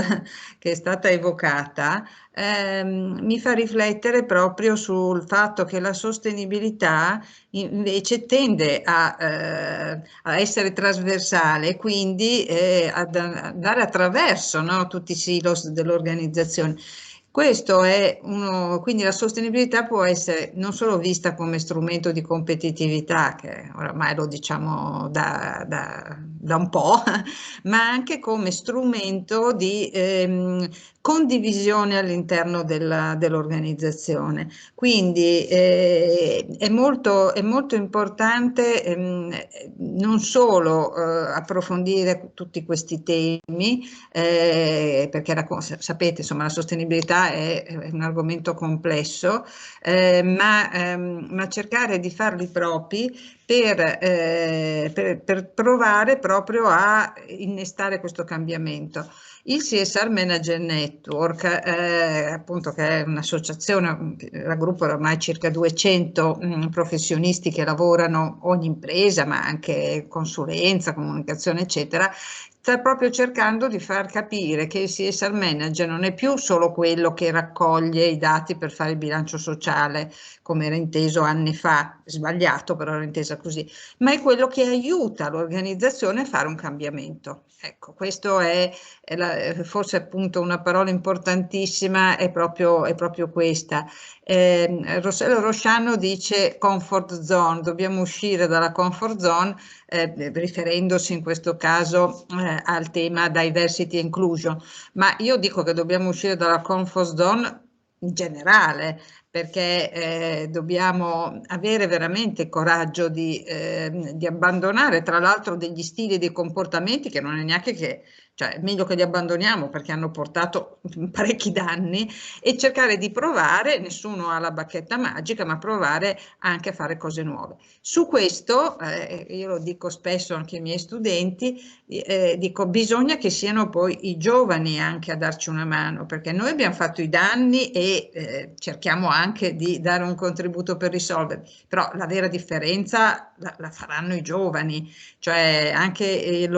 che è stata evocata, mi fa riflettere proprio sul fatto che la sostenibilità invece tende a essere trasversale, quindi ad andare attraverso, no, tutti i silos dell'organizzazione. Questo è quindi la sostenibilità può essere non solo vista come strumento di competitività, che oramai lo diciamo da un po', ma anche come strumento di condivisione all'interno dell'organizzazione. Quindi è molto importante non solo approfondire tutti questi temi, perché sapete, insomma, la sostenibilità è un argomento complesso, ma cercare di farli propri per provare proprio a innestare questo cambiamento. Il CSR Manager Network, appunto, che è un'associazione, raggruppa ormai circa 200 professionisti che lavorano ogni impresa, ma anche consulenza, comunicazione, eccetera, sta proprio cercando di far capire che il CSR Manager non è più solo quello che raccoglie i dati per fare il bilancio sociale, come era inteso anni fa, sbagliato però era intesa così, ma è quello che aiuta l'organizzazione a fare un cambiamento. Ecco, questo è forse appunto una parola importantissima, è proprio questa. Rossello Rosciano dice comfort zone, dobbiamo uscire dalla comfort zone, riferendosi in questo caso al tema diversity and inclusion, ma io dico che dobbiamo uscire dalla comfort zone in generale, perché dobbiamo avere veramente coraggio di abbandonare, tra l'altro, degli stili e dei comportamenti che non è neanche che, cioè è meglio che li abbandoniamo perché hanno portato parecchi danni, e cercare di provare, nessuno ha la bacchetta magica, ma provare anche a fare cose nuove. Su questo, io lo dico spesso anche ai miei studenti, dico bisogna che siano poi i giovani anche a darci una mano, perché noi abbiamo fatto i danni e cerchiamo anche di dare un contributo per risolverli, però la vera differenza la faranno i giovani, cioè anche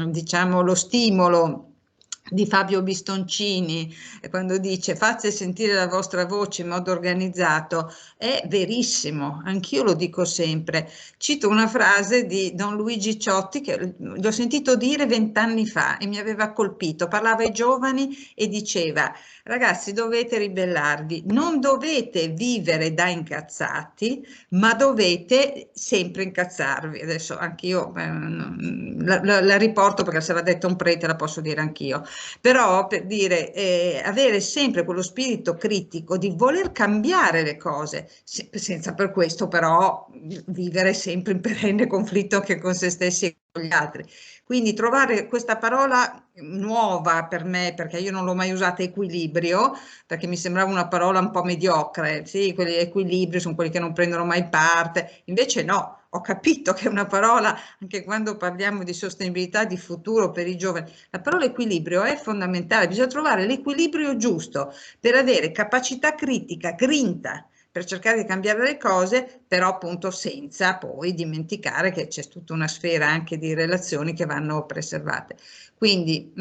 diciamo, lo stimolo di Fabio Bistoncini quando dice fate sentire la vostra voce in modo organizzato è verissimo, anch'io lo dico sempre. Cito una frase di Don Luigi Ciotti che l'ho sentito dire 20 anni fa e mi aveva colpito, parlava ai giovani e diceva: ragazzi, dovete ribellarvi, non dovete vivere da incazzati, ma dovete sempre incazzarvi. Adesso anch'io la riporto perché se l'ha detto un prete la posso dire anch'io. Però per dire, avere sempre quello spirito critico di voler cambiare le cose, senza per questo però vivere sempre in perenne conflitto anche con se stessi e con gli altri. Quindi trovare questa parola nuova per me, perché io non l'ho mai usata, equilibrio, perché mi sembrava una parola un po' mediocre, sì, quelli equilibri sono quelli che non prendono mai parte, invece no. Ho capito che è una parola, anche quando parliamo di sostenibilità, di futuro per i giovani, la parola equilibrio è fondamentale, bisogna trovare l'equilibrio giusto per avere capacità critica, grinta, per cercare di cambiare le cose, però appunto senza poi dimenticare che c'è tutta una sfera anche di relazioni che vanno preservate. Quindi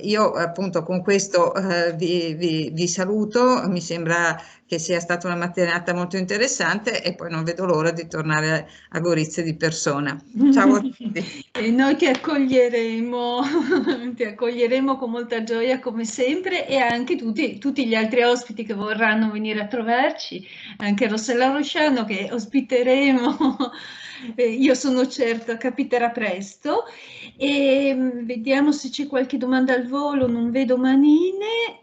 io appunto con questo vi saluto, mi sembra che sia stata una mattinata molto interessante e poi non vedo l'ora di tornare a Gorizia di persona. Ciao a tutti. E noi ti accoglieremo con molta gioia come sempre, e anche tutti gli altri ospiti che vorranno venire a trovarci, anche Rossella Rosciano che ospiteremo, io sono certa capiterà presto. E vediamo se c'è qualche domanda al volo, non vedo manine,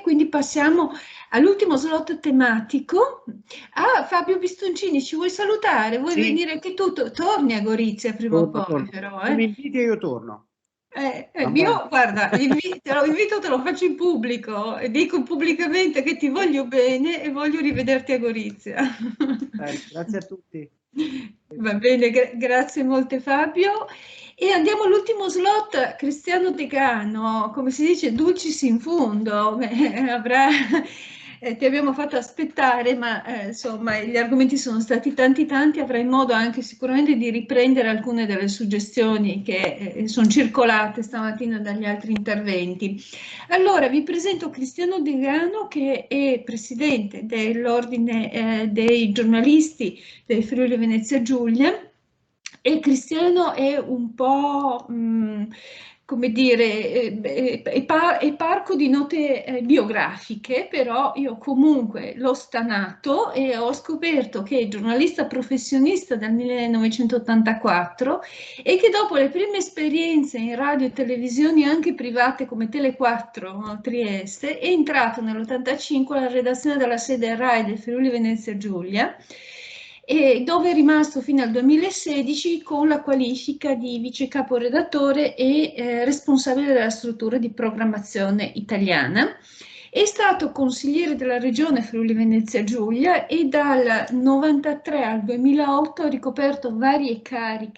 quindi passiamo all'ultimo slot tematico. Ah, Fabio Bistoncini, ci vuoi salutare? Vuoi venire anche tu? Torni a Gorizia prima o poi, però. Se mi inviti io torno. Io, guarda, te lo faccio in pubblico e dico pubblicamente che ti voglio bene e voglio rivederti a Gorizia. Grazie a tutti. Va bene, grazie molte Fabio. E andiamo all'ultimo slot, Cristiano Degano, come si dice, dulcis in fundo. Ti abbiamo fatto aspettare, ma insomma gli argomenti sono stati tanti, avrai modo anche sicuramente di riprendere alcune delle suggestioni che sono circolate stamattina dagli altri interventi. Allora, vi presento Cristiano Degano, che è presidente dell'Ordine dei giornalisti del Friuli Venezia Giulia, e Cristiano è un po' come dire, è parco di note biografiche, però io comunque l'ho stanato e ho scoperto che è giornalista professionista dal 1984 e che dopo le prime esperienze in radio e televisioni anche private come Tele4 a Trieste è entrato nell'85 alla redazione della sede RAI del Friuli Venezia Giulia, e dove è rimasto fino al 2016 con la qualifica di vice caporedattore e responsabile della struttura di programmazione italiana. È stato consigliere della regione Friuli Venezia Giulia e dal 93 al 2008 ha ricoperto varie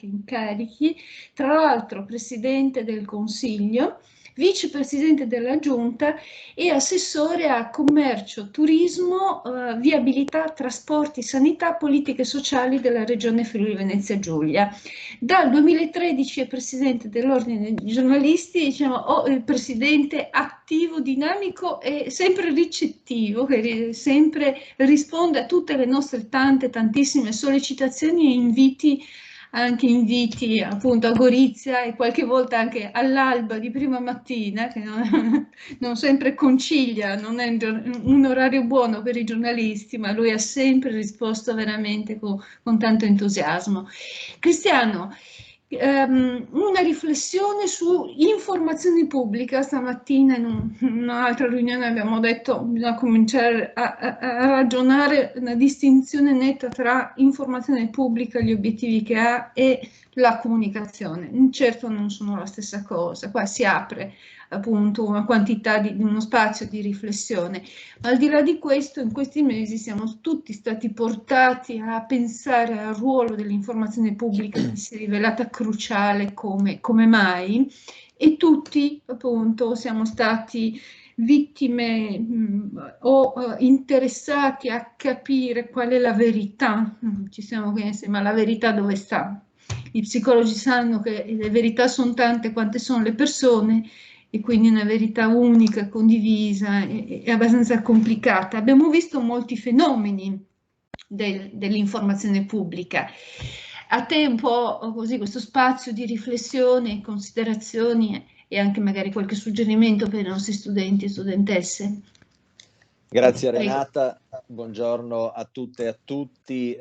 incarichi, tra l'altro presidente del Consiglio, vicepresidente della Giunta e assessore a commercio, turismo, viabilità, trasporti, sanità, politiche sociali della regione Friuli Venezia Giulia. Dal 2013 è presidente dell'Ordine dei giornalisti, diciamo, il presidente attivo, dinamico e sempre ricettivo, che sempre risponde a tutte le nostre tantissime sollecitazioni e inviti, anche inviti appunto a Gorizia e qualche volta anche all'alba di prima mattina, che non sempre concilia, non è un orario buono per i giornalisti, ma lui ha sempre risposto veramente con tanto entusiasmo. Cristiano, una riflessione su informazione pubblica. Stamattina in un'altra riunione abbiamo detto che bisogna cominciare a ragionare una distinzione netta tra informazione pubblica, gli obiettivi che ha, e la comunicazione. Certo non sono la stessa cosa, qua si apre appunto una quantità di uno spazio di riflessione. Ma al di là di questo, in questi mesi siamo tutti stati portati a pensare al ruolo dell'informazione pubblica, che si è rivelata cruciale come mai, e tutti appunto siamo stati vittime o interessati a capire qual è la verità. Ci siamo chiesti, ma la verità dove sta? I psicologi sanno che le verità sono tante quante sono le persone, e quindi una verità unica, condivisa, è abbastanza complicata. Abbiamo visto molti fenomeni dell'informazione pubblica. A te un po' così questo spazio di riflessione, considerazioni e anche magari qualche suggerimento per i nostri studenti e studentesse. Grazie Renata, buongiorno a tutte e a tutti.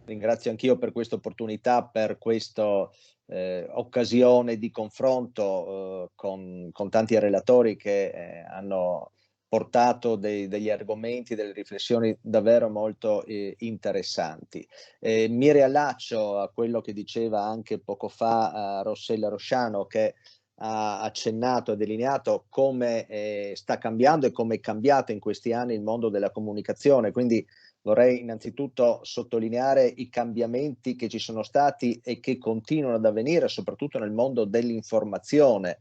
Ringrazio anch'io per questa opportunità, per questa occasione di confronto con tanti relatori che hanno portato degli argomenti, delle riflessioni davvero molto interessanti. Mi riallaccio a quello che diceva anche poco fa Rossella Rosciano, che ha accennato e delineato come sta cambiando e come è cambiato in questi anni il mondo della comunicazione. Quindi vorrei innanzitutto sottolineare i cambiamenti che ci sono stati e che continuano ad avvenire, soprattutto nel mondo dell'informazione.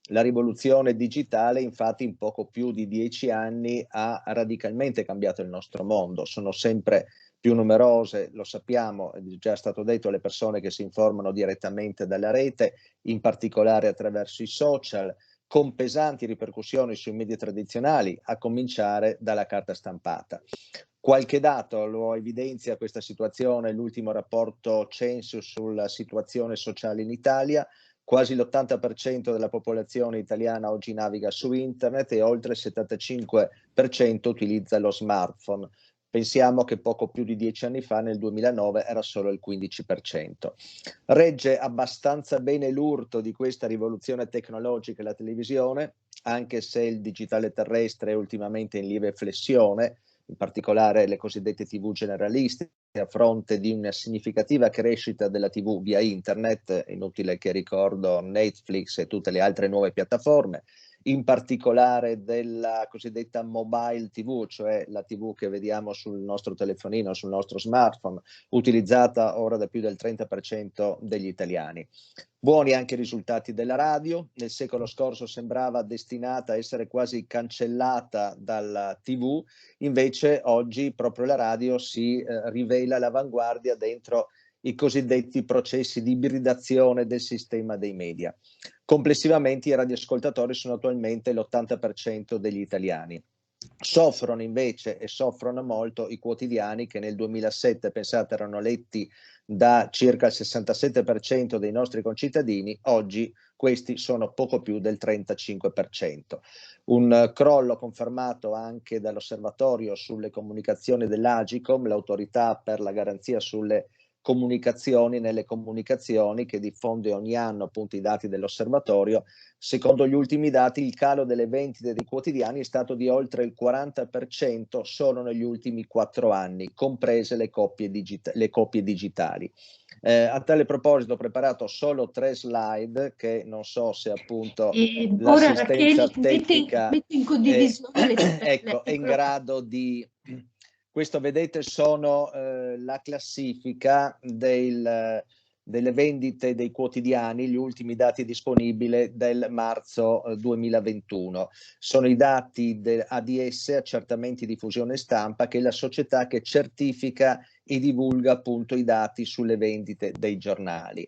La rivoluzione digitale, infatti, in poco più di 10 anni ha radicalmente cambiato il nostro mondo. Sono sempre più numerose, lo sappiamo, è già stato detto, le persone che si informano direttamente dalla rete, in particolare attraverso i social, con pesanti ripercussioni sui media tradizionali, a cominciare dalla carta stampata. Qualche dato lo evidenzia questa situazione, l'ultimo rapporto Census sulla situazione sociale in Italia. Quasi l'80% della popolazione italiana oggi naviga su internet e oltre il 75% utilizza lo smartphone. Pensiamo che poco più di 10 anni fa, nel 2009, era solo il 15%. Regge abbastanza bene l'urto di questa rivoluzione tecnologica la televisione, anche se il digitale terrestre è ultimamente in lieve flessione, in particolare le cosiddette TV generaliste, a fronte di una significativa crescita della TV via internet, inutile che ricordo Netflix e tutte le altre nuove piattaforme, in particolare della cosiddetta mobile TV, cioè la TV che vediamo sul nostro telefonino, sul nostro smartphone, utilizzata ora da più del 30% degli italiani. Buoni anche i risultati della radio. Nel secolo scorso sembrava destinata a essere quasi cancellata dalla TV, invece oggi proprio la radio si rivela all'avanguardia dentro i cosiddetti processi di ibridazione del sistema dei media. Complessivamente i radioascoltatori sono attualmente l'80% degli italiani. Soffrono invece, e soffrono molto, i quotidiani che nel 2007, pensate, erano letti da circa il 67% dei nostri concittadini, oggi questi sono poco più del 35%. Un crollo confermato anche dall'osservatorio sulle comunicazioni dell'Agicom, l'autorità per la garanzia sulle comunicazioni, nelle comunicazioni, che diffonde ogni anno appunto i dati dell'osservatorio. Secondo gli ultimi dati il calo delle vendite dei quotidiani è stato di oltre il 40% solo negli ultimi 4 anni, comprese le copie digitali. A tale proposito ho preparato solo 3 slide che non so se appunto l'assistenza tecnica metti in condivisione ecco, è in grado di... Questo vedete sono la classifica delle vendite dei quotidiani, gli ultimi dati disponibili del marzo 2021. Sono i dati ADS, Accertamenti Diffusione Stampa, che è la società che certifica e divulga appunto i dati sulle vendite dei giornali.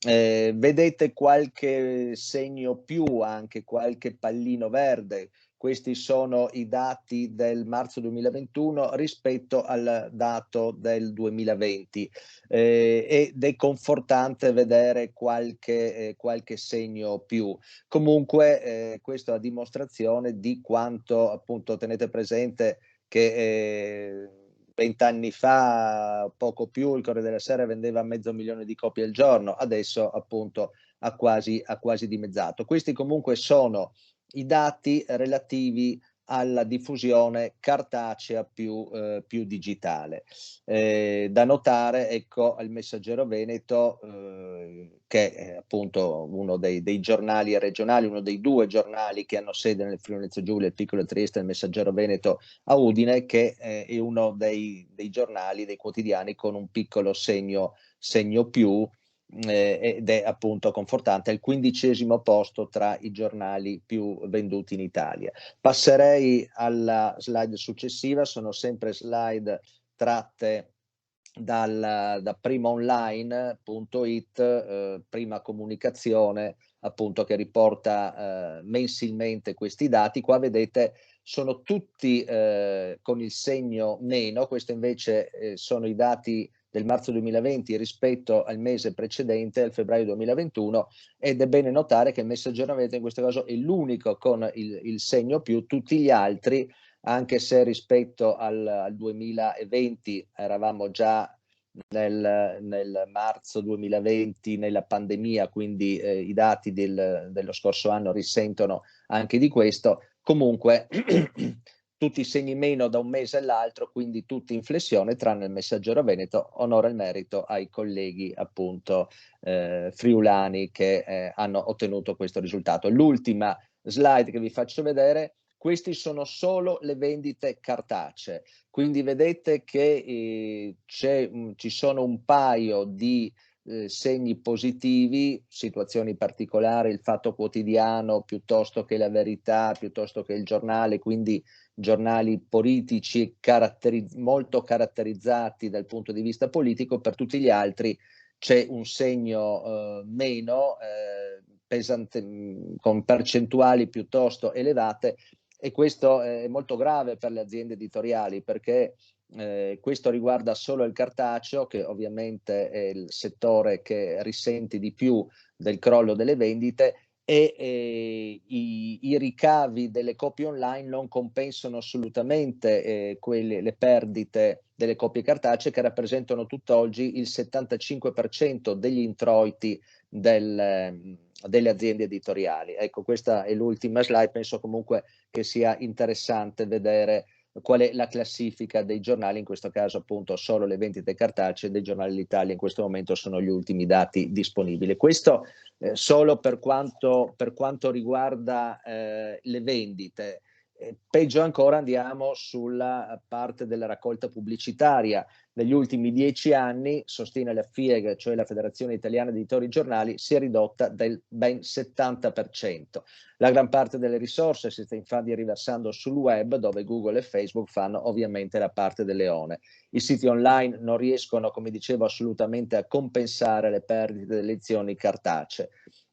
Vedete qualche segno più, anche qualche pallino verde. Questi sono i dati del marzo 2021 rispetto al dato del 2020 ed è confortante vedere qualche segno più. Comunque questa è la dimostrazione di quanto, appunto, tenete presente che 20 anni fa, poco più, il Corriere della Sera vendeva 500.000 di copie al giorno, adesso appunto ha quasi dimezzato. Questi comunque sono i dati relativi alla diffusione cartacea più digitale. Da notare, ecco, al Messaggero Veneto, che è appunto uno dei giornali regionali, uno dei 2 giornali che hanno sede nel Friuli Venezia Giulia, il Piccolo Trieste, il Messaggero Veneto a Udine, che è uno dei giornali, dei quotidiani con un piccolo segno più, ed è appunto confortante, al 15° posto tra i giornali più venduti in Italia. Passerei alla slide successiva, sono sempre slide tratte da primaonline.it, Prima Comunicazione, appunto, che riporta mensilmente questi dati. Qua vedete sono tutti con il segno meno, questo invece sono i dati del marzo 2020 rispetto al mese precedente, al febbraio 2021, ed è bene notare che il Messaggero Veneto in questo caso è l'unico con il segno più, tutti gli altri, anche se rispetto al 2020 eravamo già nel marzo 2020 nella pandemia, quindi i dati dello scorso anno risentono anche di questo. Comunque tutti i segni meno da un mese all'altro, quindi tutti in flessione, tranne il Messaggero Veneto. Onore al merito ai colleghi appunto friulani che hanno ottenuto questo risultato. L'ultima slide che vi faccio vedere, questi sono solo le vendite cartacee, quindi vedete che ci sono un paio di segni positivi, situazioni particolari, il Fatto Quotidiano piuttosto che La Verità, piuttosto che Il Giornale, quindi giornali politici molto caratterizzati dal punto di vista politico. Per tutti gli altri c'è un segno meno, pesante, con percentuali piuttosto elevate, e questo è molto grave per le aziende editoriali, perché questo riguarda solo il cartaceo, che ovviamente è il settore che risente di più del crollo delle vendite, e i ricavi delle copie online non compensano assolutamente le perdite delle copie cartacee, che rappresentano tutt'oggi il 75% degli introiti delle aziende editoriali. Ecco, questa è l'ultima slide. Penso comunque che sia interessante vedere qual è la classifica dei giornali, in questo caso appunto solo le vendite cartacee dei giornali d'Italia in questo momento sono gli ultimi dati disponibili. Questo solo per quanto riguarda le vendite. Peggio ancora andiamo sulla parte della raccolta pubblicitaria. Negli ultimi 10 anni, sostiene la FIEG, cioè la Federazione Italiana di Editori Giornali, si è ridotta del ben 70%. La gran parte delle risorse si sta infatti riversando sul web, dove Google e Facebook fanno ovviamente la parte del leone. I siti online non riescono, come dicevo, assolutamente a compensare le perdite delle edizioni cartacee.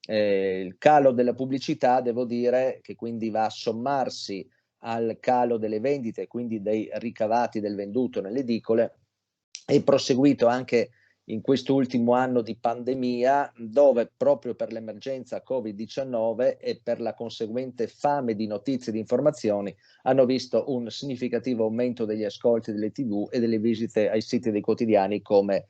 Il calo della pubblicità, devo dire, che quindi va a sommarsi al calo delle vendite, quindi dei ricavati del venduto nelle edicole, è proseguito anche in quest'ultimo anno di pandemia, dove proprio per l'emergenza Covid-19 e per la conseguente fame di notizie e di informazioni hanno visto un significativo aumento degli ascolti delle TV e delle visite ai siti dei quotidiani, come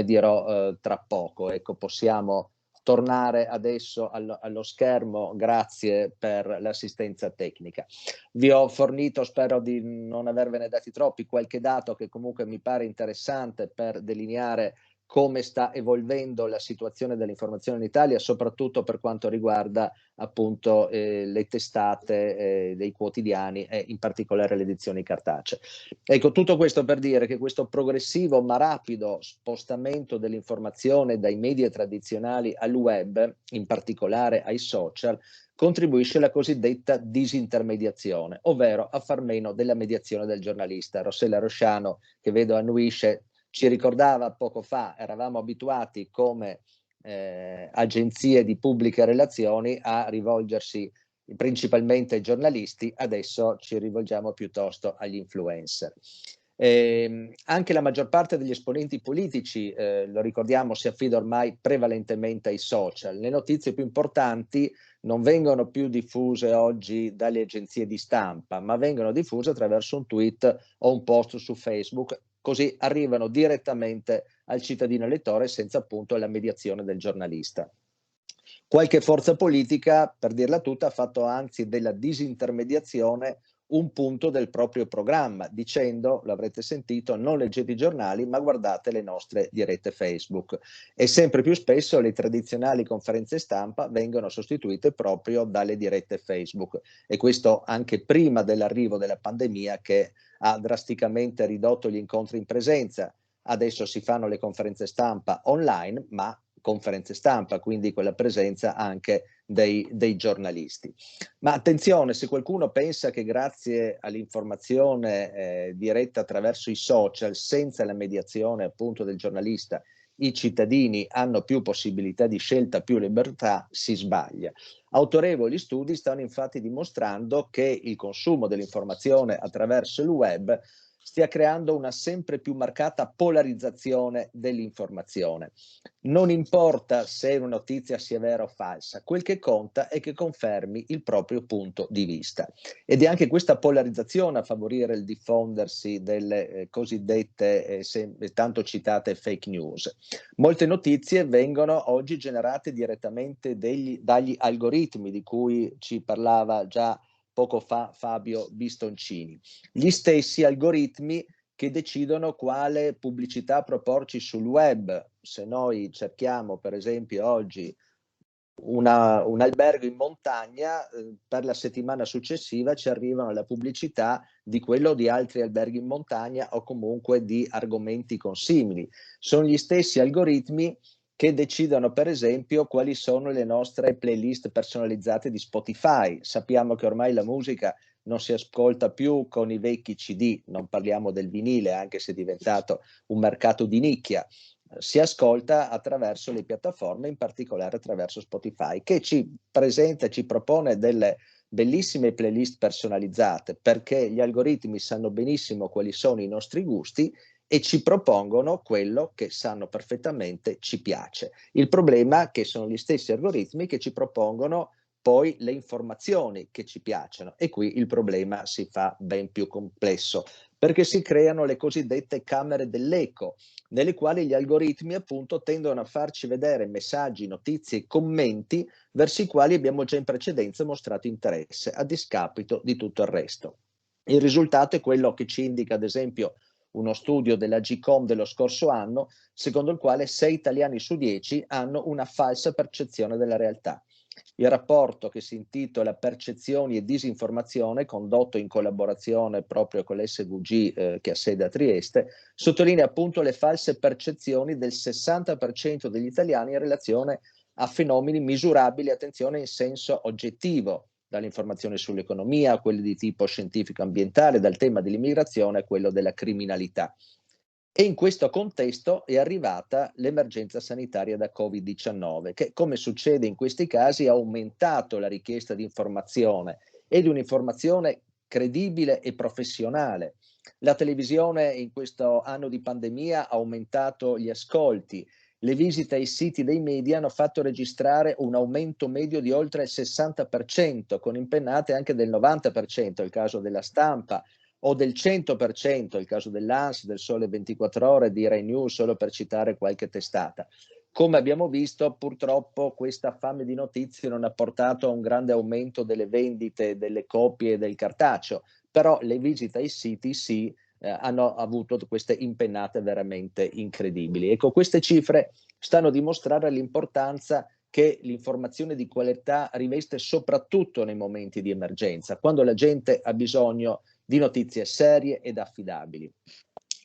dirò tra poco. Ecco, possiamo tornare adesso allo schermo, grazie per l'assistenza tecnica. Vi ho fornito, spero di non avervene dati troppi, qualche dato che comunque mi pare interessante per delineare come sta evolvendo la situazione dell'informazione in Italia, soprattutto per quanto riguarda appunto le testate dei quotidiani e in particolare le edizioni cartacee. Ecco, tutto questo per dire che questo progressivo ma rapido spostamento dell'informazione dai media tradizionali al web, in particolare ai social, contribuisce alla cosiddetta disintermediazione, ovvero a far meno della mediazione del giornalista. Rossella Rosciano, che vedo annuisce, ci ricordava poco fa, eravamo abituati come agenzie di pubbliche relazioni a rivolgersi principalmente ai giornalisti, adesso ci rivolgiamo piuttosto agli influencer. Anche la maggior parte degli esponenti politici, lo ricordiamo, si affida ormai prevalentemente ai social. Le notizie più importanti non vengono più diffuse oggi dalle agenzie di stampa, ma vengono diffuse attraverso un tweet o un post su Facebook, così arrivano direttamente al cittadino elettore senza appunto la mediazione del giornalista. Qualche forza politica, per dirla tutta, ha fatto anzi della disintermediazione un punto del proprio programma, dicendo, l'avrete sentito, non leggete i giornali ma guardate le nostre dirette Facebook. E sempre più spesso le tradizionali conferenze stampa vengono sostituite proprio dalle dirette Facebook, e questo anche prima dell'arrivo della pandemia, che ha drasticamente ridotto gli incontri in presenza. Adesso si fanno le conferenze stampa online, ma conferenze stampa, quindi con la presenza anche dei giornalisti. Ma attenzione, se qualcuno pensa che grazie all'informazione diretta attraverso i social, senza la mediazione appunto del giornalista, i cittadini hanno più possibilità di scelta, più libertà, si sbaglia. Autorevoli studi stanno infatti dimostrando che il consumo dell'informazione attraverso il web stia creando una sempre più marcata polarizzazione dell'informazione. Non importa se una notizia sia vera o falsa, quel che conta è che confermi il proprio punto di vista. Ed è anche questa polarizzazione a favorire il diffondersi delle cosiddette tanto citate fake news. Molte notizie vengono oggi generate direttamente dagli algoritmi di cui ci parlava già poco fa Fabio Bistoncini. Gli stessi algoritmi che decidono quale pubblicità proporci sul web. Se noi cerchiamo per esempio oggi un albergo in montagna, per la settimana successiva ci arrivano la pubblicità di quello o di altri alberghi in montagna o comunque di argomenti consimili. Sono gli stessi algoritmi che decidono per esempio quali sono le nostre playlist personalizzate di Spotify. Sappiamo che ormai la musica non si ascolta più con i vecchi CD, non parliamo del vinile, anche se è diventato un mercato di nicchia. Si ascolta attraverso le piattaforme, in particolare attraverso Spotify, che ci presenta, ci propone delle bellissime playlist personalizzate, perché gli algoritmi sanno benissimo quali sono i nostri gusti e ci propongono quello che sanno perfettamente ci piace. Il problema è che sono gli stessi algoritmi che ci propongono poi le informazioni che ci piacciono, e qui il problema si fa ben più complesso, perché si creano le cosiddette camere dell'eco, nelle quali gli algoritmi appunto tendono a farci vedere messaggi, notizie, commenti verso i quali abbiamo già in precedenza mostrato interesse, a discapito di tutto il resto. Il risultato è quello che ci indica ad esempio uno studio della GCOM dello scorso anno, secondo il quale 6 italiani su 10 hanno una falsa percezione della realtà. Il rapporto, che si intitola Percezioni e disinformazione, condotto in collaborazione proprio con l'SVG che ha sede a Trieste, sottolinea appunto le false percezioni del 60% degli italiani in relazione a fenomeni misurabili, attenzione, in senso oggettivo, dall'informazione sull'economia a quelle di tipo scientifico-ambientale, dal tema dell'immigrazione a quello della criminalità. E in questo contesto è arrivata l'emergenza sanitaria da Covid-19, che, come succede in questi casi, ha aumentato la richiesta di informazione, e di un'informazione credibile e professionale. La televisione in questo anno di pandemia ha aumentato gli ascolti. Le visite ai siti dei media hanno fatto registrare un aumento medio di oltre il 60%, con impennate anche del 90%, il caso della Stampa, o del 100%, il caso dell'ANS, del Sole 24 Ore, di Rai News, solo per citare qualche testata. Come abbiamo visto, purtroppo questa fame di notizie non ha portato a un grande aumento delle vendite delle copie del cartaceo, però le visite ai siti sì, hanno avuto queste impennate veramente incredibili. Ecco, queste cifre stanno a dimostrare l'importanza che l'informazione di qualità riveste soprattutto nei momenti di emergenza, quando la gente ha bisogno di notizie serie ed affidabili.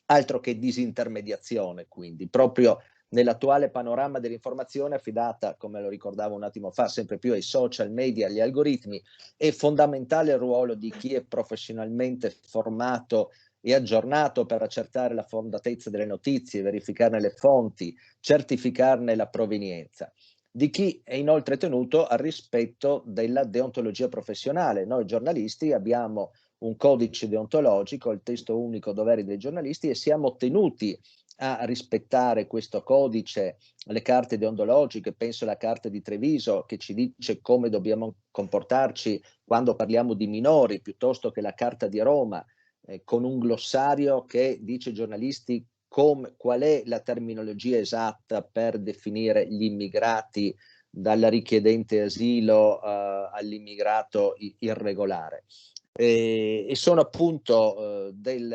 Altro che disintermediazione, quindi, proprio nell'attuale panorama dell'informazione affidata, come lo ricordavo un attimo fa, sempre più ai social media, agli algoritmi, è fondamentale il ruolo di chi è professionalmente formato e aggiornato per accertare la fondatezza delle notizie, verificarne le fonti, certificarne la provenienza. Di chi è inoltre tenuto al rispetto della deontologia professionale. Noi giornalisti abbiamo un codice deontologico, il testo unico doveri dei giornalisti, e siamo tenuti a rispettare questo codice, le carte deontologiche, penso alla Carta di Treviso che ci dice come dobbiamo comportarci quando parliamo di minori, piuttosto che la Carta di Roma, con un glossario che dice ai giornalisti qual è la terminologia esatta per definire gli immigrati, dal richiedente asilo all'immigrato irregolare. E sono appunto degli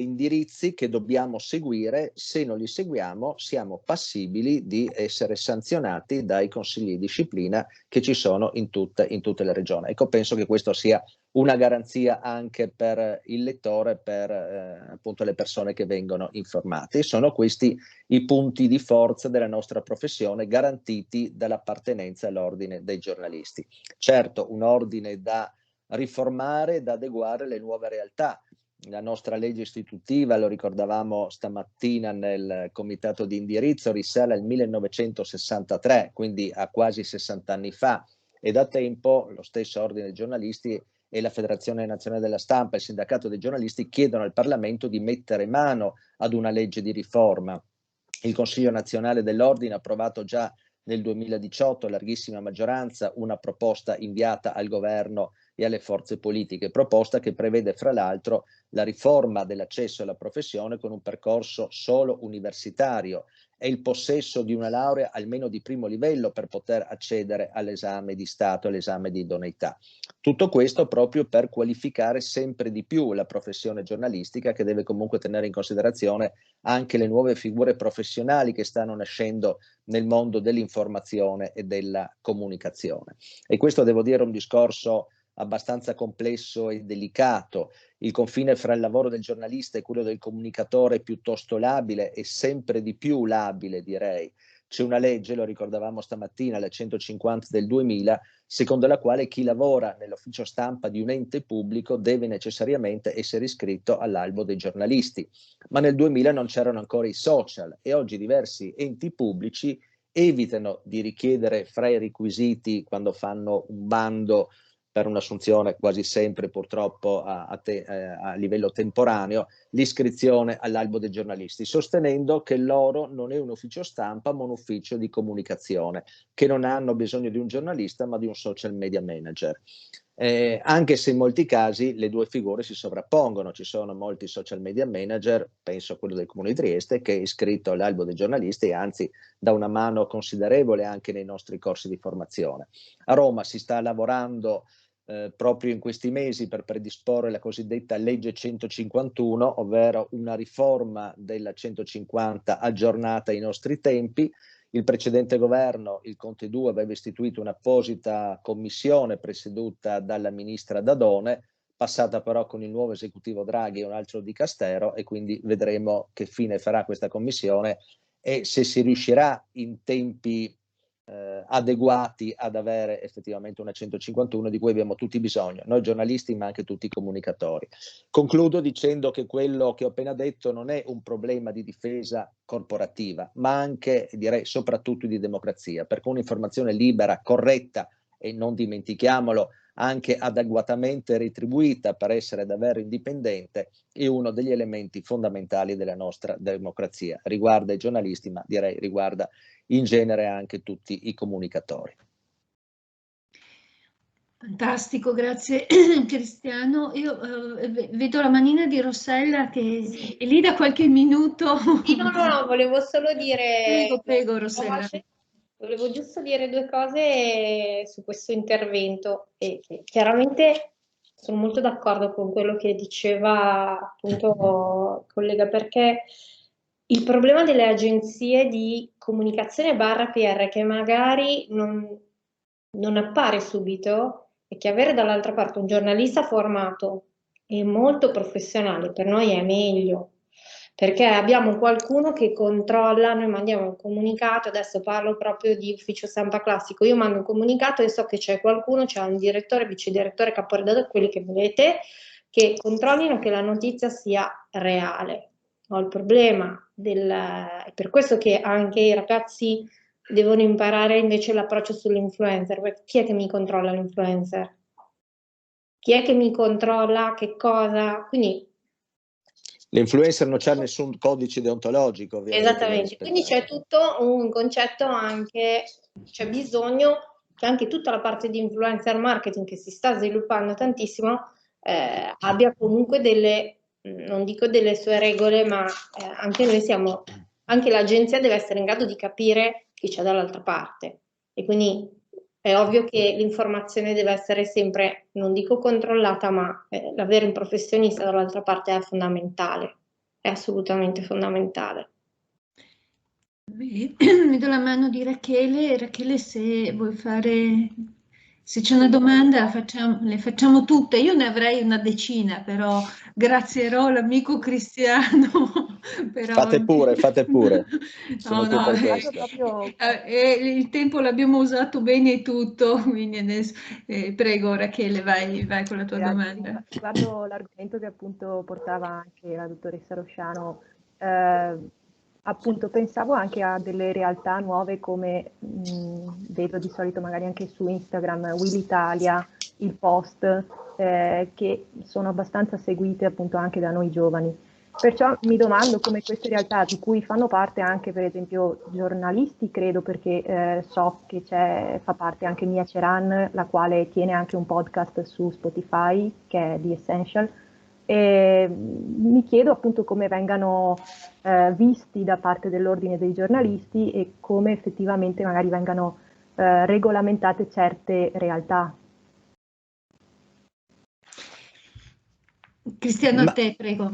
indirizzi che dobbiamo seguire. Se non li seguiamo siamo passibili di essere sanzionati dai consigli di disciplina che ci sono in tutte le regioni. Ecco, penso che questo sia una garanzia anche per il lettore, per appunto le persone che vengono informate. E sono questi i punti di forza della nostra professione, garantiti dall'appartenenza all'ordine dei giornalisti. Certo, un ordine da riformare, da adeguare alle nuove realtà. La nostra legge istitutiva, lo ricordavamo stamattina nel comitato di indirizzo, risale al 1963, quindi a quasi 60 anni fa, e da tempo lo stesso Ordine dei giornalisti e la Federazione Nazionale della Stampa e il Sindacato dei giornalisti chiedono al Parlamento di mettere mano ad una legge di riforma. Il Consiglio Nazionale dell'Ordine ha approvato già nel 2018 a larghissima maggioranza una proposta inviata al governo e alle forze politiche, proposta che prevede fra l'altro la riforma dell'accesso alla professione con un percorso solo universitario e il possesso di una laurea almeno di primo livello per poter accedere all'esame di Stato, all'esame di idoneità. Tutto questo proprio per qualificare sempre di più la professione giornalistica, che deve comunque tenere in considerazione anche le nuove figure professionali che stanno nascendo nel mondo dell'informazione e della comunicazione. E questo, devo dire, è un discorso abbastanza complesso e delicato. Il confine fra il lavoro del giornalista e quello del comunicatore è piuttosto labile e sempre di più labile, direi. C'è una legge, lo ricordavamo stamattina, la 150 del 2000, secondo la quale chi lavora nell'ufficio stampa di un ente pubblico deve necessariamente essere iscritto all'albo dei giornalisti. Ma nel 2000 non c'erano ancora i social e oggi diversi enti pubblici evitano di richiedere fra i requisiti, quando fanno un bando per un'assunzione quasi sempre purtroppo a livello temporaneo, l'iscrizione all'albo dei giornalisti, sostenendo che loro non è un ufficio stampa ma un ufficio di comunicazione, che non hanno bisogno di un giornalista ma di un social media manager. Anche se in molti casi le due figure si sovrappongono. Ci sono molti social media manager, penso a quello del Comune di Trieste, che è iscritto all'albo dei giornalisti e anzi dà una mano considerevole anche nei nostri corsi di formazione. A Roma si sta lavorando proprio in questi mesi per predisporre la cosiddetta legge 151, ovvero una riforma della 150 aggiornata ai nostri tempi. Il precedente governo, il Conte II, aveva istituito un'apposita commissione presieduta dalla ministra Dadone, passata però con il nuovo esecutivo Draghi e un altro dicastero, e quindi vedremo che fine farà questa commissione e se si riuscirà in tempi adeguati ad avere effettivamente una 151 di cui abbiamo tutti bisogno, noi giornalisti ma anche tutti i comunicatori. Concludo dicendo che quello che ho appena detto non è un problema di difesa corporativa, ma anche, direi, soprattutto di democrazia, perché un'informazione libera, corretta e, non dimentichiamolo, anche adeguatamente retribuita per essere davvero indipendente, è uno degli elementi fondamentali della nostra democrazia. Riguarda i giornalisti, ma direi riguarda in genere anche tutti i comunicatori. Fantastico, grazie Cristiano. Io vedo la manina di Rossella che è lì da qualche minuto. Sì, no, volevo solo dire... Prego Rossella. Volevo giusto dire due cose su questo intervento e chiaramente sono molto d'accordo con quello che diceva appunto il collega, perché il problema delle agenzie di comunicazione barra PR che magari non appare subito è che avere dall'altra parte un giornalista formato e molto professionale per noi è meglio, perché abbiamo qualcuno che controlla, noi mandiamo un comunicato, adesso parlo proprio di ufficio stampa classico, io mando un comunicato e so che c'è qualcuno, c'è un direttore, vice direttore, caporedattore, quelli che volete, che controllino che la notizia sia reale. Ho il problema è per questo che anche i ragazzi devono imparare invece l'approccio sull'influencer, perché chi è che mi controlla l'influencer? Chi è che mi controlla che cosa? Quindi l'influencer non c'ha nessun codice deontologico, ovviamente. Esattamente, quindi c'è tutto un concetto anche, c'è bisogno che anche tutta la parte di influencer marketing che si sta sviluppando tantissimo abbia comunque delle, non dico delle sue regole, ma anche noi siamo, anche l'agenzia deve essere in grado di capire chi c'è dall'altra parte e quindi è ovvio che l'informazione deve essere sempre, non dico controllata, ma l'avere un professionista dall'altra parte è fondamentale, è assolutamente fondamentale. Vedo la mano di Rachele. Rachele, se vuoi fare, se c'è una domanda le facciamo tutte. Io ne avrei una decina, però grazierò l'amico Cristiano. Però... Fate pure. Sono qui per questo. Il tempo l'abbiamo usato bene e tutto, quindi adesso, prego Rachele, vai con la tua domanda. Riguardo l'argomento che appunto portava anche la dottoressa Rosciano, appunto pensavo anche a delle realtà nuove come vedo di solito magari anche su Instagram, Will Italia, il Post, che sono abbastanza seguite appunto anche da noi giovani. Perciò mi domando come queste realtà di cui fanno parte anche per esempio giornalisti, credo, perché so che fa parte anche Mia Ceran, la quale tiene anche un podcast su Spotify che è The Essential. E mi chiedo appunto come vengano visti da parte dell'ordine dei giornalisti e come effettivamente magari vengano regolamentate certe realtà. Cristiano, a te, prego.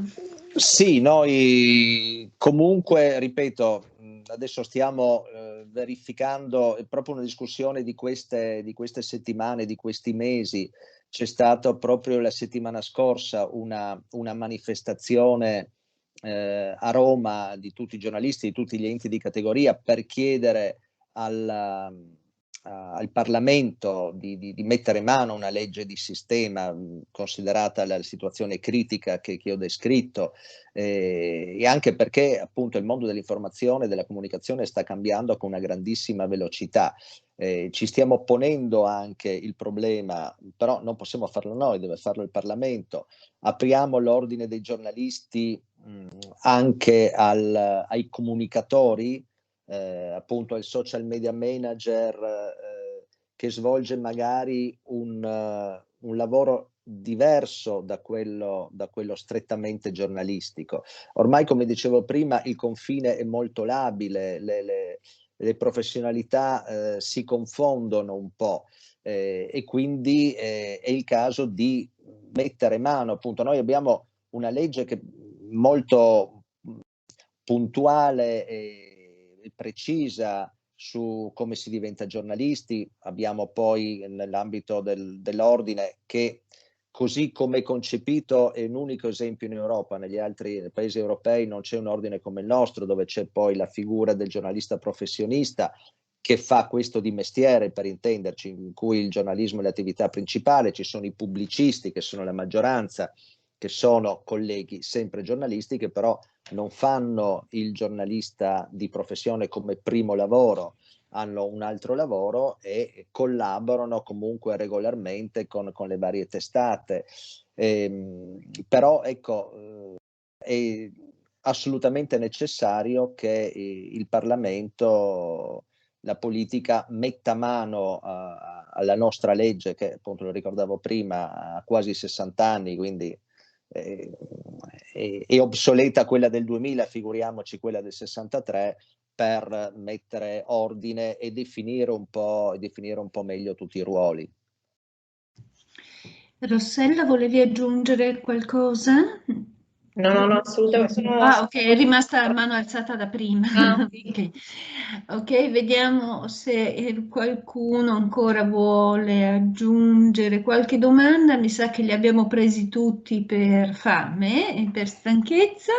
Sì, noi comunque, ripeto, adesso stiamo verificando, è proprio una discussione di queste settimane, di questi mesi. C'è stata proprio la settimana scorsa una manifestazione a Roma di tutti i giornalisti, di tutti gli enti di categoria per chiedere al Parlamento di mettere mano a una legge di sistema, considerata la situazione critica che ho descritto, e anche perché appunto il mondo dell'informazione e della comunicazione sta cambiando con una grandissima velocità. Ci stiamo ponendo anche il problema, però non possiamo farlo noi, deve farlo il Parlamento. Apriamo l'ordine dei giornalisti anche ai comunicatori, appunto al social media manager che svolge magari un lavoro diverso da quello strettamente giornalistico. Ormai, come dicevo prima, il confine è molto labile, le professionalità si confondono un po' e quindi è il caso di mettere mano, appunto, noi abbiamo una legge che molto puntuale e precisa su come si diventa giornalisti. Abbiamo poi nell'ambito dell'ordine che, così come è concepito, è un unico esempio in Europa. Negli altri paesi europei non c'è un ordine come il nostro, dove c'è poi la figura del giornalista professionista che fa questo di mestiere, per intenderci, in cui il giornalismo è l'attività principale. Ci sono i pubblicisti, che sono la maggioranza, che sono colleghi sempre giornalisti, che però non fanno il giornalista di professione come primo lavoro, hanno un altro lavoro e collaborano comunque regolarmente con le varie testate. Però ecco, è assolutamente necessario che il Parlamento, la politica, metta mano alla nostra legge, che appunto lo ricordavo prima, ha quasi 60 anni, quindi è obsoleta quella del 2000, figuriamoci quella del 63, per mettere ordine e definire un po' meglio tutti i ruoli. Rossella, volevi aggiungere qualcosa? No, assolutamente. Ok, è rimasta a mano alzata da prima. Ok, vediamo se qualcuno ancora vuole aggiungere qualche domanda. Mi sa che li abbiamo presi tutti per fame e per stanchezza.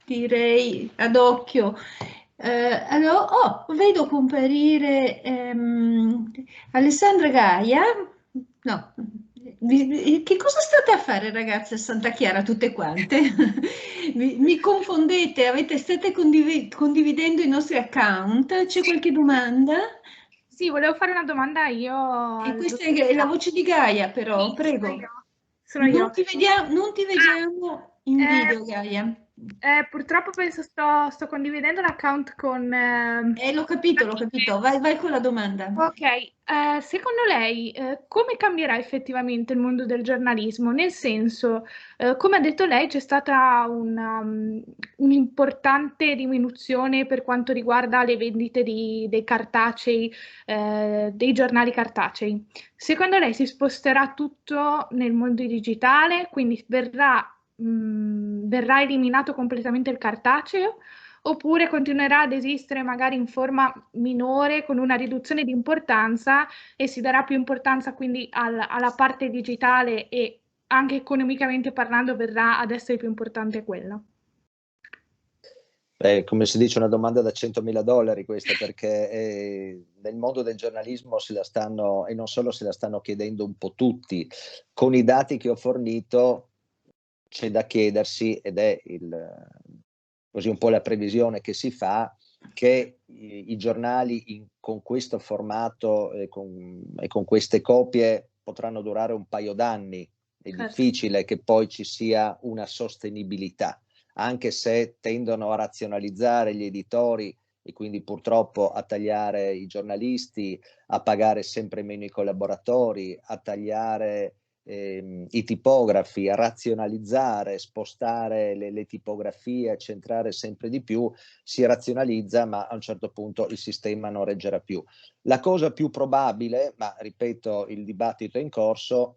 Direi ad occhio. Allora, vedo comparire Alessandra Gaia. No, che cosa state a fare, ragazze, a Santa Chiara tutte quante? Mi confondete, state condividendo i nostri account? C'è qualche domanda? Sì, volevo fare una domanda io. E questa è la voce di Gaia, però, Sì, prego. Sono io. Non ti vediamo in video, Gaia. Purtroppo penso sto condividendo l'account con... L'ho capito. Vai con la domanda. Ok, secondo lei come cambierà effettivamente il mondo del giornalismo? Nel senso, come ha detto lei, c'è stata un'importante diminuzione per quanto riguarda le vendite dei cartacei, dei giornali cartacei. Secondo lei si sposterà tutto nel mondo digitale, quindi verrà eliminato completamente il cartaceo? Oppure continuerà ad esistere magari in forma minore con una riduzione di importanza e si darà più importanza quindi alla parte digitale e anche economicamente parlando verrà ad essere più importante quella? Come si dice, una domanda da $100.000 questa, perché nel mondo del giornalismo se la stanno, e non solo se la stanno chiedendo un po' tutti. Con i dati che ho fornito c'è da chiedersi, ed è così un po' la previsione che si fa, che i giornali con questo formato e con queste copie potranno durare un paio d'anni. È difficile che poi ci sia una sostenibilità, anche se tendono a razionalizzare gli editori e quindi purtroppo a tagliare i giornalisti, a pagare sempre meno i collaboratori, a tagliare i tipografi, a razionalizzare, spostare le tipografie, centrare sempre di più. Si razionalizza, ma a un certo punto il sistema non reggerà più. La cosa più probabile, ma ripeto, il dibattito è in corso,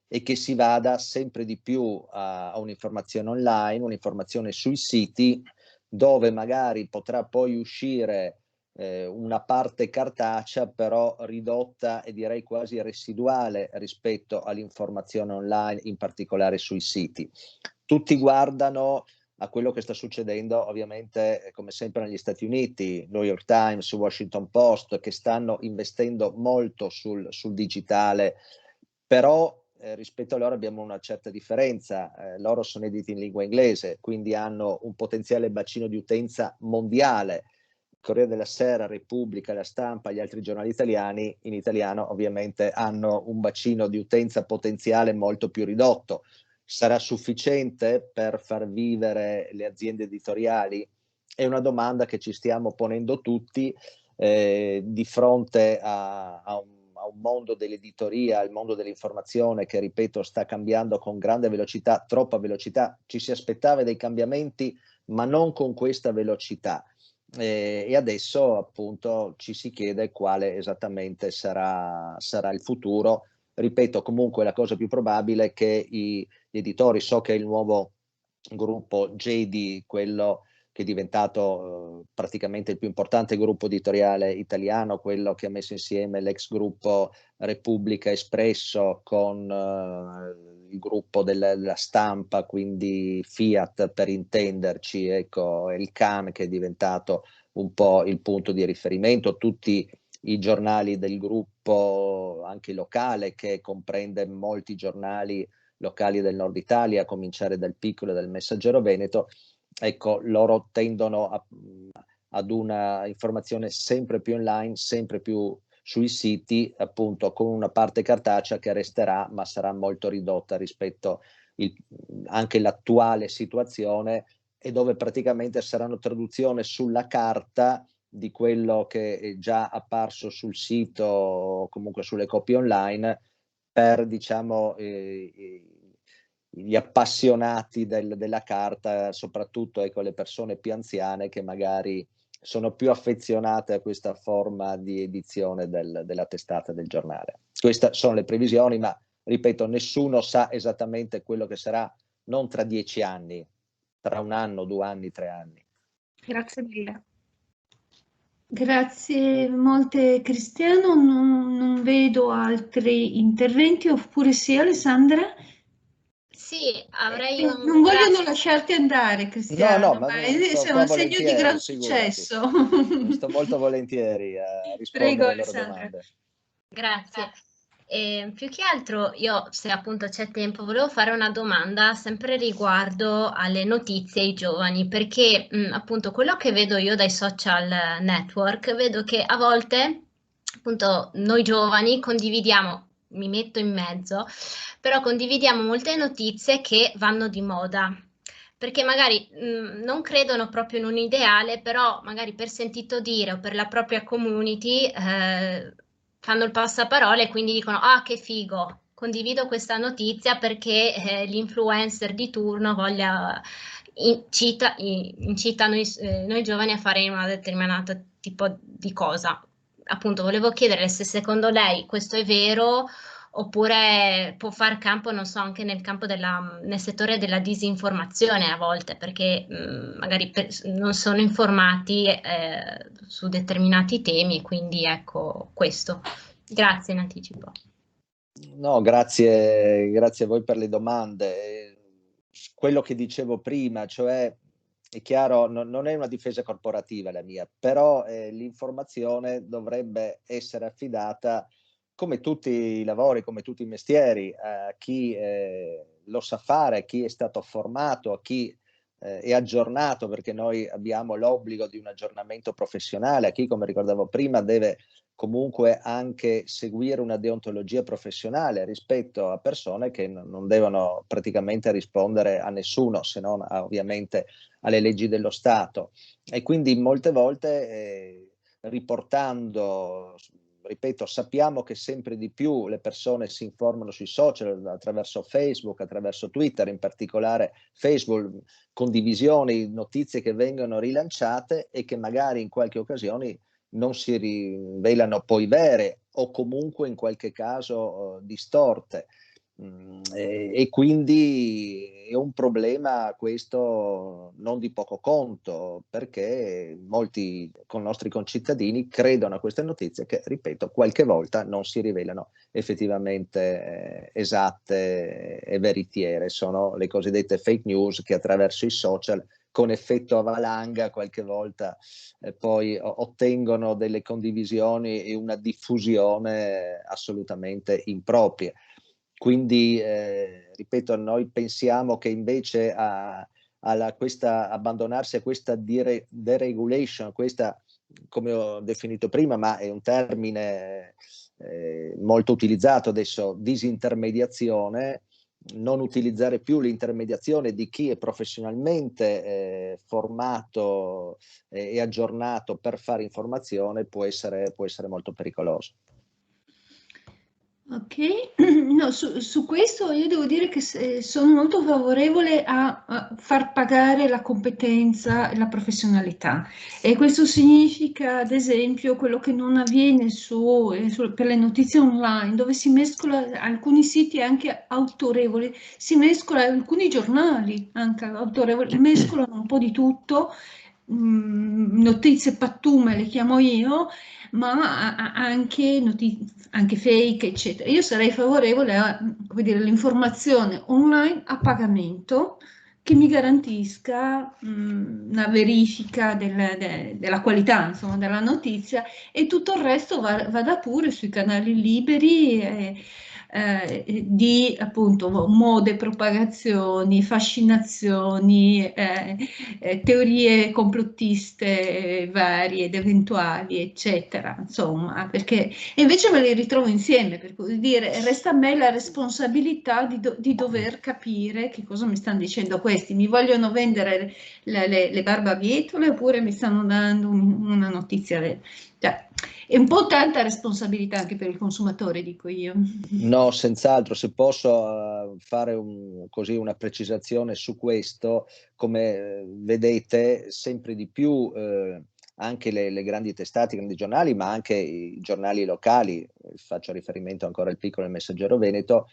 è che si vada sempre di più a un'informazione online, un'informazione sui siti, dove magari potrà poi uscire una parte cartacea, però ridotta e direi quasi residuale rispetto all'informazione online, in particolare sui siti. Tutti guardano a quello che sta succedendo ovviamente come sempre negli Stati Uniti, New York Times, Washington Post, che stanno investendo molto sul digitale, però rispetto a loro abbiamo una certa differenza. Loro sono editi in lingua inglese, quindi hanno un potenziale bacino di utenza mondiale. Corriere della Sera, Repubblica, La Stampa, gli altri giornali italiani in italiano ovviamente hanno un bacino di utenza potenziale molto più ridotto. Sarà sufficiente per far vivere le aziende editoriali? È una domanda che ci stiamo ponendo tutti di fronte a un mondo dell'editoria, al mondo dell'informazione che, ripeto, sta cambiando con grande velocità, troppa velocità. Ci si aspettava dei cambiamenti, ma non con questa velocità. E adesso appunto ci si chiede quale esattamente sarà il futuro. Ripeto, comunque la cosa più probabile è che gli editori, so che il nuovo gruppo JD, quello che è diventato praticamente il più importante gruppo editoriale italiano, quello che ha messo insieme l'ex gruppo Repubblica Espresso con il gruppo della Stampa, quindi Fiat per intenderci, ecco, il CAN che è diventato un po' il punto di riferimento, tutti i giornali del gruppo anche locale, che comprende molti giornali locali del nord Italia, a cominciare dal Piccolo e dal Messaggero Veneto. Ecco, loro tendono ad una informazione sempre più online, sempre più sui siti, appunto con una parte cartacea che resterà, ma sarà molto ridotta rispetto anche all'attuale situazione, e dove praticamente saranno traduzione sulla carta di quello che è già apparso sul sito o comunque sulle copie online per, diciamo, gli appassionati della carta, soprattutto ecco, le persone più anziane che magari sono più affezionate a questa forma di edizione della testata del giornale. Queste sono le previsioni, ma ripeto, nessuno sa esattamente quello che sarà, non tra 10 anni, tra 1 anno, 2 anni, 3 anni. Grazie mille. Grazie molte Cristiano, non vedo altri interventi, oppure sì Alessandra? Sì, avrei un... Non vogliono lasciarti andare, Cristiano, No, ma è un segno di gran successo. Sto molto volentieri a rispondere Prego, alle loro Alessandra. domande. Grazie. Più che altro io, se appunto c'è tempo, volevo fare una domanda sempre riguardo alle notizie ai giovani, perché appunto quello che vedo io dai social network, vedo che a volte appunto noi giovani condividiamo, mi metto in mezzo, però condividiamo molte notizie che vanno di moda. Perché magari non credono proprio in un ideale, però magari per sentito dire o per la propria community fanno il passaparola e quindi dicono: ah, che figo, condivido questa notizia perché l'influencer di turno incita noi giovani a fare una determinata tipo di cosa. Appunto, volevo chiederle se secondo lei questo è vero, oppure può far campo, non so, anche nel settore della disinformazione a volte, perché magari non sono informati su determinati temi, quindi ecco questo. Grazie in anticipo. No, grazie a voi per le domande. Quello che dicevo prima, cioè, è chiaro, non è una difesa corporativa la mia, però l'informazione dovrebbe essere affidata, come tutti i lavori, come tutti i mestieri, a chi lo sa fare, a chi è stato formato, a chi è aggiornato, perché noi abbiamo l'obbligo di un aggiornamento professionale, a chi, come ricordavo prima, deve comunque anche seguire una deontologia professionale rispetto a persone che non devono praticamente rispondere a nessuno, se non ovviamente alle leggi dello Stato. E quindi molte volte riportando, ripeto, sappiamo che sempre di più le persone si informano sui social attraverso Facebook, attraverso Twitter, in particolare Facebook, condivisioni, notizie che vengono rilanciate e che magari in qualche occasione non si rivelano poi vere o comunque in qualche caso distorte. E quindi è un problema questo non di poco conto, perché molti nostri concittadini credono a queste notizie che, ripeto, qualche volta non si rivelano effettivamente esatte e veritiere. Sono le cosiddette fake news che attraverso i social, con effetto a valanga, qualche volta poi ottengono delle condivisioni e una diffusione assolutamente improprie. Quindi, ripeto, noi pensiamo che invece abbandonarsi a questa deregulation, questa, come ho definito prima, ma è un termine molto utilizzato adesso, disintermediazione, non utilizzare più l'intermediazione di chi è professionalmente formato e aggiornato per fare informazione può essere molto pericoloso. Ok, no, su questo io devo dire che sono molto favorevole a far pagare la competenza e la professionalità, e questo significa ad esempio quello che non avviene per le notizie online, dove si mescola alcuni siti anche autorevoli, si mescola alcuni giornali anche autorevoli, mescolano un po' di tutto, notizie pattume le chiamo io, ma anche fake, eccetera. Io sarei favorevole all'informazione online a pagamento che mi garantisca una verifica della qualità, insomma, della notizia, e tutto il resto vada pure sui canali liberi di appunto mode, propagazioni, fascinazioni, teorie complottiste varie ed eventuali, eccetera, insomma, perché e invece me le ritrovo insieme, per così dire, resta a me la responsabilità di dover capire che cosa mi stanno dicendo questi, mi vogliono vendere le barbabietole oppure mi stanno dando una notizia vera. Cioè, è un po' tanta responsabilità anche per il consumatore, dico io. No, senz'altro. Se posso fare così una precisazione su questo, come vedete sempre di più anche le grandi testate, i grandi giornali, ma anche i giornali locali, faccio riferimento ancora al piccolo Il Messaggero Veneto,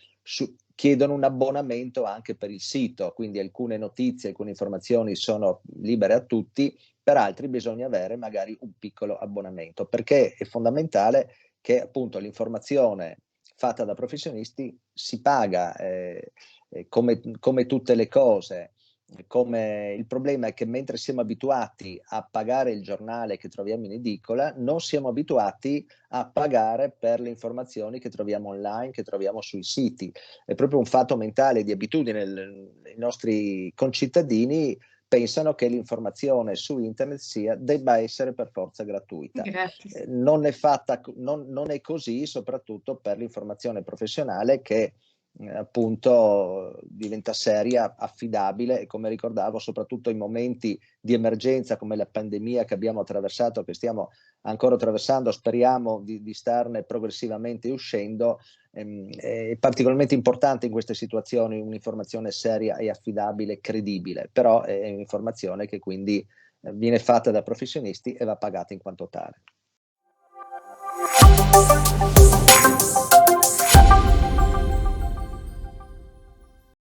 chiedono un abbonamento anche per il sito, quindi alcune notizie, alcune informazioni sono libere a tutti, per altri bisogna avere magari un piccolo abbonamento, perché è fondamentale che appunto l'informazione fatta da professionisti si paga, come tutte le cose. Il problema è che mentre siamo abituati a pagare il giornale che troviamo in edicola, non siamo abituati a pagare per le informazioni che troviamo online, che troviamo sui siti. È proprio un fatto mentale di abitudine. I nostri concittadini pensano che l'informazione su internet debba essere per forza gratuita. Non è così, soprattutto per l'informazione professionale che appunto diventa seria, affidabile e, come ricordavo, soprattutto in momenti di emergenza come la pandemia che abbiamo attraversato, che stiamo ancora attraversando, speriamo di starne progressivamente uscendo. È particolarmente importante in queste situazioni un'informazione seria e affidabile, credibile, però è un'informazione che quindi viene fatta da professionisti e va pagata in quanto tale.